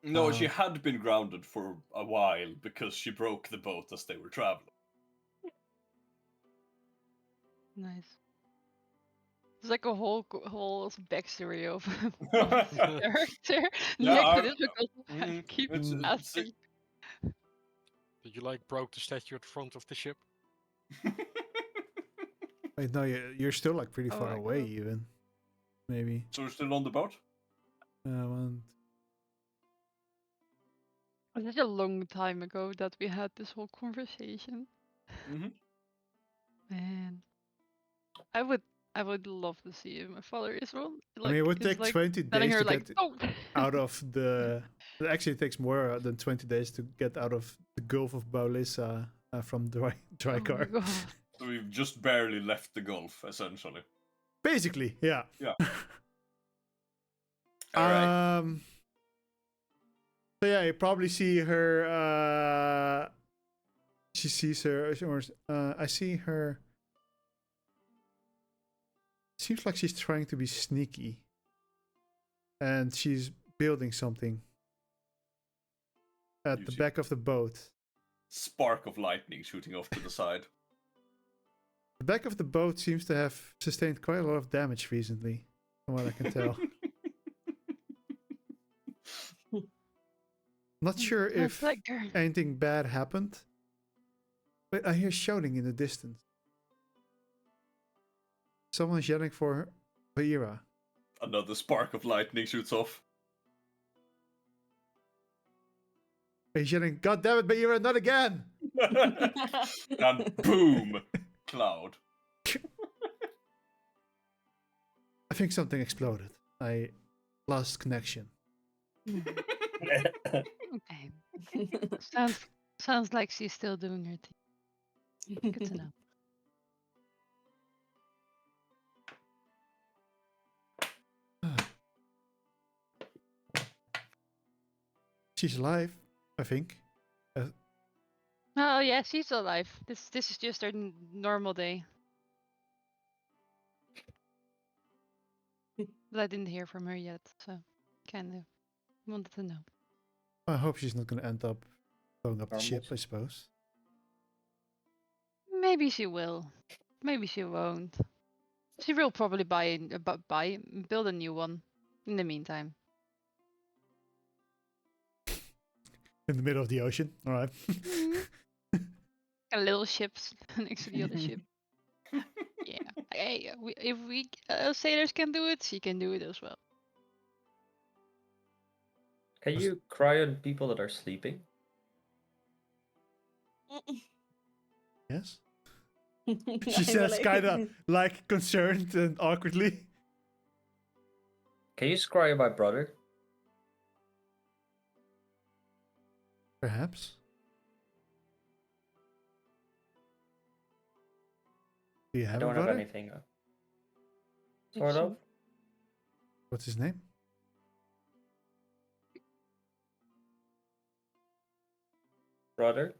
No, she had been grounded for a while because she broke the boat as they were traveling. Nice. It's like a whole backstory of of this character next to this because I keep asking. Did you like broke the statue at the front of the ship? Wait, no, you're still like pretty Oh far my away, God. even. Maybe. So we're still on the boat? One. It was such a long time ago that we had this whole conversation. Man, I would love to see my father as well. I mean, it would is take like 20 telling days her to like, get oh. out of the. It actually takes more than 20 days to get out of the Gulf of Baulissa from Oh Drycar. my God. So we've just barely left the Gulf, essentially. Basically, yeah. Yeah. All right. So yeah, you probably see her. She sees her, or I see her. Seems like she's trying to be sneaky, and she's building something at You the see back of the boat. spark of lightning shooting off to the side. The back of the boat seems to have sustained quite a lot of damage recently, from what I can tell. Not sure if like her. anything bad happened, but I hear shouting in the distance. Someone's yelling for Baira. Another spark of lightning shoots off. He's yelling, "God damn it, Baira, not again!" And boom! Cloud. I think something exploded. I lost connection. Okay. Sounds like she's still doing her thing. Good to know. She's alive, I think. Oh yeah, she's alive. This is just her normal day. But I didn't hear from her yet, so kind of wanted to know. I hope she's not going to end up blowing up the ship, Normal. I suppose. Maybe she will. Maybe she won't. She will probably build a new one in the meantime. In the middle of the ocean, alright. A little ship next to the other ship. Yeah. Hey, if we sailors can do it, she can do it as well. Can you cry on people that are sleeping? Yes? She says kind of like concerned and awkwardly. Can you cry on my brother? Perhaps. Do you I have a don't have brother? anything. Sort of. What's his name? Brother?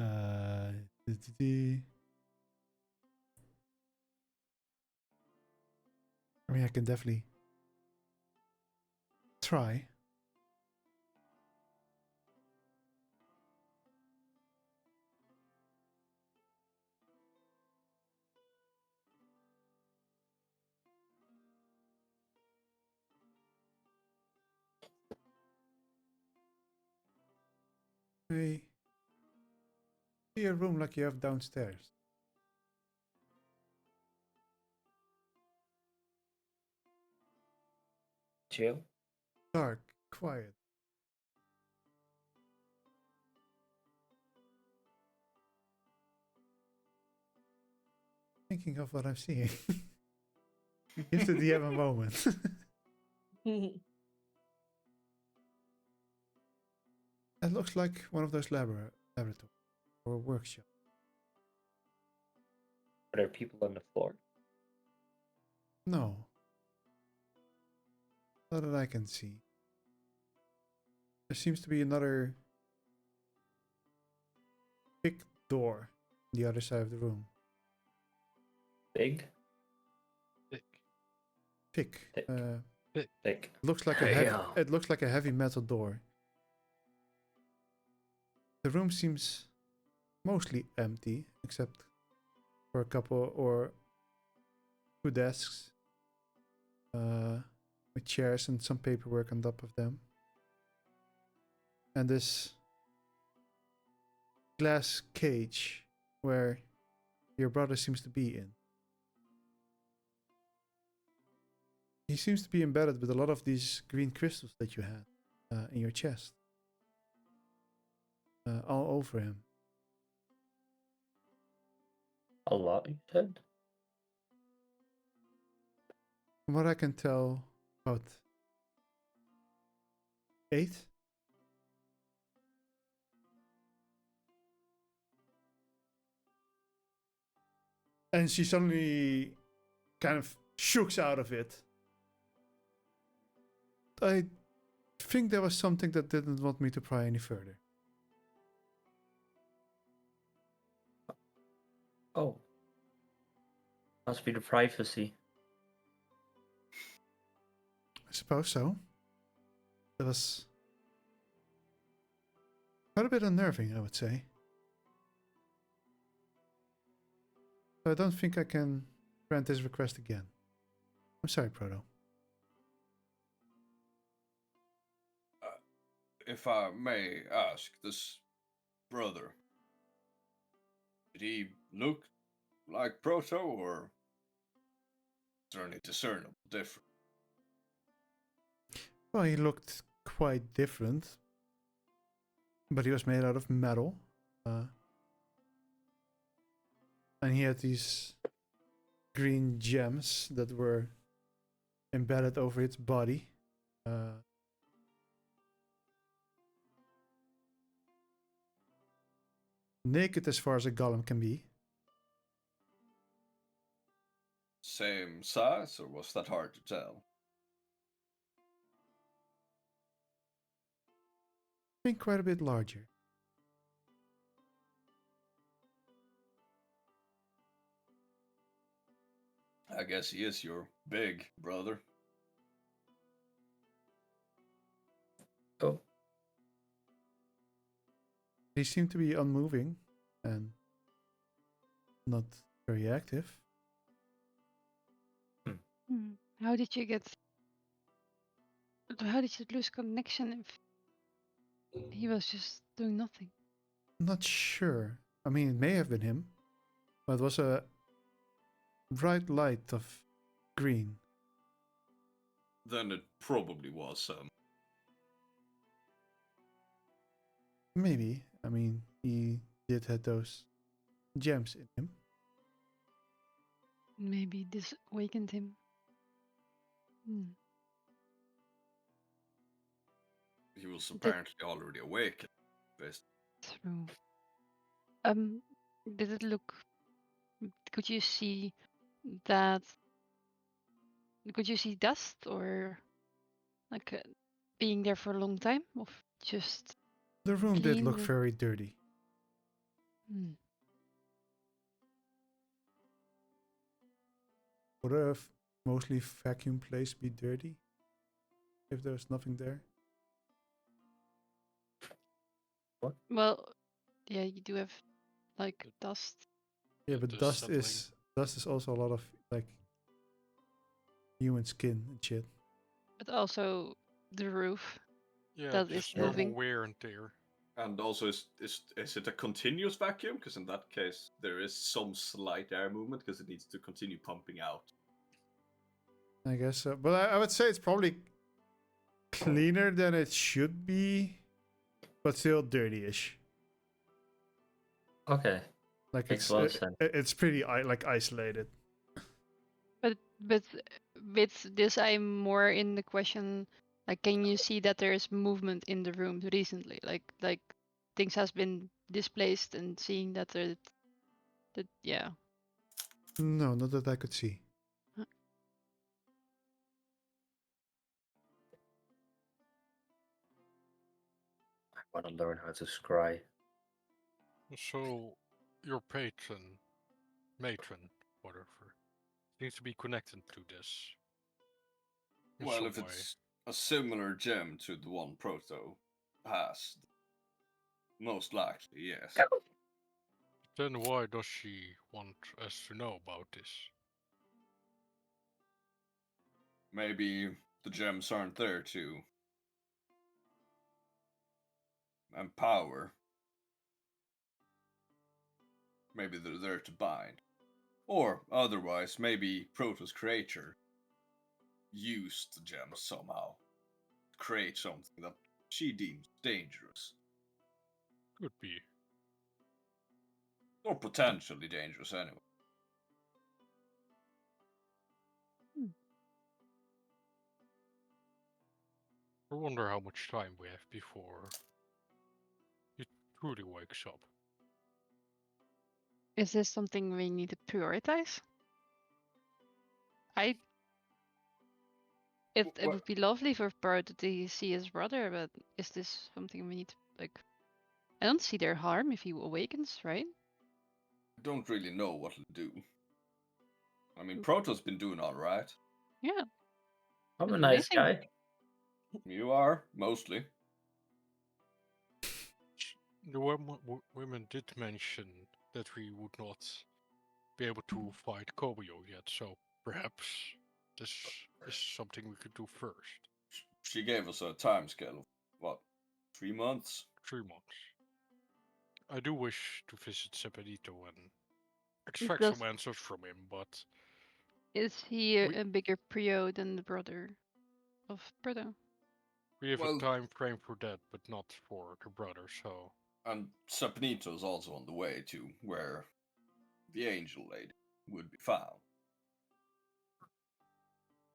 Uh, I mean, I can definitely try. Hey, see a room like you have downstairs. Chill. Dark, quiet. Thinking of what I'm seeing. Give the DM a moment. It looks like one of those laboratories or workshop. Are there people on the floor? No. Not that I can see. There seems to be another big door on the other side of the room. Big? Thick. Thick. Thick. Thick. Looks like it looks like a heavy metal door. The room seems mostly empty, except for a couple or two desks, with chairs and some paperwork on top of them, and this glass cage where your brother seems to be in. He seems to be embedded with a lot of these green crystals that you had in your chest. All over him. A lot, you said? From what I can tell, about 8. And she suddenly kind of shooks out of it. I think there was something that didn't want me to pry any further. Oh. Must be the privacy. I suppose so. That was quite a bit unnerving, I would say. So I don't think I can grant this request again. I'm sorry, Proto. If I may ask, this brother, did he look like Proto, or is there any discernible difference? Well, he looked quite different, but he was made out of metal. And he had these green gems that were embedded over its body. Naked as far as a golem can be. Same size, or was that hard to tell? I think quite a bit larger. I guess he is your big brother. Oh. He seemed to be unmoving and not very active. How did you get? How did you lose connection if he was just doing nothing? Not sure. I mean, it may have been him, but it was a bright light of green. Then it probably was Maybe. I mean, he did have those gems in him. Maybe this awakened him. He was apparently already awake. True. Did it look? Could you see that? Could you see dust or like being there for a long time, of just? The room did look Clean. very dirty. Would a mostly vacuum place be dirty if there was nothing there? What? Well, yeah, you do have like dust. Yeah, The but dust settling. is also a lot of like human skin and shit. But also the roof. Yeah, That is just normal moving. wear and tear. And also, is it a continuous vacuum? Because in that case, there is some slight air movement because it needs to continue pumping out. I guess so. But I would say it's probably cleaner than it should be, but still dirty-ish. Okay. Like Makes a lot of sense. it's pretty like isolated. But with this, I'm more in the question. Like, can you see that there is movement in the room recently? Like things has been displaced, and seeing that yeah. No, not that I could see. I want to learn how to scry. So, your matron, whatever, needs to be connected to this. In Well, some if way. it's a similar gem to the one Proto has, most likely, yes. Then why does she want us to know about this? Maybe the gems aren't there to empower. Maybe they're there to bind. Or otherwise, maybe Proto's creator used the gems somehow to create something that she deems dangerous. Could be. Or potentially dangerous anyway. I wonder how much time we have before he truly wakes up. Is this something we need to prioritize? It would be lovely for Proto to see his brother, but is this something we need to, like... I don't see their harm if he awakens, right? I don't really know what to do. I mean, Proto's been doing all right. Yeah. I'm a That's nice amazing. guy. You are mostly. The women did mention that we would not be able to fight Kobyo yet, so perhaps this is something we could do first. She gave us a time scale of what, 3 months? 3 months. I do wish to visit Separito and extract does- some answers from him, but Is he We- a bigger Prio than the brother of Proto? we have Well- a time frame for that, but not for the brother, so... And Saponito is also on the way to where the angel lady would be found.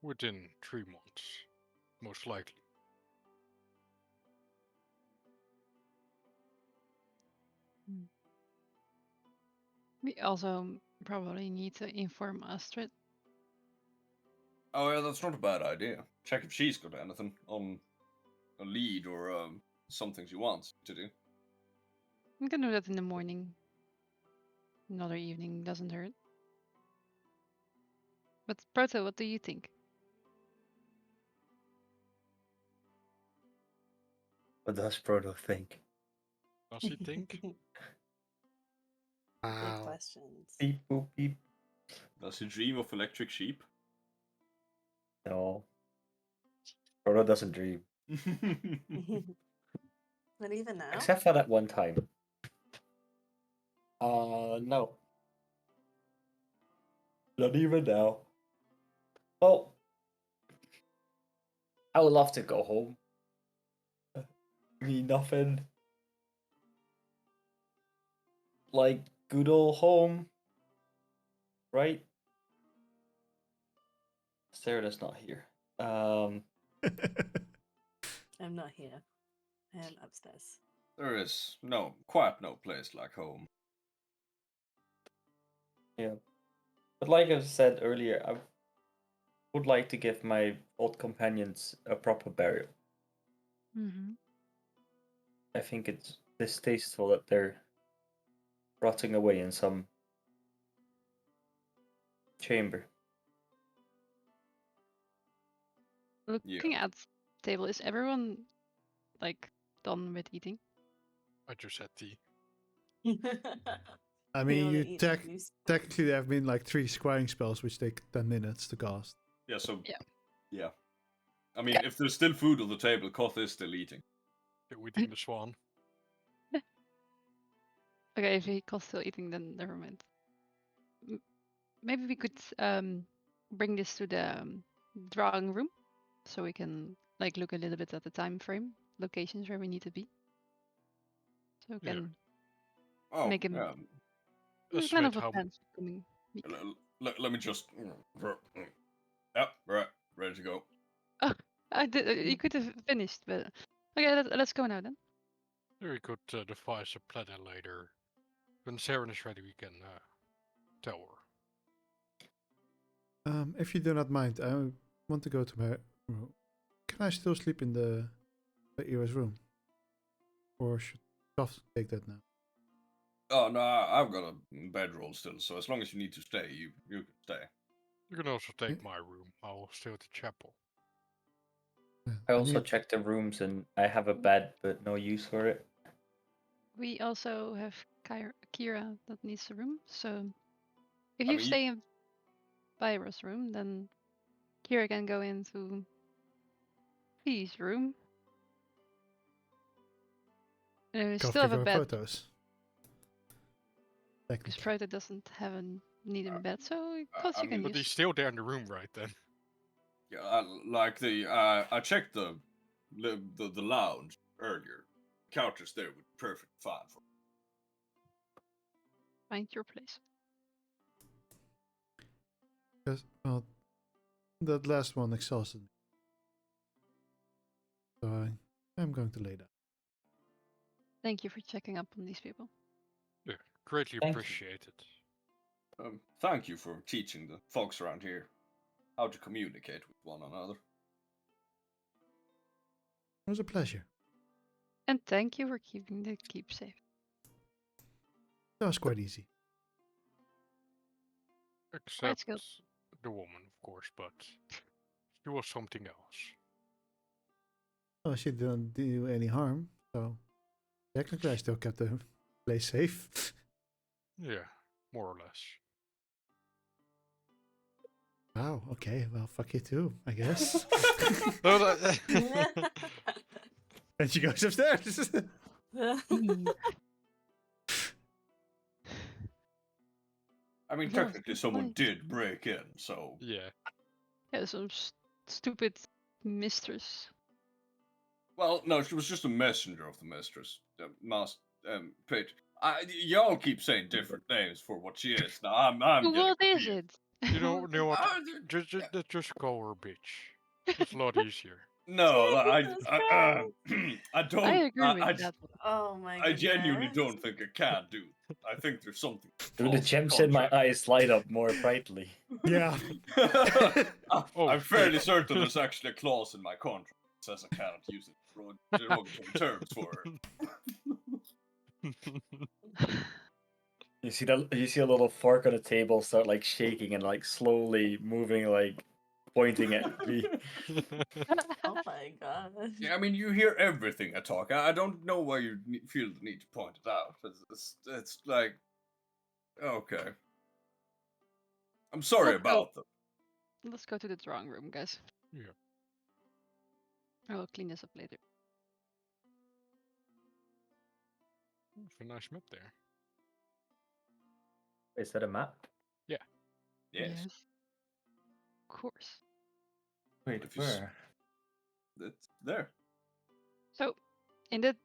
Within 3 months, most likely. We also probably need to inform Astrid. Oh yeah, that's not a bad idea. Check if she's got anything on a lead or something she wants to do. We can do that in the morning. Another evening doesn't hurt. But Proto, what do you think? What does Proto think? Does he think? Big Wow. questions. Beep boop beep. Does he dream of electric sheep? No. Proto doesn't dream. Not even now. Except for that one time. No. Not even now. Well, I would love to go home. Me nothing. Like good old home. Right? Sarah's not here. I'm not here. I am upstairs. There is quite no place like home. Yeah. But like I said earlier, I would like to give my old companions a proper burial. Mm-hmm. I think it's distasteful that they're rotting away in some chamber. Looking at the table, is everyone like done with eating? I just had tea. I You mean, wanna you eat the juice? technically there have been like 3 squaring spells which take 10 minutes to cast. Yeah, so Yeah. yeah. I mean, if there's still food on the table, Koth is still eating. You're eating the swan. Okay, if he calls still eating, then never mind. Maybe we could bring this to the drawing room, so we can like look a little bit at the time frame, locations where we need to be. So we Yeah. can Oh, make him yeah. kind Estimate of a how plan for the coming week. Let me just. Yep, right, ready to go. I did. You could have finished, but okay. Let's go now then. we could devise a plan later. When Saren is ready, we can tell her. If you do not mind, I want to go to my room. Can I still sleep in the Era's room? Or should Toff take that now? Oh no, I've got a bedroll still, so as long as you need to stay, you can stay. You can also take Yeah. my room. I'll stay at the chapel. Yeah, I also need- checked the rooms and I have a bed, but no use for it. We also have Kira that needs a room. So if I you mean, stay in Byra's room, then Kira can go into Pea's room. And we Go still have a figure bed. photos. Because Technically. Proto doesn't have a need in bed, so cause I you can mean, But he's use. still there in the room, right then? Yeah, I checked the lounge earlier. Couches there would be perfect fine for. Find your place. Because, well, that last one exhausted me. So I'm going to lay down. Thank you for checking up on these people. Yeah, greatly Thank you. appreciated. Thank you for teaching the folks around here. how to communicate with one another. It was a pleasure. And thank you for keeping the keep safe. That was quite easy. Except skilled. the woman, of course, but she was something else. Oh, she didn't do any harm, so technically I still kept the place safe. Yeah, more or less. Wow, okay, well, fuck you too, I guess. No, that- And she goes upstairs. Eve. I mean, Yes, technically, that's someone right. did break in, so yeah. Yeah, some stupid mistress. well, no, she was just a messenger of the mistress, page. Y'all keep saying different names for what she is. Now I'm getting What is confused. it? You know what? Uh, Just call her bitch. It's a lot easier. No, Jesus Christ. I I don't. agree with that. Oh my I genuinely goodness. don't think I can do. I think there's something. Do the false gems in my contract. eyes light up more brightly? Yeah. Oh, I'm fairly shit. certain there's actually a clause in my contract that says I cannot use it for derogatory terms for her. You see a little fork on the table start like shaking and like slowly moving, like pointing at me. Oh my god. Yeah, I mean, you hear everything I talk. I don't know why you feel the need to point it out. It's like, okay. I'm sorry Let's go. about them. Let's go to the drawing room, guys. Yeah. I will clean this up later. A nice map there. Is that a map? Yes, Of course. Wait, If you s- where? it's there. So, in the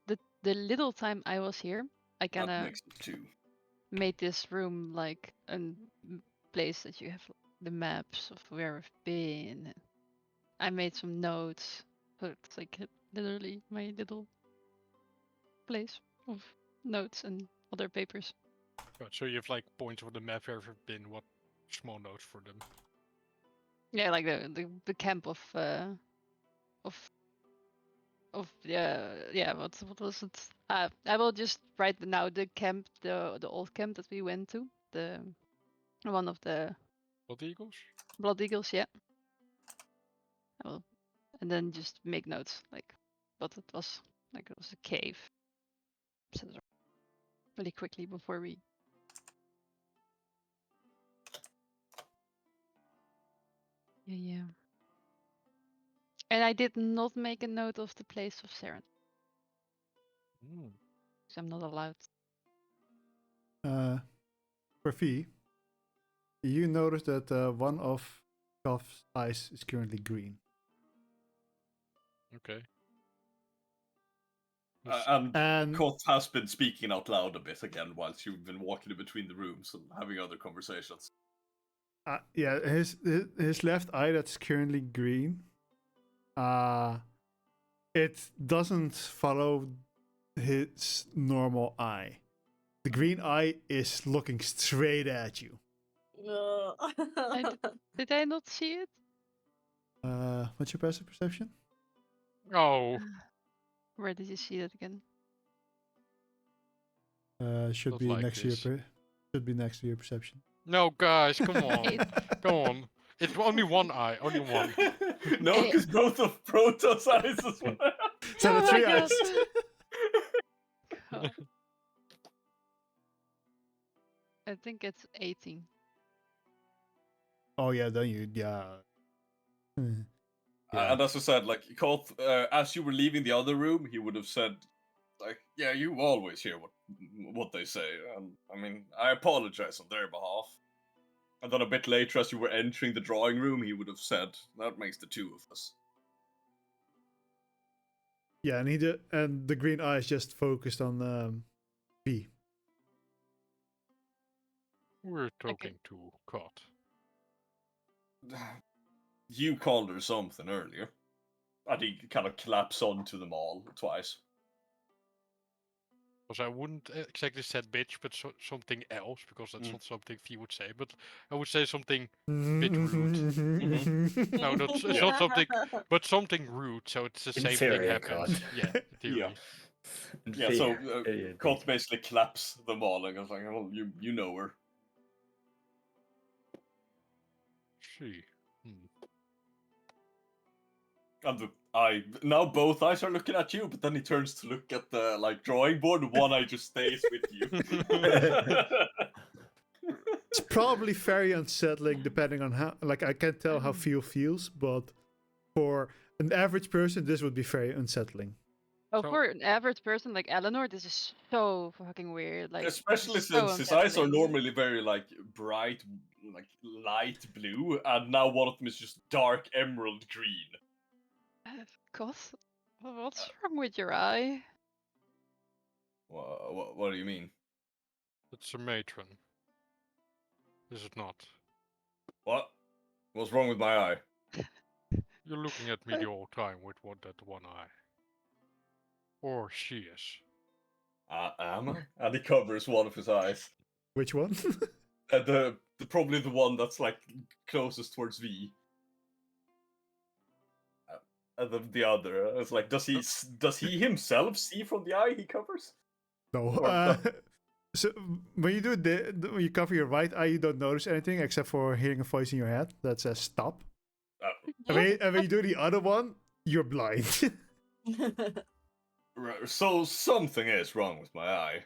little time I was here, I That kind of makes it two. made this room like a place that you have the maps of where I've been. I made some notes, so it's like literally my little place of notes and other papers. Right, so you have like points of the map where you've been, what small notes for them. Yeah, like the camp of yeah, what was it? I will just write now the camp, the old camp that we went to, the one of the What eagles? Blood Eagles, yeah. I will, and then just make notes like what it was, like it was a cave. etc. Really quickly before we. Yeah. And I did not make a note of the place of Saren, Mm. because I'm not allowed. For Fee, you notice that one of Goff's eyes is currently green. Okay. And Koth has been speaking out loud a bit again whilst you've been walking in between the rooms and having other conversations. yeah, his left eye that's currently green. It doesn't follow his normal eye. The green eye is looking straight at you. No. Did I not see it? What's your passive perception? Oh, Where did you see that again? Should Not be like next to your this. should be next to your perception. no, guys, come on. Eight. Come on. It's only one eye, only one. No, because both of Protoss eyes as well. So Oh the my three God. eyes. God. I think it's 18. Oh yeah, then you Hmm. Yeah. And as I said, like Koth, as you were leaving the other room, he would have said, like, "Yeah, you always hear what they say." And I mean, I apologize on their behalf. And then a bit later, as you were entering the drawing room, he would have said, "That makes the two of us." Yeah, and the green eye is just focused on B. We're talking to Cod. You called her something earlier. And he kind of claps onto them all twice. Because I wouldn't exactly say bitch, but something else, because that's not something Fee would say. But I would say something bit rude. No, it's not something, but something rude. So it's the same thing Inferior happens. god. Yeah, in Yeah. theory. Yeah, so Inferior. Kot basically claps them all and goes like, "Well, you know her." See. And now both eyes are looking at you, but then he turns to look at the drawing board. One eye just stays with you. It's probably very unsettling depending on how, like, I can't tell how Phil feels, but for an average person, this would be very unsettling. Oh, So- for an average person like Eleanor, this is so fucking weird. Like, Especially so since his eyes are unsettling. normally very bright, light blue, and now one of them is just dark emerald green. Goth, what's wrong with your eye? What do you mean? It's a matron. Is it not? What? What's wrong with my eye? You're looking at me the whole time with that one eye. Or she is. Am I? And he covers one of his eyes. Which one? The probably the one that's closest towards V. And then the other. It's like, does he himself see from the eye he covers? No. Or So when you do when you cover your right eye, you don't notice anything except for hearing a voice in your head that says stop. And when you do the other one, you're blind. Right, so something is wrong with my eye.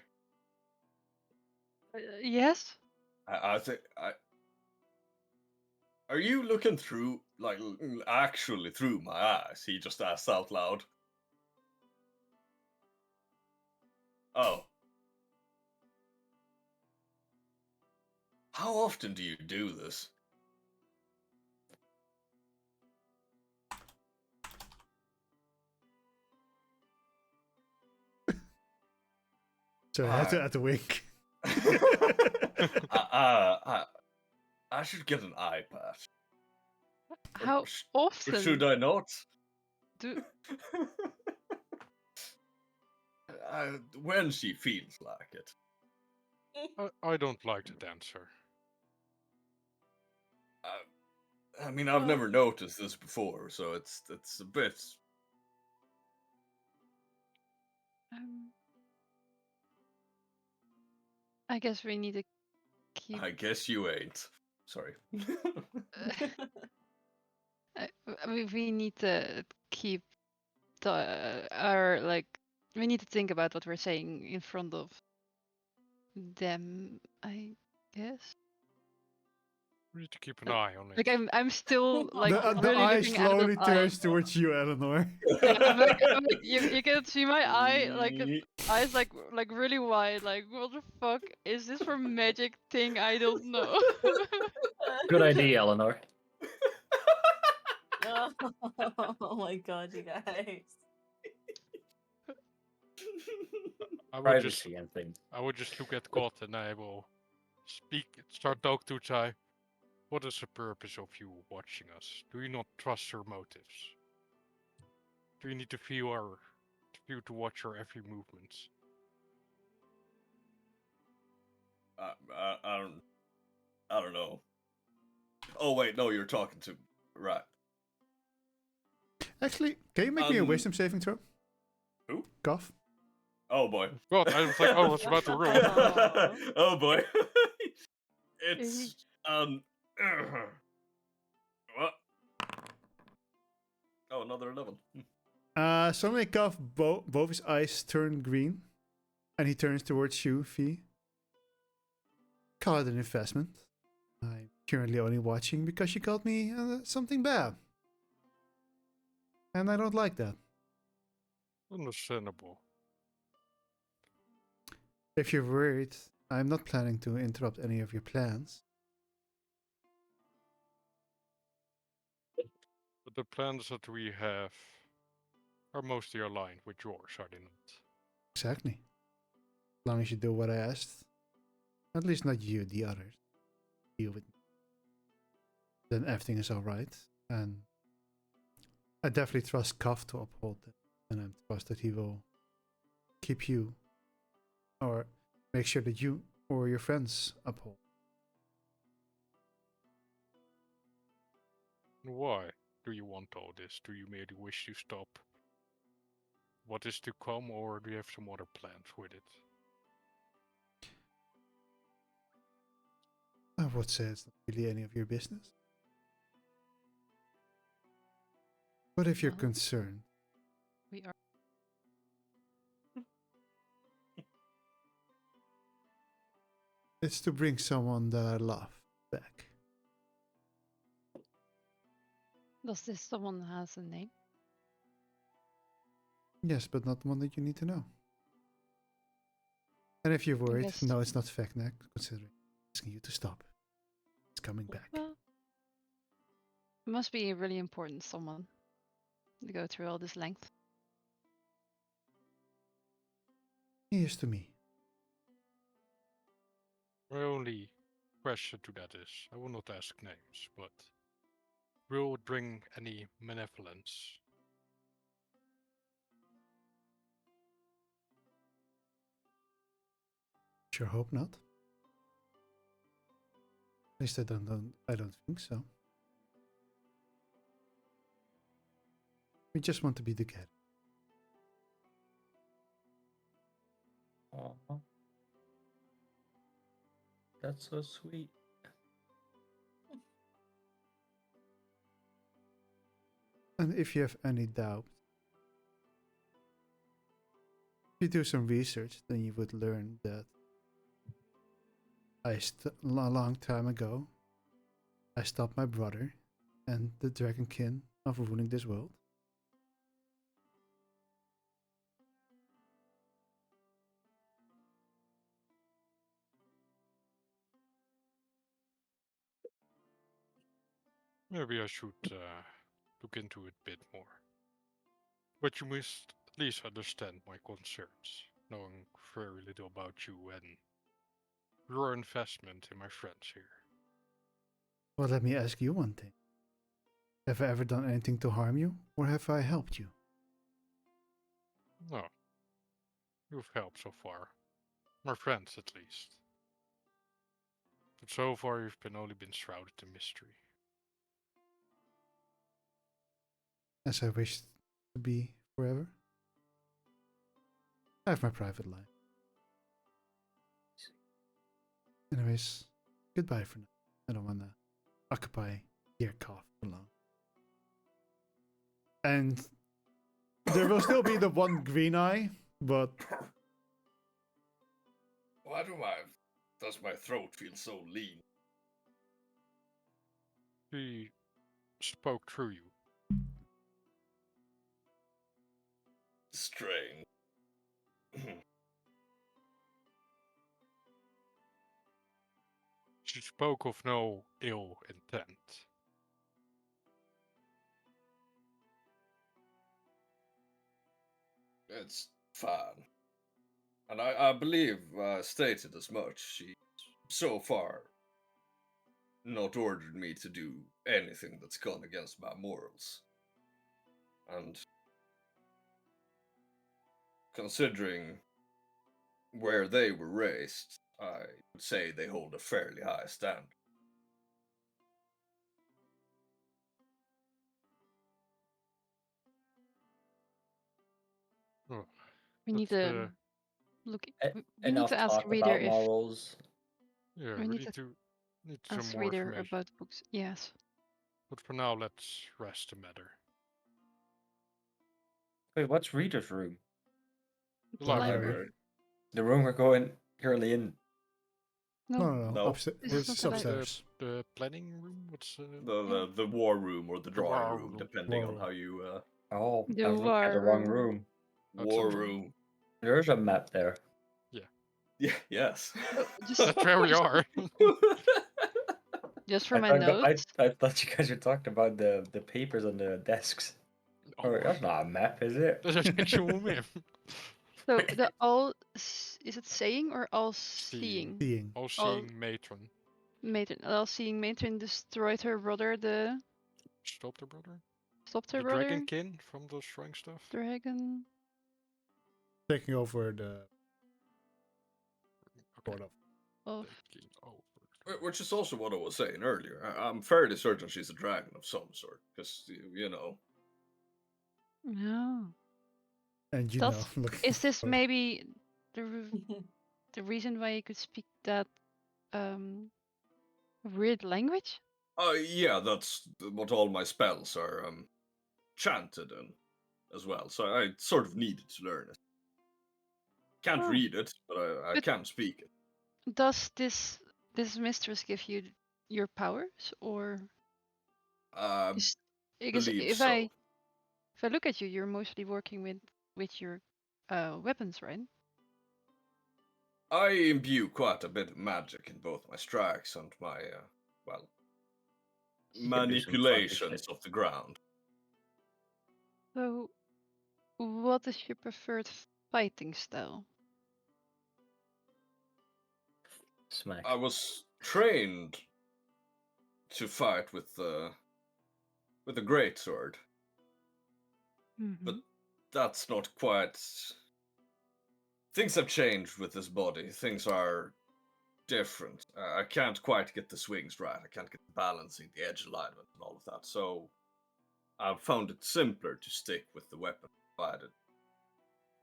Yes. I think Are you looking through, actually through my eyes? He just asked out loud. Oh. How often do you do this? So I had to wink. I should get an eye patch. How Or often should I not? do? When she feels like it. I don't like that answer. I mean, I've never noticed this before, so it's a bit. I guess we need to keep. I guess you ain't. Sorry. We need to keep we need to think about what we're saying in front of them, I guess. We need to keep an eye on it. Like I'm still like the really eye looking slowly at that turns eye. towards you, Eleanor. Yeah, I'm like you can see my eye, like eyes like really wide. Like what the fuck is this for magic thing? I don't know. Good idea, Eleanor. Oh my god, you guys. I would Privacy and things. I would just look at God and I will start talk to Chai. What is the purpose of you watching us? Do you not trust our motives? Do you need to feel to watch our every movements? I don't know. Oh wait, no, you're talking to right. Actually, can you make me a wisdom saving throw? Who? Goff? Oh boy. God, I was like, oh, I was about to roll. Oh boy. It's what? Oh, another 11. Suddenly, Goff, both his eyes turn green, and he turns towards you, Fee. Call it an investment. I'm currently only watching because you called me something bad. And I don't like that. Understandable. If you're worried, I'm not planning to interrupt any of your plans. But the plans that we have are mostly aligned with yours, are they not? Exactly. As long as you do what I asked. At least not you, the others. Deal with me. Then everything is alright. And I definitely trust Kaf to uphold it. And I trust that he will keep you or make sure that you or your friends uphold. Why do you want all this? Do you merely wish to stop what is to come, or do you have some other plans with it? I would say it's not really any of your business. But if you're Well, concerned, we are. it's to bring someone that I love back. Does this someone has a name? Yes, but not one that you need to know. And if you're worried, guess- no, it's not Vecna, considering asking you to stop. It's coming back. Well, it must be a really important someone to go through all this length. He is to me. My only question to that is, I will not ask names, but will it bring any benevolence? Sure hope not. At least I don't think so. We just want to be together. Aw. That's so sweet. And if you have any doubt, if you do some research, then you would learn that a long time ago, I stopped my brother and the Dragonkin of ruling this world. Maybe I should look into it a bit more. But you must at least understand my concerns, knowing very little about you and your investment in my friends here. Well, let me ask you one thing. Have I ever done anything to harm you, or have I helped you? No, you've helped so far. My friends, at least. But so far you've only been shrouded in mystery. As I wish to be forever. I have my private life. Anyways, goodbye for now. I don't want to occupy your cough for long. And there will still be the one green eye, but Why does my throat feel so lean? She spoke through you. Strange. She spoke of no ill intent. It's fine. And I believe stated as much. She so far not ordered me to do anything that's gone against my morals. And considering where they were raised, I would say they hold a fairly high standard. Oh, We need that's to look. E- We need Enough to ask talk reader about if morals. yeah, we we need need to need some ask more reader information. about books. Yes. But for now, let's rest the matter. Wait, what's Reader's room? The The library. library. The room we're going currently in. no, No. no. No. Upstairs. This is It's not the library. upstairs. The planning room? What's The war room or the drawing war room, room. depending War on room. how you Oh, The I was looking at the war wrong room. room. war Outside. room. There's a map there. Yeah, yes. Oh, just That's where we are. just for I my thought, notes. I thought you guys were talking about the papers on the desks. Oh, That's not a map, is it? that's an actual map. So the is it saying or all Seeing. seeing? Seeing. All-seeing matron. Matron, all seeing matron destroyed her brother. The Stopped her brother? stopped her The brother. dragonkin from the shrine stuff? Dragon. Taking over the sort of. Of Taking over. Which is also what I was saying earlier. I'm fairly certain she's a dragon of some sort, because you know. no. And That's look. is this maybe the reason why you could speak that weird language? Yeah, that's what all my spells are chanted in as well. So I sort of needed to learn it. Can't Oh. read it, but I But- can speak it. Does this mistress give you your powers, or is because Believe if so. I look at you, you're mostly working with your weapons, right? I imbue quite a bit of magic in both my strikes and my, well, You can do some funky manipulations shit. of the ground. So, what is your preferred fighting style? Smack. I was trained to fight with the greatsword, but that's not quite. Things have changed with this body. Things are different. I can't quite get the swings right. I can't get the balancing, the edge alignment, and all of that. So I've found it simpler to stick with the weapon provided,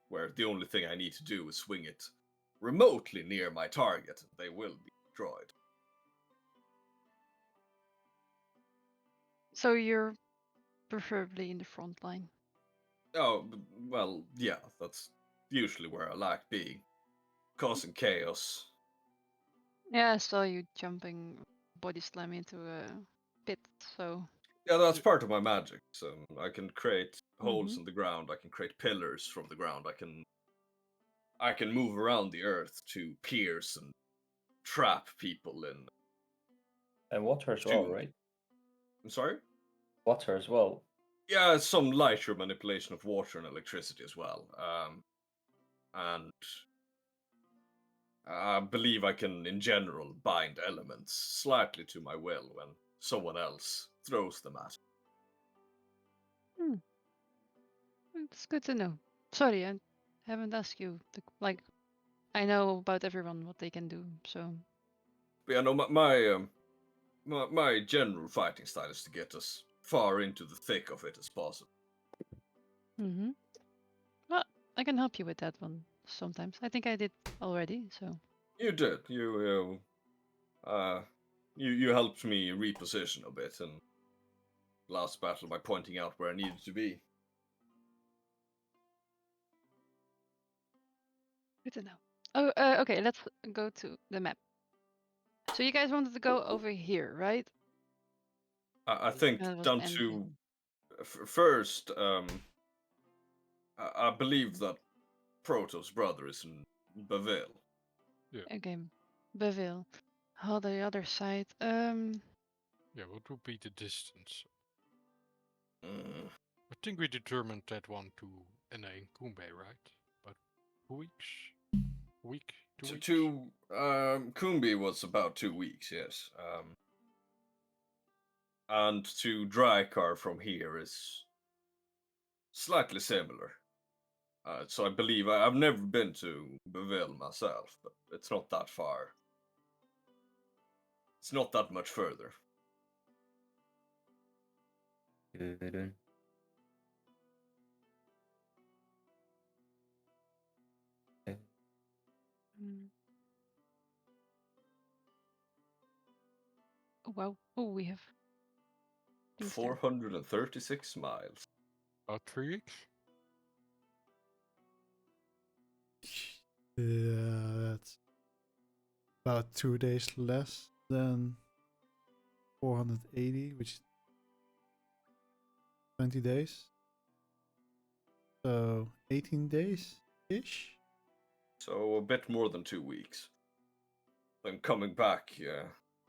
where the only thing I need to do is swing it remotely near my target, and they will be destroyed. So you're preferably in the front line. Oh, well, yeah, that's usually where I like being, causing chaos. Yeah, I saw you jumping body slam into a pit. So Yeah, that's part of my magic. So I can create holes Mhm. in the ground. I can create pillars from the ground. I can move around the earth to pierce and trap people in. And water as well, Tomb. right? I'm sorry? Water as well. Yeah, some lighter manipulation of water and electricity as well. And I believe I can, in general, bind elements slightly to my will when someone else throws them at me. it's good to know. Sorry, I haven't asked you. Like, I know about everyone what they can do. So But yeah, no, my general fighting style is to get as far into the thick of it as possible. well, I can help you with that one sometimes. I think I did already. So You did. You helped me reposition a bit in last battle by pointing out where I needed to be. good to know. Oh, okay. Let's go to the map. So you guys wanted to go over here, right? I think That was down end to game. first. I believe that Proto's brother is in Baville. Okay, Beville. Oh, the other side. Yeah, what would be the distance? Mm. I think we determined that one to NA and Kumbe, right? About 2 weeks? Week? 2 weeks? Kumbi was about 2 weeks, yes. And to Drykar from here is slightly similar. So I believe I've never been to Baville myself, but it's not that far. It's not that much further. Good. mm. Oh, wow. Oh, we have things there. 436 miles. About 3 weeks? Yeah, that's about 2 days less than 480, which is 20 days. So 18 days ish. So a bit more than 2 weeks. Then coming back,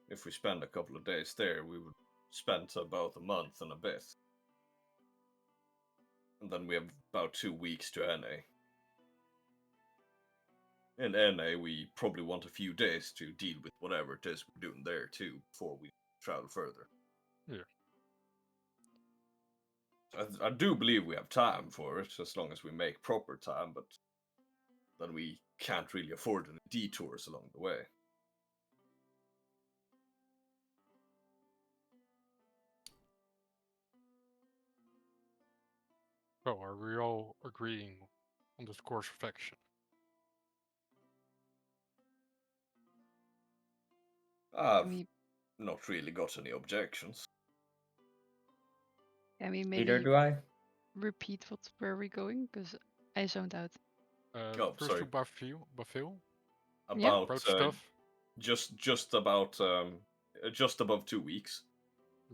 if we spend a couple of days there, we would spend about a month and a bit. And then we have about 2 weeks to NA. In NA, we probably want a few days to deal with whatever it is we're doing there too, before we travel further. Yeah. I do believe we have time for it, as long as we make proper time, but then we can't really afford any detours along the way. So, are we all agreeing on this course of action? I've Can we, not really got any objections. can we Neither maybe do I. repeat where we're going? Because I zoned out. Oh, First sorry. to Bafil, Yeah. About road stuff. just about just above 2 weeks.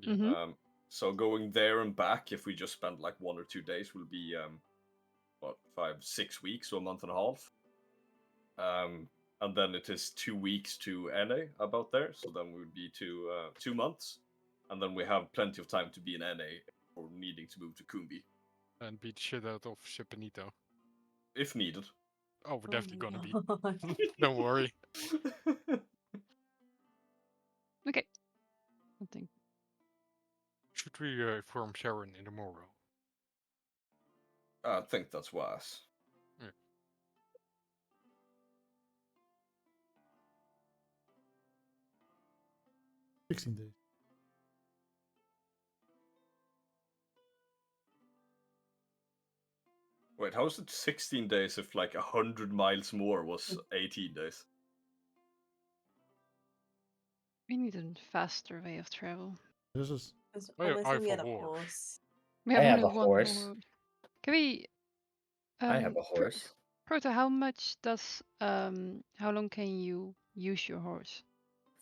Yeah. Mm-hmm. So going there and back, if we just spend like 1 or 2 days, will be what 5, 6 weeks, so a month and a half. And then it is 2 weeks to NA about there, so then we would be 2 months, and then we have plenty of time to be in NA or needing to move to Kumbi And beat the shit out of Sipanito. if needed. Oh, we're definitely gonna be. God. Don't worry. Okay. I think. Should we inform Sharon in the morrow? I think that's wise. 16 days. Wait, how is it 16 days if like 100 miles more was 18 days? We need a faster way of travel. This is Because I obviously have we a had a horse. horse. We I have have only a one horse. Can we? I have a horse. Proto, how much does how long can you use your horse?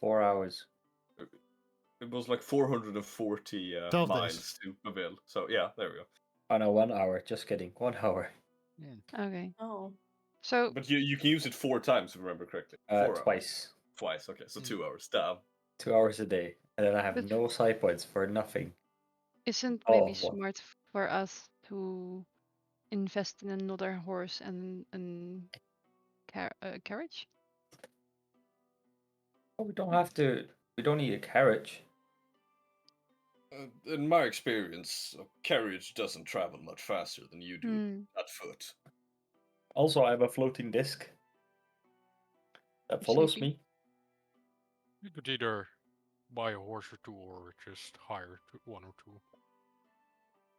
4 hours. It was like 440 12 days. miles to Baville. So yeah, there we go. Oh no, 1 hour. Just kidding. 1 hour. Okay. Oh. So But you can use it 4 times if I remember correctly. 4 hours. Twice. Twice, okay, so 2 hours. Damn. 2 hours a day. And then I have But- no side points for nothing. isn't Oh, maybe what? smart for us to invest in another horse and carriage? Oh, we don't have to. We don't need a carriage. In my experience, a carriage doesn't travel much faster than you do Hmm. at foot. Also, I have a floating disc that follows Sleepy. me. You could either buy a horse or two, or just hire one or two.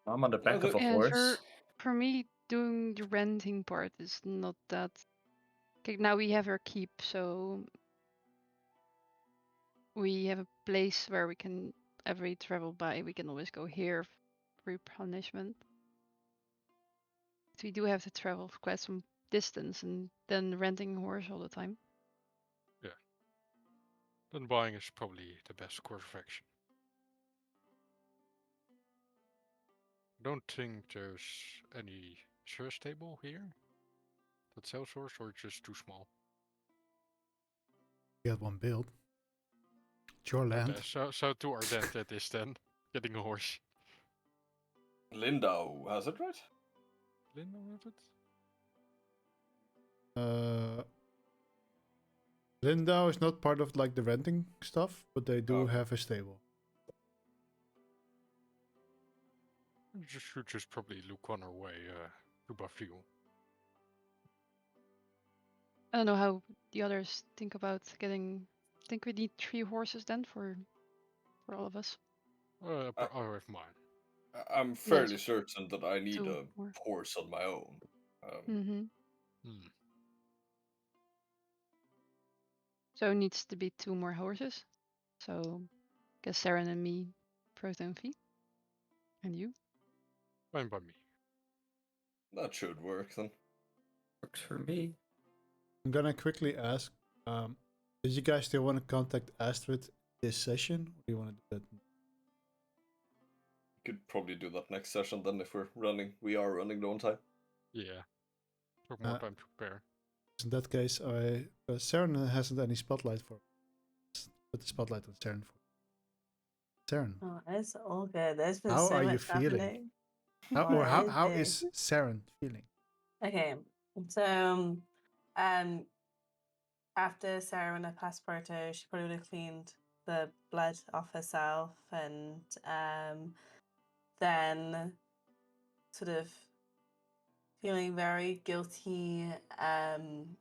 I'm on the back of a Yeah, horse. for me, doing the renting part is not that. Okay, now we have our keep, so we have a place where we can every travel by. We can always go here for replenishment. But we do have to travel for quite some distance, and then renting a horse all the time. Then buying is probably the best course of action. Don't think there's any service stable here that sells horse, or it's just too small. you had one build. It's your land. Okay, so to our death that is then getting a horse. Lindau has it, right? Linda have it? Lindau is not part of like the renting stuff, but they do Okay. have a stable. We should just probably look on our way to Bafil. I don't know how the others think about getting. I think we need 3 horses then for all of us. I have mine. I'm Yes. fairly certain that I need 2 a more. horse on my own. Mm-hmm. Hmm. So it needs to be 2 more horses. So I guess Saren and me, Proto and Fee. And you. Fine by me. That should work then. Works for me. I'm gonna quickly ask, did you guys still want to contact Astrid this session? Or do you want to do that? Could probably do that next session then if we are running low on time. Yeah. Took more time to prepare. In that case, Saren hasn't any spotlight for. Let's put the spotlight on Saren for. Saren, Oh, it's all good. There's been how so are you much feeling? happening. How it? is Saren feeling? Okay, so after Sarah and her passporto, she probably would have cleaned the blood off herself and then sort of feeling very guilty and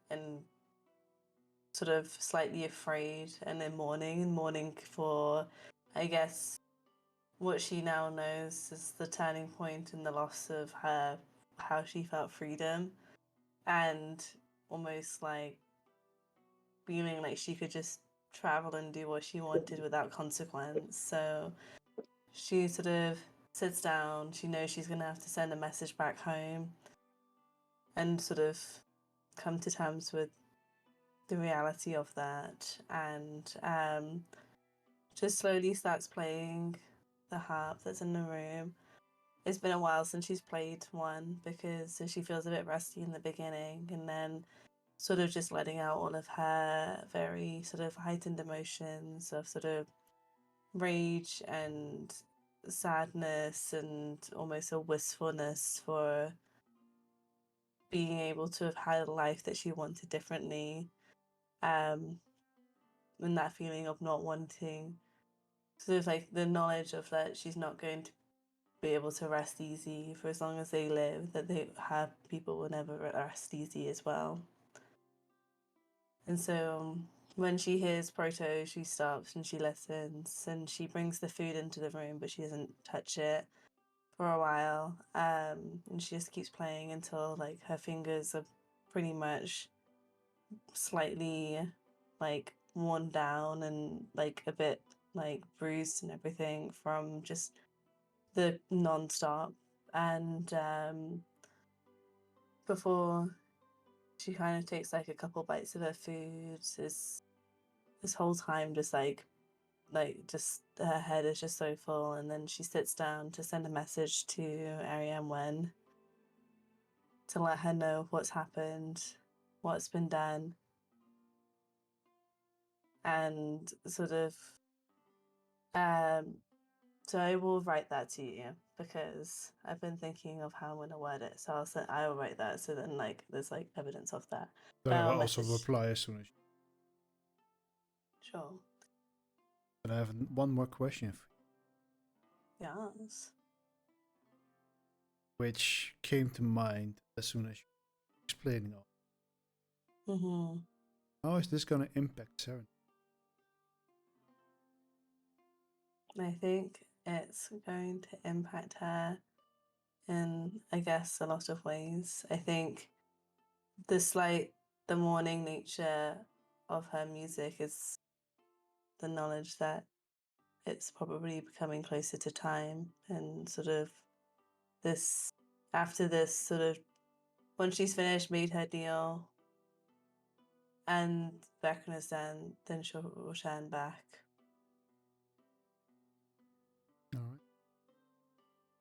sort of slightly afraid, and then mourning for, I guess, what she now knows is the turning point in the loss of her, how she felt freedom, and almost like feeling like she could just travel and do what she wanted without consequence. So she sort of sits down. She knows she's going to have to send a message back home and sort of come to terms with the reality of that, and just slowly starts playing the harp that's in the room. It's been a while since she's played one because she feels a bit rusty in the beginning, and then sort of just letting out all of her very sort of heightened emotions of sort of rage and sadness and almost a wistfulness for being able to have had a life that she wanted differently, and that feeling of not wanting, sort of like the knowledge of that she's not going to be able to rest easy for as long as they live, that they have people will never rest easy as well. And so when she hears Proto, she stops and she listens, and she brings the food into the room, but she doesn't touch it for a while. And she just keeps playing until like her fingers are pretty much slightly like worn down and like a bit like bruised and everything from just the non-stop. And before she kind of takes like a couple bites of her food, this whole time just like just her head is just so full, and then she sits down to send a message to Ariane Wen to let her know what's happened, what's been done, and sort of so I will write that to you because I've been thinking of how I'm gonna word it. So I will write that so then like there's like evidence of that. Then I I'll will also message. reply as soon as. Sure. And I have one more question for you, Yes. which came to mind as soon as you were explaining all. Mm-hmm. How is this gonna impact Saren? I think it's going to impact her in, I guess, a lot of ways. I think the mourning nature of her music is the knowledge that it's probably becoming closer to time, and sort of this, after this sort of, once she's finished, made her deal, and Vecna is then she'll return back. All right.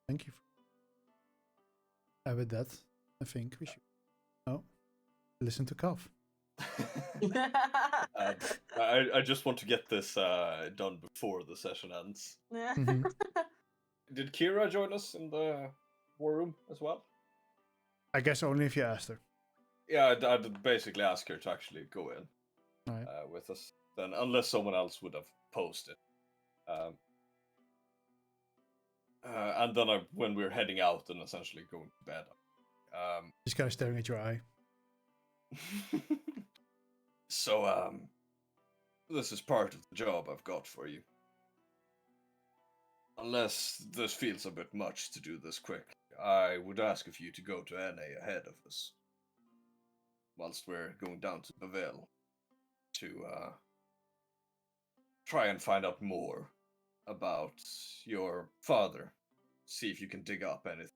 Thank you. With that, I think we should. Oh, listen to Kav. I just want to get this done before the session ends. Mhm. Did Kira join us in the war room as well? I guess only if you asked her. Yeah, I'd basically ask her to actually go in All right. with us. Then, unless someone else would have posted. And then when we're heading out and essentially going to bed. Just kind of staring at your eye. So, this is part of the job I've got for you. Unless this feels a bit much to do this quick, I would ask of you to go to NA ahead of us. Whilst we're going down to Bevelle to try and find out more about your father. See if you can dig up anything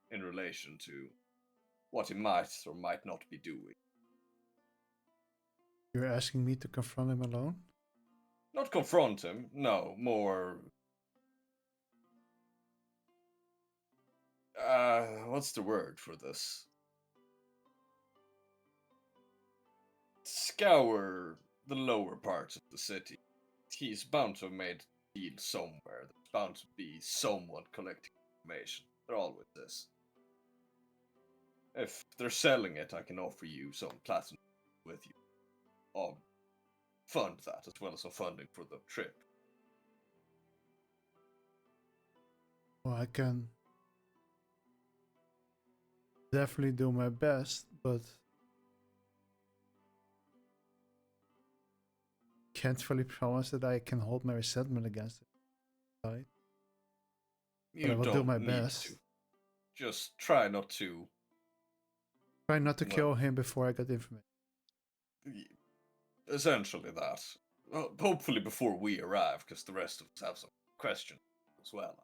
in relation to what he might or might not be doing. You're asking me to confront him alone? Not confront him, no, more... what's the word for this? Scour the lower parts of the city. He's bound to have made a deal somewhere. There's bound to be someone collecting information. There always is. If they're selling it, I can offer you some platinum with you. I'll fund that, as well as some funding for the trip. Well, I can definitely do my best, but can't really promise that I can hold my resentment against it. Right? But I You will do don't my need best. to. Just try not to. Try not to Well, kill him before I get the information. Essentially that. Well, hopefully before we arrive, because the rest of us have some questions as well.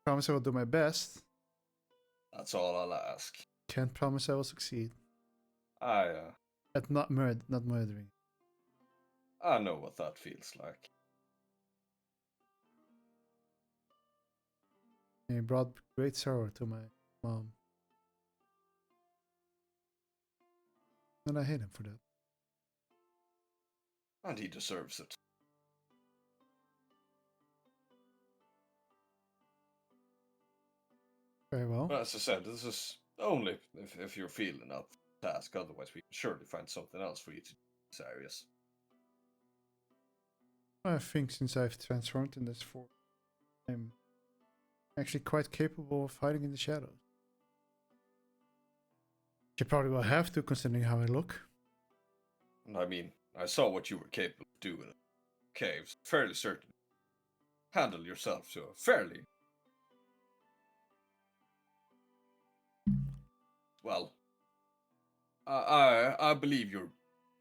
Promise I will do my best. That's all I'll ask. Can't promise I will succeed. I At not murdering. I know what that feels like. And he brought great sorrow to my mom. And I hate him for that. And he deserves it. Very well. But as I said, this is only if you're feeling up for the task. Otherwise, we can surely find something else for you to do in this areas. I think since I've transformed in this form, I'm actually quite capable of hiding in the shadows. You probably will have to, considering how I look. I mean, I saw what you were capable of doing in the caves. Fairly certain. Handle yourself to a fairly... Well, I believe you're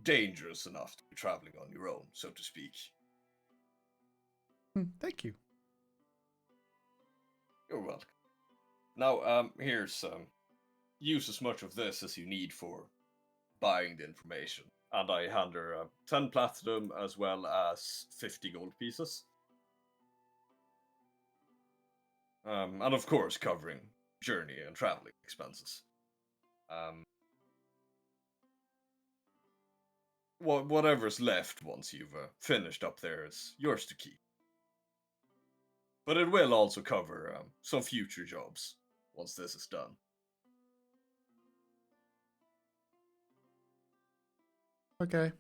dangerous enough to be traveling on your own, so to speak. Thank you. You're welcome. Now, here's use as much of this as you need for buying the information. And I hand her 10 platinum as well as 50 gold pieces. And of course, covering journey and traveling expenses. Whatever's left once you've finished up there is yours to keep. But it will also cover some future jobs once this is done. Okay.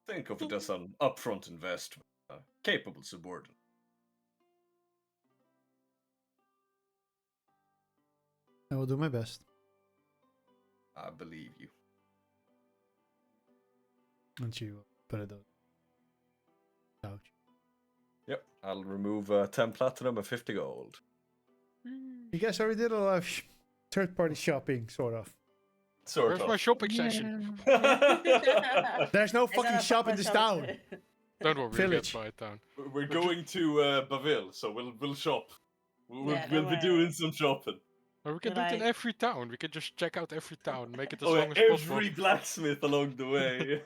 Think of it as an upfront investment, capable subordinate. I will do my best. I believe you. And you put it on the couch. Yep, I'll remove 10 platinum and 50 gold. You guys already did a lot of third-party shopping, sort of. Sort Where's of. my shopping session? There's no I fucking gotta shop pop in this myself town. to- Don't worry, we'll Village. get by it town. We're going to Baville, so we'll shop. Yeah, We'll don't be worry. doing some shopping. Or we can You're do it in like- every town. We can just check out every town, make it as Oh, long as possible. every blacksmith along the way.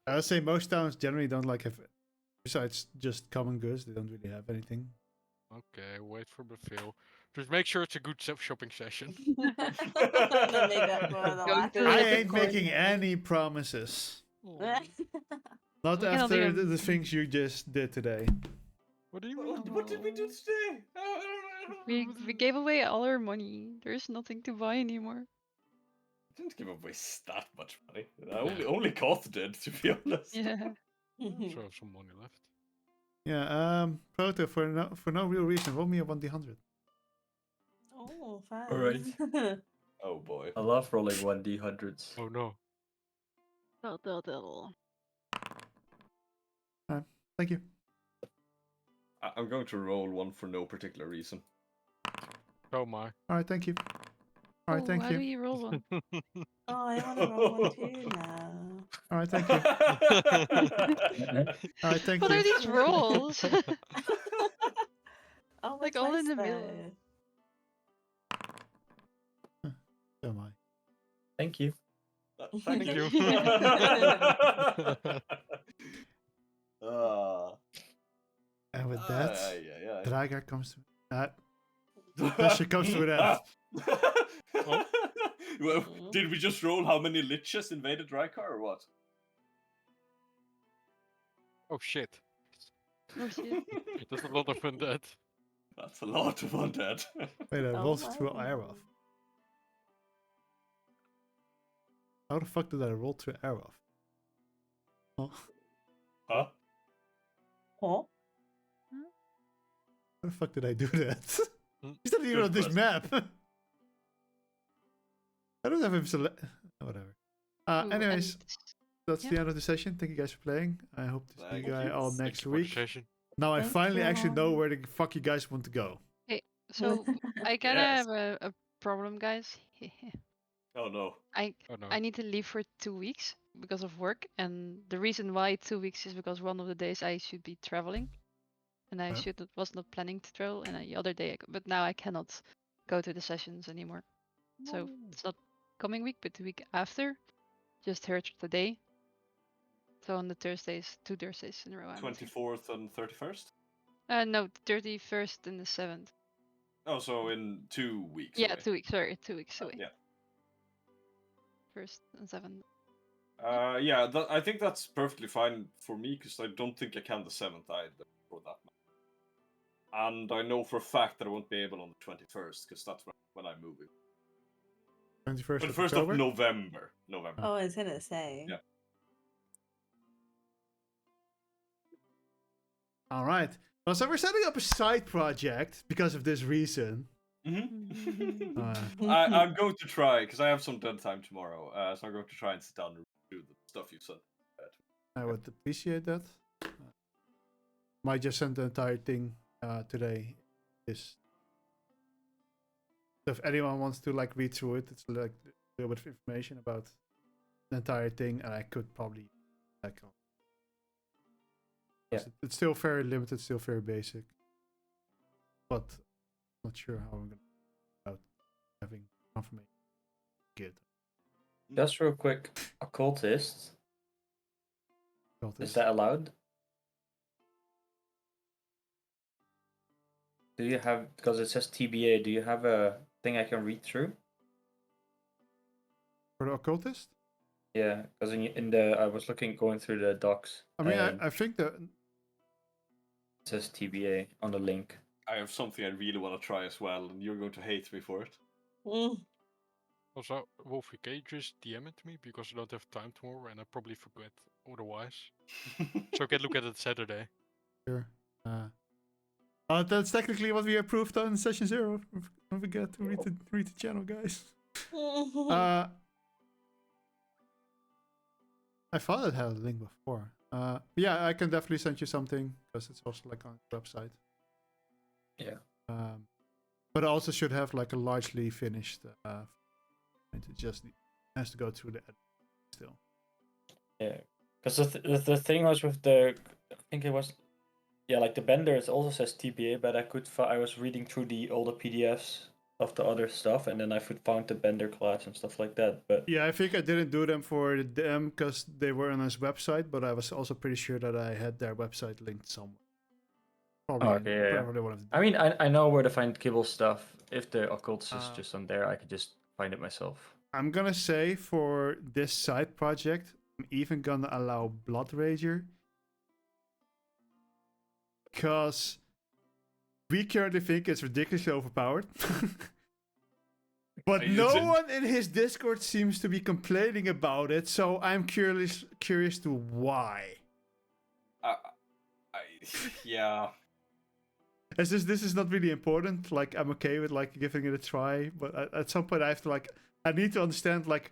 I would say most towns generally don't like have, besides just common goods, they don't really have anything. Okay, wait for Baville. Just make sure it's a good shopping session. And then make up for the Going lack to of the I liquor ain't store. making any promises. Not We cannot after even- the things you just did today. What do you mean? What did we do today? We gave away all our money. There's nothing to buy anymore. Didn't give away that much money. Only Koth did, to be honest. Yeah. So have some money left. Yeah, Proto, for no real reason, roll me a 1d100. Oh, fun. Alright. Oh boy. I love rolling 1d100s. Oh no. Thank you. I'm going to roll one for no particular reason. Oh my. Alright, thank you. Alright, Oh, thank how do you. you roll one? Oh, I want to roll one too now. Alright, thank you. Alright, thank What are you. these rolls? Oh, Like that's all in nice the middle. though. So am I. Thank you. Thank you. And with that, yeah. Draga comes to that. Session comes to an end. Well, did we just roll how many liches invaded Rykar or what? Oh shit. Oh shit. There's a lot of undead. That's a lot of undead. Wait, I Oh, rolled through wow. Aeroth. How the fuck did I roll through Aeroth? Huh? Huh? Huh? How the fuck did I do that? Hmm, He's not even Good on this question. map. I don't have him select. Whatever. Ooh, Anyways, and that's yeah. the end of the session. Thank you guys for playing. I hope to see you Thank guys you. all Thank next you for the week. session. Now I Thank finally you actually know all. where the fuck you guys want to go. Okay, so I kind of Yes. have a problem, guys. Oh no. I Oh no. I need to leave for 2 weeks because of work, and the reason why 2 weeks is because one of the days I should be traveling, and I Yep. was not planning to travel, and the other day, but now I cannot go to the sessions anymore. So it's not coming week, but the week after. Just heard today. So on the Thursdays, 2 Thursdays in a row, I'm not here. 24th and 31st. No, 31st and the 7th. Oh, so in 2 weeks. Yeah, away. 2 weeks. Sorry, 2 weeks away. Yeah. 1st and 7th. Yeah. I think that's perfectly fine for me because I don't think I can the 7th either for that matter. And I know for a fact that I won't be able on the 21st because that's when I'm moving. 21st of 21st of October. November. November. Oh, I was gonna say. Yeah. All right. Well, so we're setting up a side project because of this reason. Mm-hmm. Uh, I'm going to try because I have some dead time tomorrow, so I'm going to try and sit down and do the stuff you sent. I would appreciate that. Might just send the entire thing today. Is so if anyone wants to like read through it, it's like a little bit of information about the entire thing, and I could probably like. Yeah. It's still very limited, still very basic, but not sure how I'm gonna about having confirmation. Good. Just real quick, occultist. Is that allowed? Do you have, because it says TBA, do you have a thing I can read through? For the occultist? Yeah, because in the I was going through the docs. I mean, and I think that it says TBA on the link. I have something I really want to try as well, and you're going to hate me for it. Also, Wolfie, can you just DM it to me because I don't have time tomorrow and I probably forget otherwise. So I can look at it Saturday. sure. That's technically what we approved on session 0. Don't forget to read the channel, guys. I thought it had a link before. But yeah, I can definitely send you something because it's also like on the website. Yeah. But it also should have like a largely finished. It just has to go through the edit still. Yeah, because the thing was with the, I think it was, yeah, like the bender. It also says TBA, but I was reading through the older PDFs of the other stuff, and then I found the bender class and stuff like that. But Yeah, I think I didn't do them for them because they were on his website, but I was also pretty sure that I had their website linked somewhere. Probably, okay, yeah. probably one of the. I mean, I know where to find Kibble stuff. If the occultist is Uh, just on there, I could just find it myself. I'm gonna say for this side project, I'm even gonna allow Blood Rager. Because we currently think it's ridiculously overpowered. But no one in his Discord seems to be complaining about it, so I'm curious to why. Yeah. This is not really important. Like, I'm okay with like giving it a try, but at some point I have to like, I need to understand like,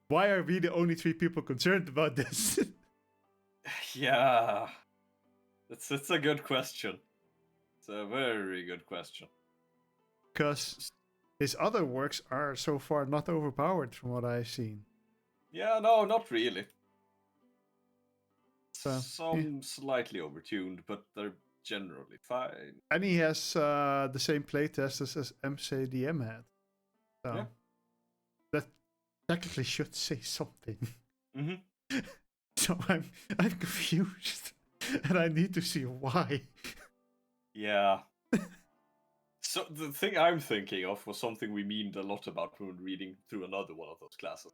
why are we the only 3 people concerned about this? Yeah. It's a good question. It's a very good question. Because his other works are so far not overpowered from what I've seen. Yeah, no, not really. So, Some slightly overtuned, but they're generally fine. And he has the same playtest as MCDM had. So Yeah. that technically should say something. Mm-hmm. So I'm confused. And I need to see why. Yeah. So the thing I'm thinking of was something we memed a lot about when reading through another one of those classes.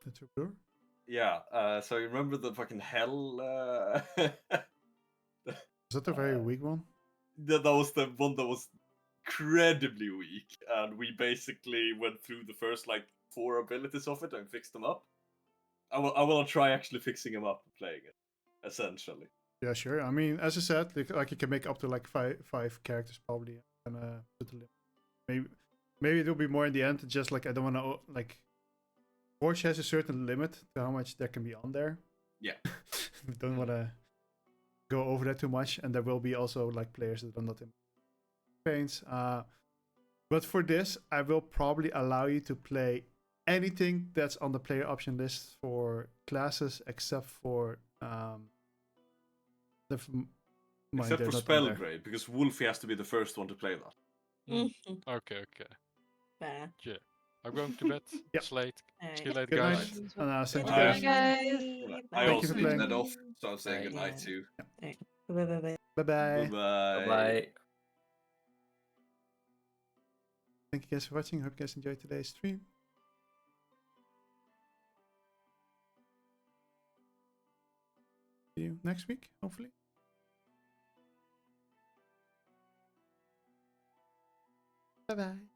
The troubadour? Yeah, so you remember the fucking hell? Is that a very weak one? That was the one that was incredibly weak, and we basically went through the first like 4 abilities of it and fixed them up. I will try actually fixing them up and playing it, essentially. Yeah, sure. I mean, as I said, like you can make up to like five characters probably, and put the limit. Maybe it'll be more in the end. Just like I don't want to like. Forge has a certain limit to how much there can be on there. Yeah. Don't want to go over that too much, and there will be also like players that are not in campaigns. But for this, I will probably allow you to play anything that's on the player option list for classes, except for Except for Spellgrave, because Wolfie has to be the first one to play that. Okay, okay. Fair. Yeah. I'm going to bed. Yep. Slate. Alright. See you later, Good guys. night. And Good thank you Bye. guys. Guys. I Thank you also for need to playing. head off, so I'm saying Right. good night Yeah. too. Alright. Bye. Bye bye. Bye. Bye. Thank you guys for watching. Hope you guys enjoyed today's stream. See you next week, hopefully. Bye bye.